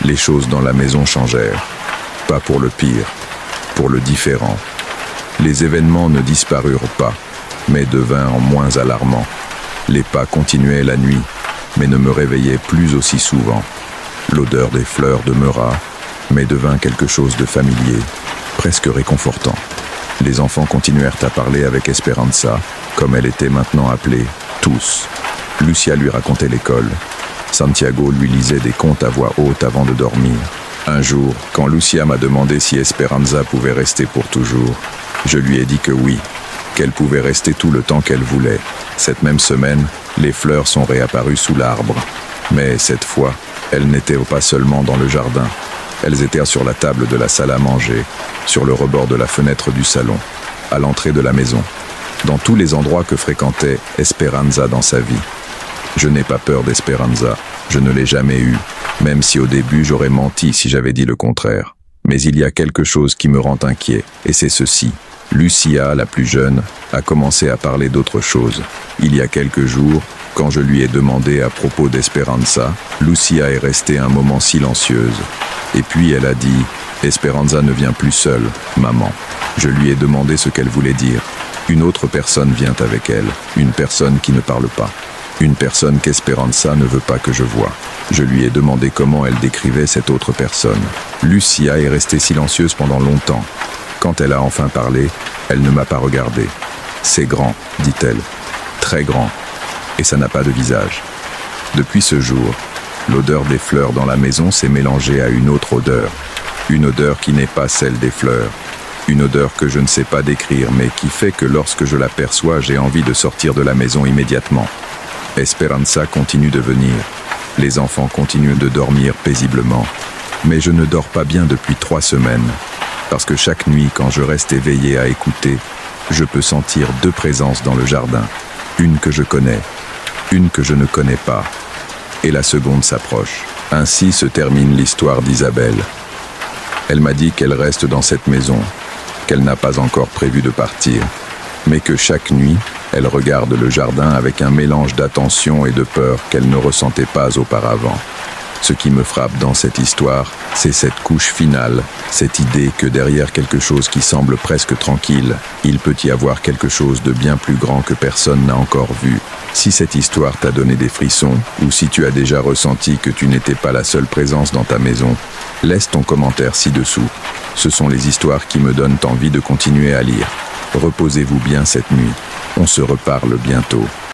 les choses dans la maison changèrent. Pas pour le pire, pour le différent. Les événements ne disparurent pas, mais devinrent moins alarmants. Les pas continuaient la nuit, mais ne me réveillaient plus aussi souvent. L'odeur des fleurs demeura, mais devint quelque chose de familier, presque réconfortant. Les enfants continuèrent à parler avec Esperanza, comme elle était maintenant appelée, tous. Lucia lui racontait l'école. Santiago lui lisait des contes à voix haute avant de dormir. Un jour, quand Lucia m'a demandé si Esperanza pouvait rester pour toujours, je lui ai dit que oui, qu'elle pouvait rester tout le temps qu'elle voulait. Cette même semaine, les fleurs sont réapparues sous l'arbre. Mais cette fois, elles n'étaient pas seulement dans le jardin. Elles étaient sur la table de la salle à manger, sur le rebord de la fenêtre du salon, à l'entrée de la maison, dans tous les endroits que fréquentait Esperanza dans sa vie. Je n'ai pas peur d'Esperanza, je ne l'ai jamais eue, même si au début j'aurais menti si j'avais dit le contraire. Mais il y a quelque chose qui me rend inquiet, et c'est ceci. Lucia, la plus jeune, a commencé à parler d'autre chose. Il y a quelques jours, quand je lui ai demandé à propos d'Esperanza, Lucia est restée un moment silencieuse. Et puis elle a dit « Esperanza ne vient plus seule, maman ». Je lui ai demandé ce qu'elle voulait dire. Une autre personne vient avec elle, une personne qui ne parle pas. Une personne qu'Esperanza ne veut pas que je voie. Je lui ai demandé comment elle décrivait cette autre personne. Lucia est restée silencieuse pendant longtemps. Quand elle a enfin parlé, elle ne m'a pas regardé. « C'est grand », dit-elle. « Très grand. Et ça n'a pas de visage. » Depuis ce jour, l'odeur des fleurs dans la maison s'est mélangée à une autre odeur. Une odeur qui n'est pas celle des fleurs. Une odeur que je ne sais pas décrire, mais qui fait que lorsque je l'aperçois, j'ai envie de sortir de la maison immédiatement. Esperanza continue de venir. Les enfants continuent de dormir paisiblement. Mais je ne dors pas bien depuis 3 semaines. Parce que chaque nuit, quand je reste éveillé à écouter, je peux sentir 2 présences dans le jardin. Une que je connais, une que je ne connais pas. Et la seconde s'approche. Ainsi se termine l'histoire d'Isabelle. Elle m'a dit qu'elle reste dans cette maison, qu'elle n'a pas encore prévu de partir, mais que chaque nuit, elle regarde le jardin avec un mélange d'attention et de peur qu'elle ne ressentait pas auparavant. Ce qui me frappe dans cette histoire, c'est cette couche finale, cette idée que derrière quelque chose qui semble presque tranquille, il peut y avoir quelque chose de bien plus grand que personne n'a encore vu. Si cette histoire t'a donné des frissons, ou si tu as déjà ressenti que tu n'étais pas la seule présence dans ta maison, laisse ton commentaire ci-dessous. Ce sont les histoires qui me donnent envie de continuer à lire. Reposez-vous bien cette nuit. On se reparle bientôt.